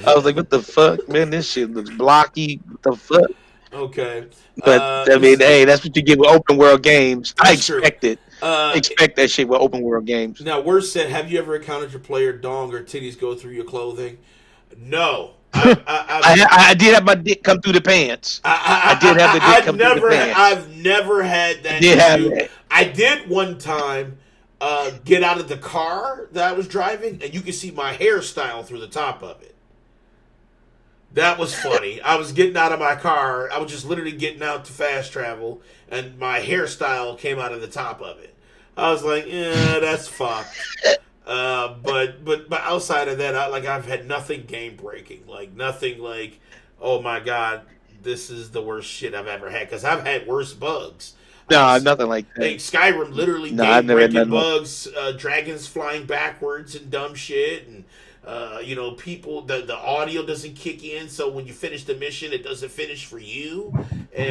Speaker 8: I was like, what the fuck, man? This shit looks blocky. What the fuck?
Speaker 3: Okay,
Speaker 8: but I mean, hey, that's what you get with open world games. I expect it. Expect that shit with open world games.
Speaker 3: Now, Worst said, have you ever encountered your player dong or titties go through your clothing? No.
Speaker 8: I did have my dick come through the pants. I did have the dick come through the pants.
Speaker 3: I've never had that issue. I did one time get out of the car that I was driving, and you could see my hairstyle through the top of it. That was funny. I was getting out of my car. I was just literally getting out to fast travel, and my hairstyle came out of the top of it. I was like, yeah, that's fucked. But outside of that, I've had nothing game breaking. Like nothing like, oh my god, this is the worst shit I've ever had. Because I've had worse bugs.
Speaker 8: No, nothing like that.
Speaker 3: Like Skyrim literally game breaking bugs, dragons flying backwards and dumb shit, and you know, people the audio doesn't kick in, so when you finish the mission, it doesn't finish for you,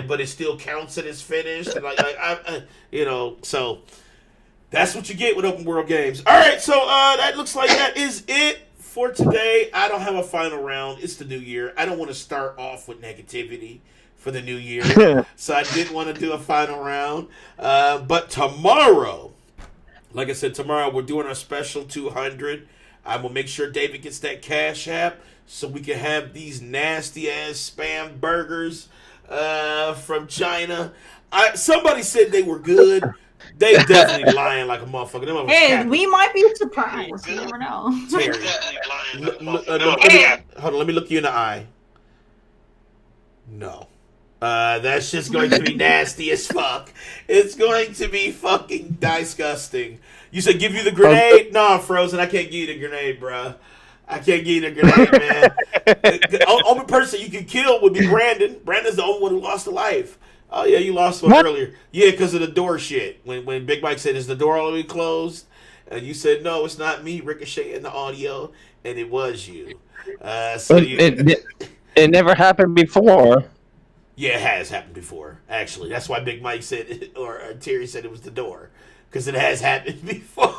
Speaker 3: but it still counts it as finished, and I you know, so. That's what you get with open world games. All right, so that looks like that is it for today. I don't have a final round. It's the new year. I don't want to start off with negativity for the new year, so I didn't want to do a final round. But tomorrow, like I said, tomorrow we're doing our special 200. I will make sure David gets that Cash App so we can have these nasty-ass spam burgers from China. Somebody said they were good. They definitely lying like a motherfucker. Them motherfuckers
Speaker 4: Hey,
Speaker 3: capping.
Speaker 4: we might be surprised. You never know.
Speaker 3: Terry, hold on. Let me look you in the eye. No. That's just going to be nasty as fuck. It's going to be fucking disgusting. You said give you the grenade? No, Frozen. I can't give you the grenade, bruh. I can't give you the grenade, man. The only person you can kill would be Brandon. Brandon's the only one who lost a life. Oh, yeah, you lost one earlier. Yeah, because of the door shit. When Big Mike said, is the door already closed? And you said, no, it's not me, Ricochet, in the audio. And it was you.
Speaker 5: It never happened before.
Speaker 3: Yeah, it has happened before, actually. That's why Big Mike said, or Terry said it was the door. Because it has happened before.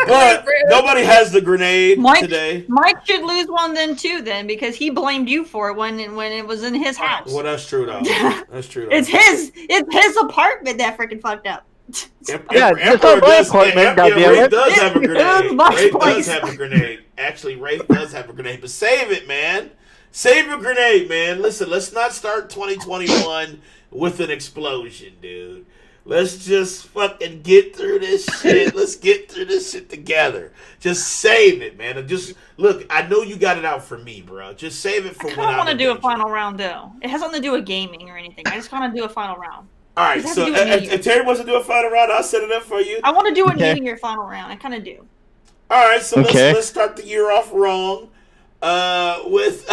Speaker 3: But nobody has the grenade today.
Speaker 4: Mike should lose one then, because he blamed you for it when it was in his house.
Speaker 3: Well, that's true, though. That's true, though.
Speaker 4: It's his apartment that freaking fucked up.
Speaker 9: It's not my apartment,
Speaker 3: Ray does have a grenade. Ray
Speaker 4: place.
Speaker 3: does have a grenade. Actually, Ray does have a grenade, but save it, man. Save your grenade, man. Listen, let's not start 2021 with an explosion, dude. Let's just fucking get through this shit. Let's get through this shit together. Just save it, man. And just look, I know you got it out for me, bro. Just save it for when
Speaker 4: I want to do a final round, though. It has nothing to do with gaming or anything. I just want to do a final round.
Speaker 3: All right, so if Terry wants to do a final round, I'll set it up for you.
Speaker 4: I want to do a New Year final round. I kind of do.
Speaker 3: All right, so let's start the year off wrong with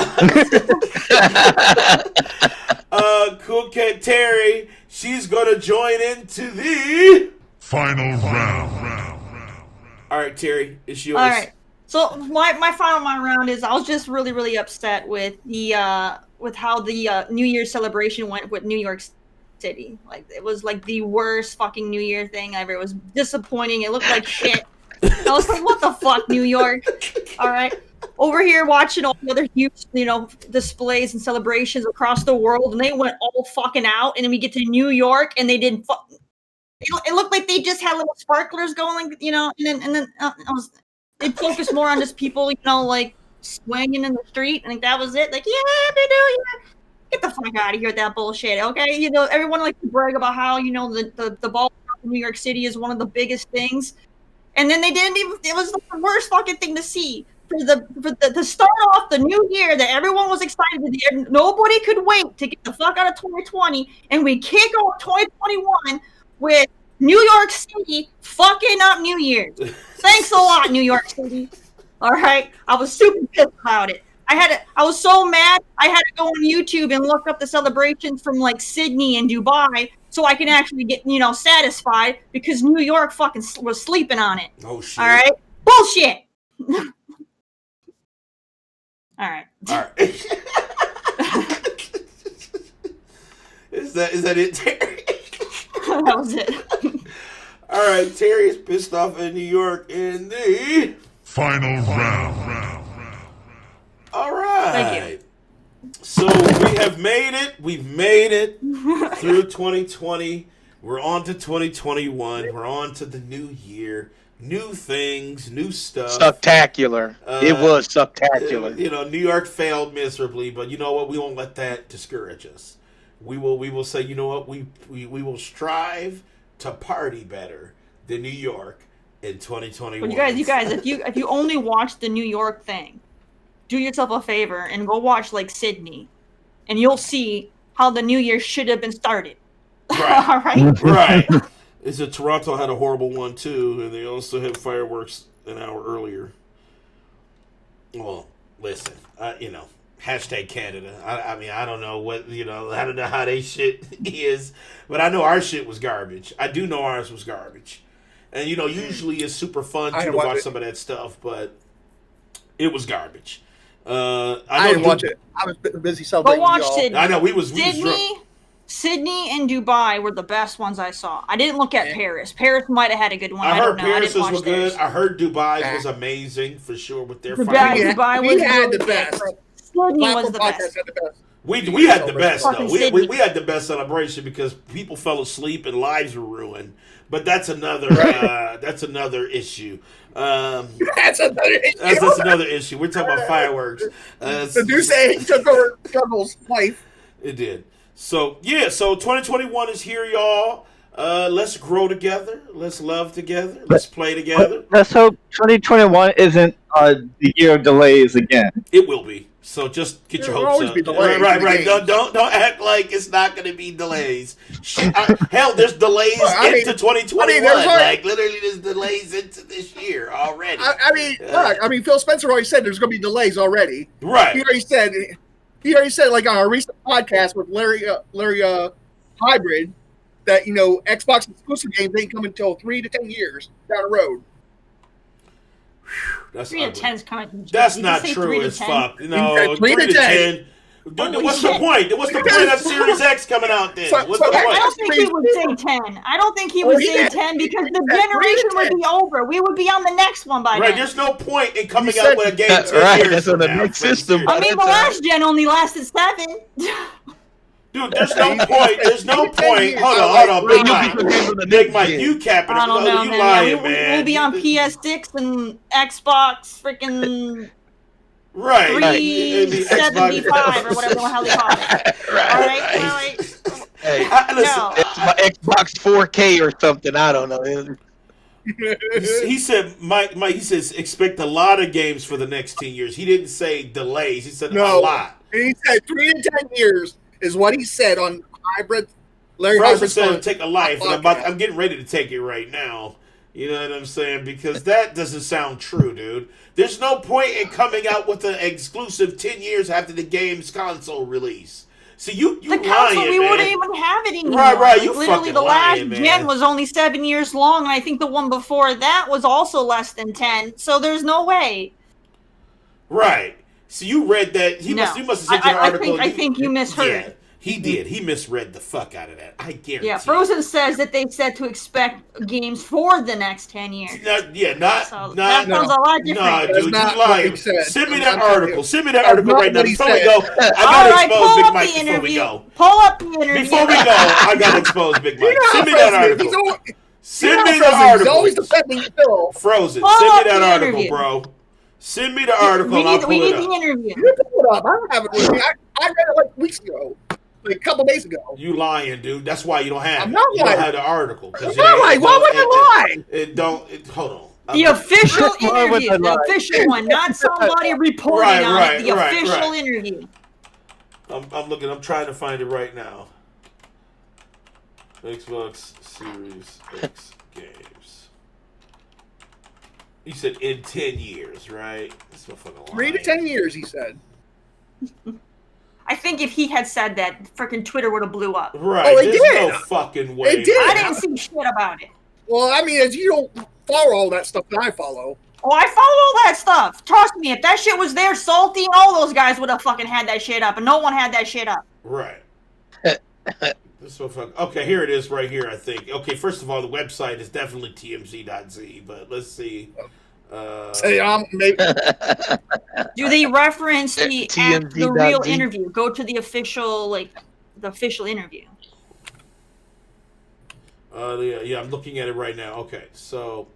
Speaker 3: Cool Cat Terry. She's going to join into the
Speaker 1: final round.
Speaker 3: All right, Terry, it's yours.
Speaker 4: All right. So my final round is I was just really, really upset with the with how the New Year's celebration went with New York City. Like, it was like the worst fucking New Year thing ever. It was disappointing. It looked like shit. I was like, what the fuck, New York? All right. Over here watching all the other huge, displays and celebrations across the world, and they went all fucking out, and then we get to New York, and they didn't it looked like they just had little sparklers going, like, and then they focused more on just people, like swinging in the street, and that was it. Like, yeah, they do, yeah. Get the fuck out of here with that bullshit, okay? Everyone likes to brag about how, the ball in New York City is one of the biggest things. And then they didn't even, it was the worst fucking thing to see. To start off the new year that everyone was excited to, nobody could wait to get the fuck out of 2020, and we kick off 2021 with New York City fucking up New Year's. Thanks a lot, New York City. All right, I was super pissed about it. I was so mad. I had to go on YouTube and look up the celebrations from like Sydney and Dubai so I can actually get satisfied, because New York fucking was sleeping on it.
Speaker 3: Oh shit!
Speaker 4: All right, bullshit. All right.
Speaker 3: Is that it, Terry?
Speaker 4: That was it.
Speaker 3: All right, Terry's pissed off in New York in the
Speaker 1: final round.
Speaker 3: All right.
Speaker 4: Thank you.
Speaker 3: So we have made it. We've made it through 2020. We're on to 2021. We're on to the new year. New things, new stuff.
Speaker 8: Spectacular. It was spectacular.
Speaker 3: New York failed miserably, but you know what? We won't let that discourage us. We will say, you know what? We will strive to party better than New York in 2021.
Speaker 4: But you guys, if you only watch the New York thing, do yourself a favor and go watch like Sydney, and you'll see how the New Year should have been started.
Speaker 3: Right.
Speaker 4: All right.
Speaker 3: Right. Is that Toronto had a horrible one too, and they also had fireworks an hour earlier. Well, listen, hashtag Canada. I mean, I don't know what, I don't know how they shit is, but I know our shit was garbage. I do know ours was garbage. And, usually it's super fun to watch some of that stuff, but it was garbage.
Speaker 2: I didn't watch it. I was busy celebrating.
Speaker 4: Go watch Sydney.
Speaker 3: I know, we was drunk.
Speaker 4: Sydney and Dubai were the best ones I saw. I didn't look at Paris. Paris might have had a good one.
Speaker 3: I heard
Speaker 4: don't know.
Speaker 3: Paris was good.
Speaker 4: Theirs.
Speaker 3: I heard Dubai was amazing for sure with their
Speaker 4: Dubai was
Speaker 2: had the best.
Speaker 4: Sydney was the best.
Speaker 3: We had the best though. We had the best celebration because people fell asleep and lives were ruined. But that's another issue.
Speaker 2: That's another issue.
Speaker 3: That's another issue. We're talking about fireworks.
Speaker 2: The Duce took over Juggle's wife.
Speaker 3: It did. So 2021 is here, y'all. Let's grow together. Let's love together. Let's play together.
Speaker 5: Let's hope 2021 isn't the year of delays again.
Speaker 3: It will be. So just get your
Speaker 2: There'll
Speaker 3: hopes
Speaker 2: always
Speaker 3: up.
Speaker 2: be delays
Speaker 3: Right.
Speaker 2: in the games.
Speaker 3: Don't act like it's not going to be delays. Shit, hell, there's delays into 2021. Like literally, there's delays into this year already.
Speaker 2: Phil Spencer already said there's going to be delays already.
Speaker 3: Right.
Speaker 2: He already said like on a recent podcast with Larry Hybrid that Xbox exclusive games ain't coming until 3 to 10 years down the road.
Speaker 3: That's
Speaker 4: 3 to 10 is kind of.
Speaker 3: That's not true as fuck. No,
Speaker 2: 3 to 10.
Speaker 3: What's the point? What's the point of Series X coming out then? What's the
Speaker 4: I
Speaker 3: point?
Speaker 4: don't think he would say 10. I don't think he would say 10 because the generation would be over. We would be on the next one by
Speaker 3: Right,
Speaker 4: then.
Speaker 3: there's no point in coming out with a game 10 years
Speaker 8: That's on
Speaker 3: from
Speaker 8: the
Speaker 3: now.
Speaker 8: next system.
Speaker 4: I mean, the last gen only lasted 7.
Speaker 3: Dude, there's no point. There's no point. Hold on, Big Mike. Big Mike, you capping it.
Speaker 4: I don't know,
Speaker 3: You
Speaker 4: man.
Speaker 3: lying, man.
Speaker 4: We'll be on PS6 and Xbox freaking
Speaker 3: Right.
Speaker 4: 375 or whatever the hell they call it. All right.
Speaker 8: Hey,
Speaker 4: No.
Speaker 8: it's my Xbox 4K or something. I don't know.
Speaker 3: He said, Mike. He says expect a lot of games for the next 10 years. He didn't say delays. He said a lot.
Speaker 2: He said 3 to 10 years is what he said on Hybrid. Larry
Speaker 3: Frozen
Speaker 2: Hybrid
Speaker 3: said take a life, and I'm getting ready to take it right now. You know what I'm saying? Because that doesn't sound true, dude. There's no point in coming out with an exclusive 10 years after the game's console release. So you
Speaker 4: The
Speaker 3: lying,
Speaker 4: console, we
Speaker 3: man.
Speaker 4: wouldn't even have it anymore.
Speaker 3: Right, you
Speaker 4: Literally,
Speaker 3: fucking
Speaker 4: the last
Speaker 3: lying, man.
Speaker 4: gen was only 7 years long, and I think the one before that was also less than 10. So there's no way.
Speaker 3: Right. So you read that. You must have sent you an article.
Speaker 4: I think you misheard.
Speaker 3: Yeah, he did. He misread the fuck out of that. I guarantee.
Speaker 4: Yeah, Frozen says that they said to expect games for the next 10 years.
Speaker 3: That sounds
Speaker 4: a lot different.
Speaker 3: Nah,
Speaker 2: That's
Speaker 3: dude,
Speaker 2: not
Speaker 3: you
Speaker 2: what
Speaker 3: lying.
Speaker 2: he said.
Speaker 3: Send me
Speaker 2: I'm
Speaker 3: that
Speaker 2: telling
Speaker 3: article.
Speaker 2: you.
Speaker 3: Send me that
Speaker 2: That's
Speaker 3: article
Speaker 2: not
Speaker 3: right now.
Speaker 2: what he
Speaker 3: Before we
Speaker 2: said.
Speaker 3: go, I gotta expose Big Mike before we go.
Speaker 4: Pull up the interview.
Speaker 3: Before we go, I gotta expose Big Mike. Send me that article. Send me the
Speaker 2: He's
Speaker 3: article.
Speaker 2: always defending Phil.
Speaker 3: Frozen.
Speaker 4: Pull
Speaker 3: Send
Speaker 4: up
Speaker 3: me that
Speaker 4: the
Speaker 3: article,
Speaker 4: interview.
Speaker 3: bro. Send me the article.
Speaker 4: We
Speaker 3: and I'll
Speaker 4: need
Speaker 3: pull it
Speaker 4: the
Speaker 3: up.
Speaker 4: interview.
Speaker 2: You pull it up. I don't have it with me. I read it like weeks ago. Like a couple days ago.
Speaker 3: You lying, dude. That's why you don't have
Speaker 2: I'm
Speaker 3: it.
Speaker 2: not
Speaker 3: You don't
Speaker 2: lying.
Speaker 3: have the article.
Speaker 2: I'm not lying. Why would I lie?
Speaker 3: Hold on.
Speaker 4: The official
Speaker 5: Why would
Speaker 4: interview,
Speaker 5: I
Speaker 4: the
Speaker 5: lie?
Speaker 4: official one, not somebody reporting on it. The official interview.
Speaker 3: I'm looking. I'm trying to find it right now. Xbox Series X games. You said in 10 years, right? This motherfucker
Speaker 2: 3 to 10 years, he said.
Speaker 4: I think if he had said that, freaking Twitter would have blew up.
Speaker 3: Right.
Speaker 2: Oh, it
Speaker 3: There's
Speaker 2: did.
Speaker 3: no fucking way.
Speaker 2: It did.
Speaker 4: I didn't see shit about it.
Speaker 2: Well, I mean, as you don't follow all that stuff that I follow.
Speaker 4: Oh, I follow all that stuff. Trust me, if that shit was there, Salty and all those guys would have fucking had that shit up, and no one had that shit up.
Speaker 3: Right. This motherfucker. Okay, here it is right here, I think. Okay, first of all, the website is definitely tmz.z, but let's see.
Speaker 2: Say, maybe.
Speaker 4: Do they reference the
Speaker 8: TMZ.z?
Speaker 4: real interview? Go to the official, the official interview.
Speaker 3: Yeah, I'm looking at it right now. Okay, so,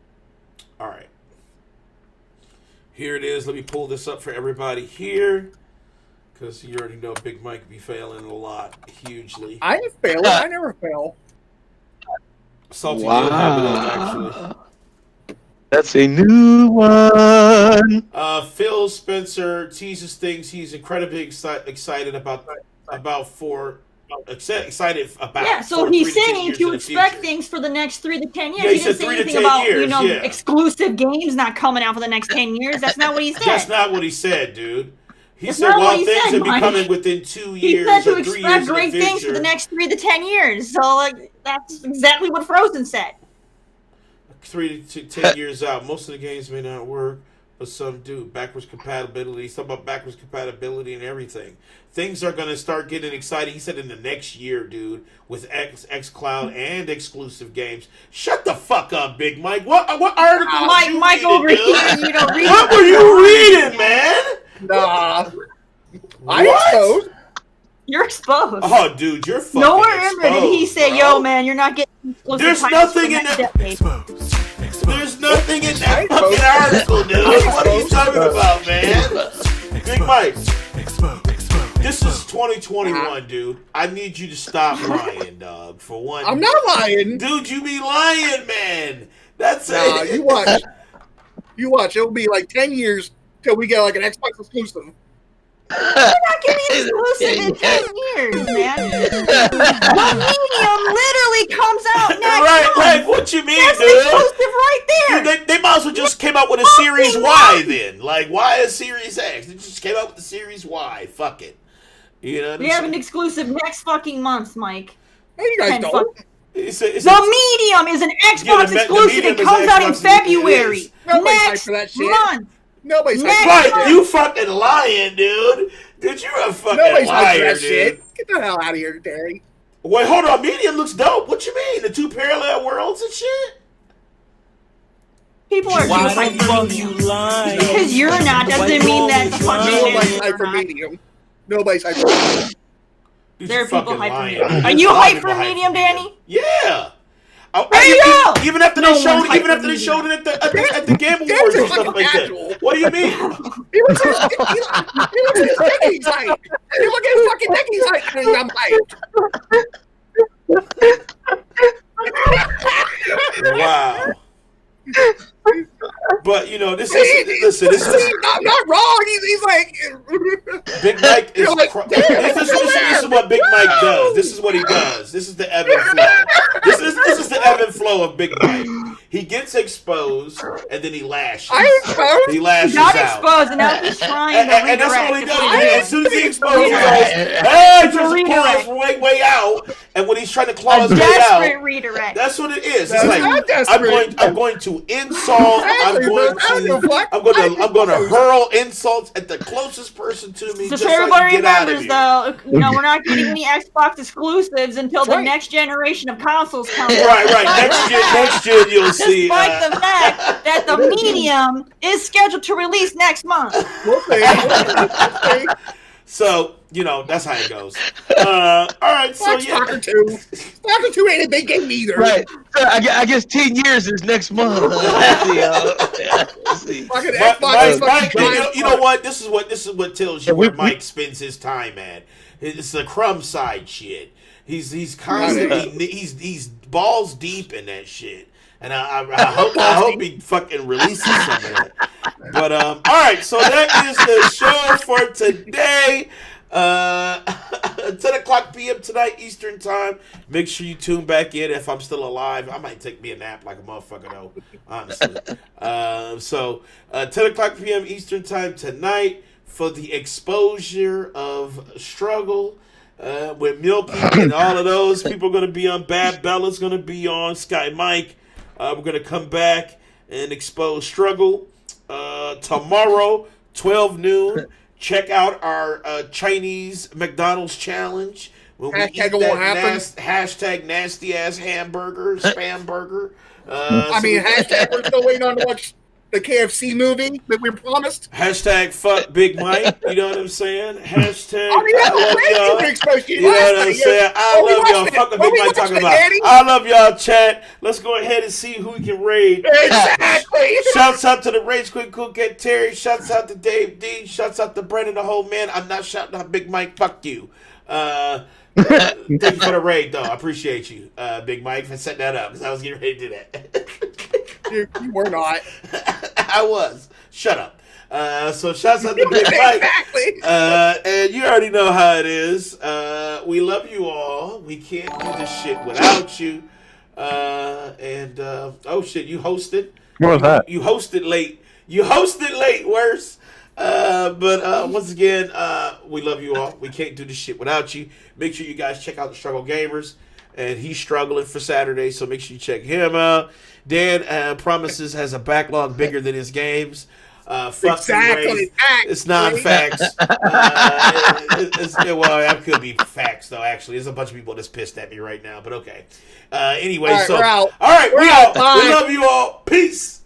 Speaker 3: all right. Here it is. Let me pull this up for everybody here, because you already know Big Mike be failing a lot, hugely.
Speaker 2: I ain't fail. I never fail.
Speaker 3: Salty did have it up, actually.
Speaker 8: That's a new one.
Speaker 3: Phil Spencer teases things he's incredibly excited about excited about.
Speaker 4: Yeah, so
Speaker 3: for
Speaker 4: he's
Speaker 3: 3 to 10
Speaker 4: saying
Speaker 3: years
Speaker 4: to
Speaker 3: in the
Speaker 4: expect
Speaker 3: future.
Speaker 4: things for the next 3 to 10 years.
Speaker 3: Yeah, he
Speaker 4: he didn't
Speaker 3: said
Speaker 4: say
Speaker 3: 3 to
Speaker 4: anything
Speaker 3: 10
Speaker 4: about,
Speaker 3: years, yeah.
Speaker 4: exclusive games not coming out for the next 10 years. That's not what he said.
Speaker 3: That's not what he said, dude. He
Speaker 4: That's
Speaker 3: said
Speaker 4: not what
Speaker 3: while
Speaker 4: he
Speaker 3: things
Speaker 4: said,
Speaker 3: will be
Speaker 4: Mike.
Speaker 3: coming within 2
Speaker 4: He
Speaker 3: years
Speaker 4: said to
Speaker 3: or 3 years
Speaker 4: expect
Speaker 3: in the
Speaker 4: great things for
Speaker 3: future.
Speaker 4: the next 3 to 10 years. So, that's exactly what Frozen said.
Speaker 3: 3 to 10 years out. Most of the games may not work, but some do. Backwards compatibility. He's talking about backwards compatibility and everything. Things are going to start getting exciting. He said in the next year, dude, with xCloud and exclusive games. Shut the fuck up, Big Mike. What article was you
Speaker 4: Mike
Speaker 3: reading,
Speaker 4: over
Speaker 3: dude?
Speaker 4: here, you don't read
Speaker 3: What
Speaker 4: it.
Speaker 3: were you reading, man?
Speaker 2: Nah. I
Speaker 3: What?
Speaker 2: exposed.
Speaker 4: You're exposed.
Speaker 3: Oh, dude, you're fucking
Speaker 4: Nowhere in there did he
Speaker 3: exposed,
Speaker 4: say,
Speaker 3: bro.
Speaker 4: yo, man, you're not getting exclusive
Speaker 3: There's
Speaker 4: titles
Speaker 3: nothing
Speaker 4: for
Speaker 3: in
Speaker 4: next
Speaker 3: that-
Speaker 4: decade.
Speaker 3: There's nothing in that fucking article, dude. What are you talking about, man? Big Mike. This is 2021, dude. I need you to stop lying, dog. For one,
Speaker 2: I'm not lying.
Speaker 3: dude. You be lying, man. That's
Speaker 2: Nah,
Speaker 3: it.
Speaker 2: you watch. You watch. It'll be like 10 years till we get like an Xbox exclusive.
Speaker 4: You're not getting exclusive in 10 years, man. The Medium literally comes out next
Speaker 3: Right,
Speaker 4: month.
Speaker 3: right. What you mean,
Speaker 4: That's
Speaker 3: dude?
Speaker 4: exclusive right there.
Speaker 3: Dude, they might as well just came out with a Series Y then. Like, why a Series X? They just came out with the Series Y. Fuck it. You know what I'm
Speaker 4: We have an
Speaker 3: saying?
Speaker 4: exclusive next fucking month, Mike.
Speaker 2: No, you guys
Speaker 4: Ten
Speaker 2: don't.
Speaker 4: fuck-
Speaker 3: It's a-
Speaker 4: The Medium is an
Speaker 3: Yeah,
Speaker 4: Xbox
Speaker 3: the
Speaker 4: exclusive.
Speaker 3: Medium
Speaker 4: It
Speaker 3: is
Speaker 4: comes
Speaker 3: an
Speaker 4: out in
Speaker 3: Xbox exclusive.
Speaker 4: February.
Speaker 3: It is.
Speaker 2: Nobody's hyped
Speaker 4: Next
Speaker 2: for that shit.
Speaker 4: month.
Speaker 2: Nobody's hyped
Speaker 4: Next
Speaker 2: for
Speaker 3: Right,
Speaker 2: that shit.
Speaker 3: you fucking lying, dude. Dude, you're a fucking
Speaker 2: Nobody's hyped for
Speaker 3: liar,
Speaker 2: that
Speaker 3: dude.
Speaker 2: shit. Get the hell out of here, Terry.
Speaker 3: Wait, hold on. Medium looks dope. What you mean? The two parallel worlds and shit?
Speaker 4: People are too
Speaker 10: Why
Speaker 4: hyped
Speaker 10: the
Speaker 4: for
Speaker 10: fuck
Speaker 4: Medium.
Speaker 10: you lying?
Speaker 4: Because you're not doesn't mean that the fucking
Speaker 2: Nobody's
Speaker 4: fans
Speaker 2: hyped
Speaker 4: are
Speaker 2: for
Speaker 4: not.
Speaker 2: Medium. Nobody's hyped for Medium.
Speaker 3: Dude,
Speaker 4: There
Speaker 3: you
Speaker 4: are people
Speaker 3: fucking
Speaker 4: hyped for
Speaker 3: lying.
Speaker 4: Medium. Are
Speaker 3: There's
Speaker 4: you
Speaker 3: a lot of
Speaker 4: hyped
Speaker 3: people
Speaker 4: for Medium, Danny?
Speaker 3: Yeah.
Speaker 4: There you go.
Speaker 3: Even after
Speaker 4: No
Speaker 3: they showed,
Speaker 4: one's hyped
Speaker 3: even
Speaker 4: for
Speaker 3: after they
Speaker 4: Medium.
Speaker 3: showed it at the Game
Speaker 2: Dan's
Speaker 3: Awards
Speaker 2: a
Speaker 3: and stuff
Speaker 2: fucking
Speaker 3: like
Speaker 2: casual.
Speaker 3: that. What do you mean?
Speaker 2: He looks at his dick, he's hyped. You look at his fucking dick, he's hyped. And I'm hyped.
Speaker 3: Wow. But you know, this
Speaker 2: See,
Speaker 3: is listen. This is
Speaker 2: I'm not wrong. He's like,
Speaker 3: Big Mike is
Speaker 2: You're like,
Speaker 3: this is what Big Mike does. This is what he does. This is the ebb and flow. This is the ebb and flow of Big Mike. He gets exposed and then he lashes.
Speaker 2: I exposed.
Speaker 3: He lashes
Speaker 4: He got
Speaker 3: out.
Speaker 4: exposed and now he's trying to redirect.
Speaker 3: And that's what he
Speaker 4: the
Speaker 3: does.
Speaker 4: fans.
Speaker 3: As soon as he exposes, he goes,
Speaker 4: Redirect.
Speaker 3: hey,
Speaker 4: It's a
Speaker 3: just
Speaker 4: redirect.
Speaker 3: pull his way out. And when he's trying to claw
Speaker 4: A
Speaker 3: his way
Speaker 4: desperate
Speaker 3: out,
Speaker 4: redirect.
Speaker 3: that's what it is. It's
Speaker 2: That's
Speaker 3: like
Speaker 2: not desperate.
Speaker 3: I'm going to insult. I'm going to hurl insults at the closest person to me.
Speaker 4: So
Speaker 3: just so I
Speaker 4: everybody
Speaker 3: can get out of
Speaker 4: remembers,
Speaker 3: here.
Speaker 4: though, we're not getting any Xbox exclusives until the
Speaker 2: right.
Speaker 4: next generation of consoles comes.
Speaker 3: Right. Next gen, you'll see.
Speaker 4: Despite the fact that the Medium is scheduled to release next month.
Speaker 2: We'll see. We'll see.
Speaker 3: So you know that's how it goes. All right, so
Speaker 2: Fuck
Speaker 3: yeah.
Speaker 2: Stalker 2. Stalker 2 ain't a big game either.
Speaker 8: Right. So I guess 10 years is next month. Let's see.
Speaker 2: Fucking Xbox is
Speaker 3: Mike,
Speaker 2: fucking giant.
Speaker 3: you know what? This is what tells you
Speaker 8: Yeah, we-
Speaker 3: where Mike spends his time at. It's the crumb side shit. He's constantly he's balls deep in that shit. And I hope he fucking releases some of that. But all right, so that is the show for today. 10 o'clock p.m. tonight Eastern time. Make sure you tune back in. If I'm still alive, I might take me a nap like a motherfucker though, honestly. So 10 o'clock p.m. Eastern time tonight for the exposure of struggle. With Milky and all of those people are going to be on. Bad Bella's going to be on. Sky Mike. We're going to come back and expose struggle. Tomorrow, 12 noon. Check out our Chinese McDonald's challenge. When we
Speaker 2: Hashtag
Speaker 3: eat
Speaker 2: it won't happen.
Speaker 3: hashtag nasty ass hamburger, spam burger.
Speaker 2: I mean, hashtag we're still waiting on to watch the KFC movie that we promised.
Speaker 3: Hashtag fuck Big Mike. You know what I'm saying? Hashtag
Speaker 2: I mean, that's
Speaker 3: I love
Speaker 2: crazy
Speaker 3: y'all.
Speaker 2: to expose
Speaker 3: You know what I'm saying? I love y'all. Fuck what Big Mike talking about. I love y'all, chat. Let's go ahead and see who we can raid.
Speaker 2: Exactly.
Speaker 3: Shouts out to the Rage Quit Cool Get Terry. Shouts out to Dave D. Shouts out to Brendan the whole man. I'm not shouting out Big Mike. Fuck you. Thank you for the raid, though. I appreciate you, Big Mike, for setting that up because I was getting ready to do that.
Speaker 2: You were not.
Speaker 3: I was. Shut up. So shouts out to Big Mike.
Speaker 2: Exactly.
Speaker 3: And you already know how it is. We love you all. We can't do this shit without you. Oh shit, you hosted.
Speaker 5: What was that?
Speaker 3: You hosted late. You hosted late, worse. But once again, we love you all. We can't do this shit without you. Make sure you guys check out the Struggle Gamers. And he's struggling for Saturday, so make sure you check him out. Dan promises has a backlog bigger than his games. Fuck
Speaker 2: Exactly.
Speaker 3: it's not facts. Well, that could be facts though. Actually, there's a bunch of people that's pissed at me right now. But okay. Anyway,
Speaker 2: All right,
Speaker 3: so
Speaker 2: we're out.
Speaker 3: all right, we out.
Speaker 2: Bye.
Speaker 3: We love you all. Peace.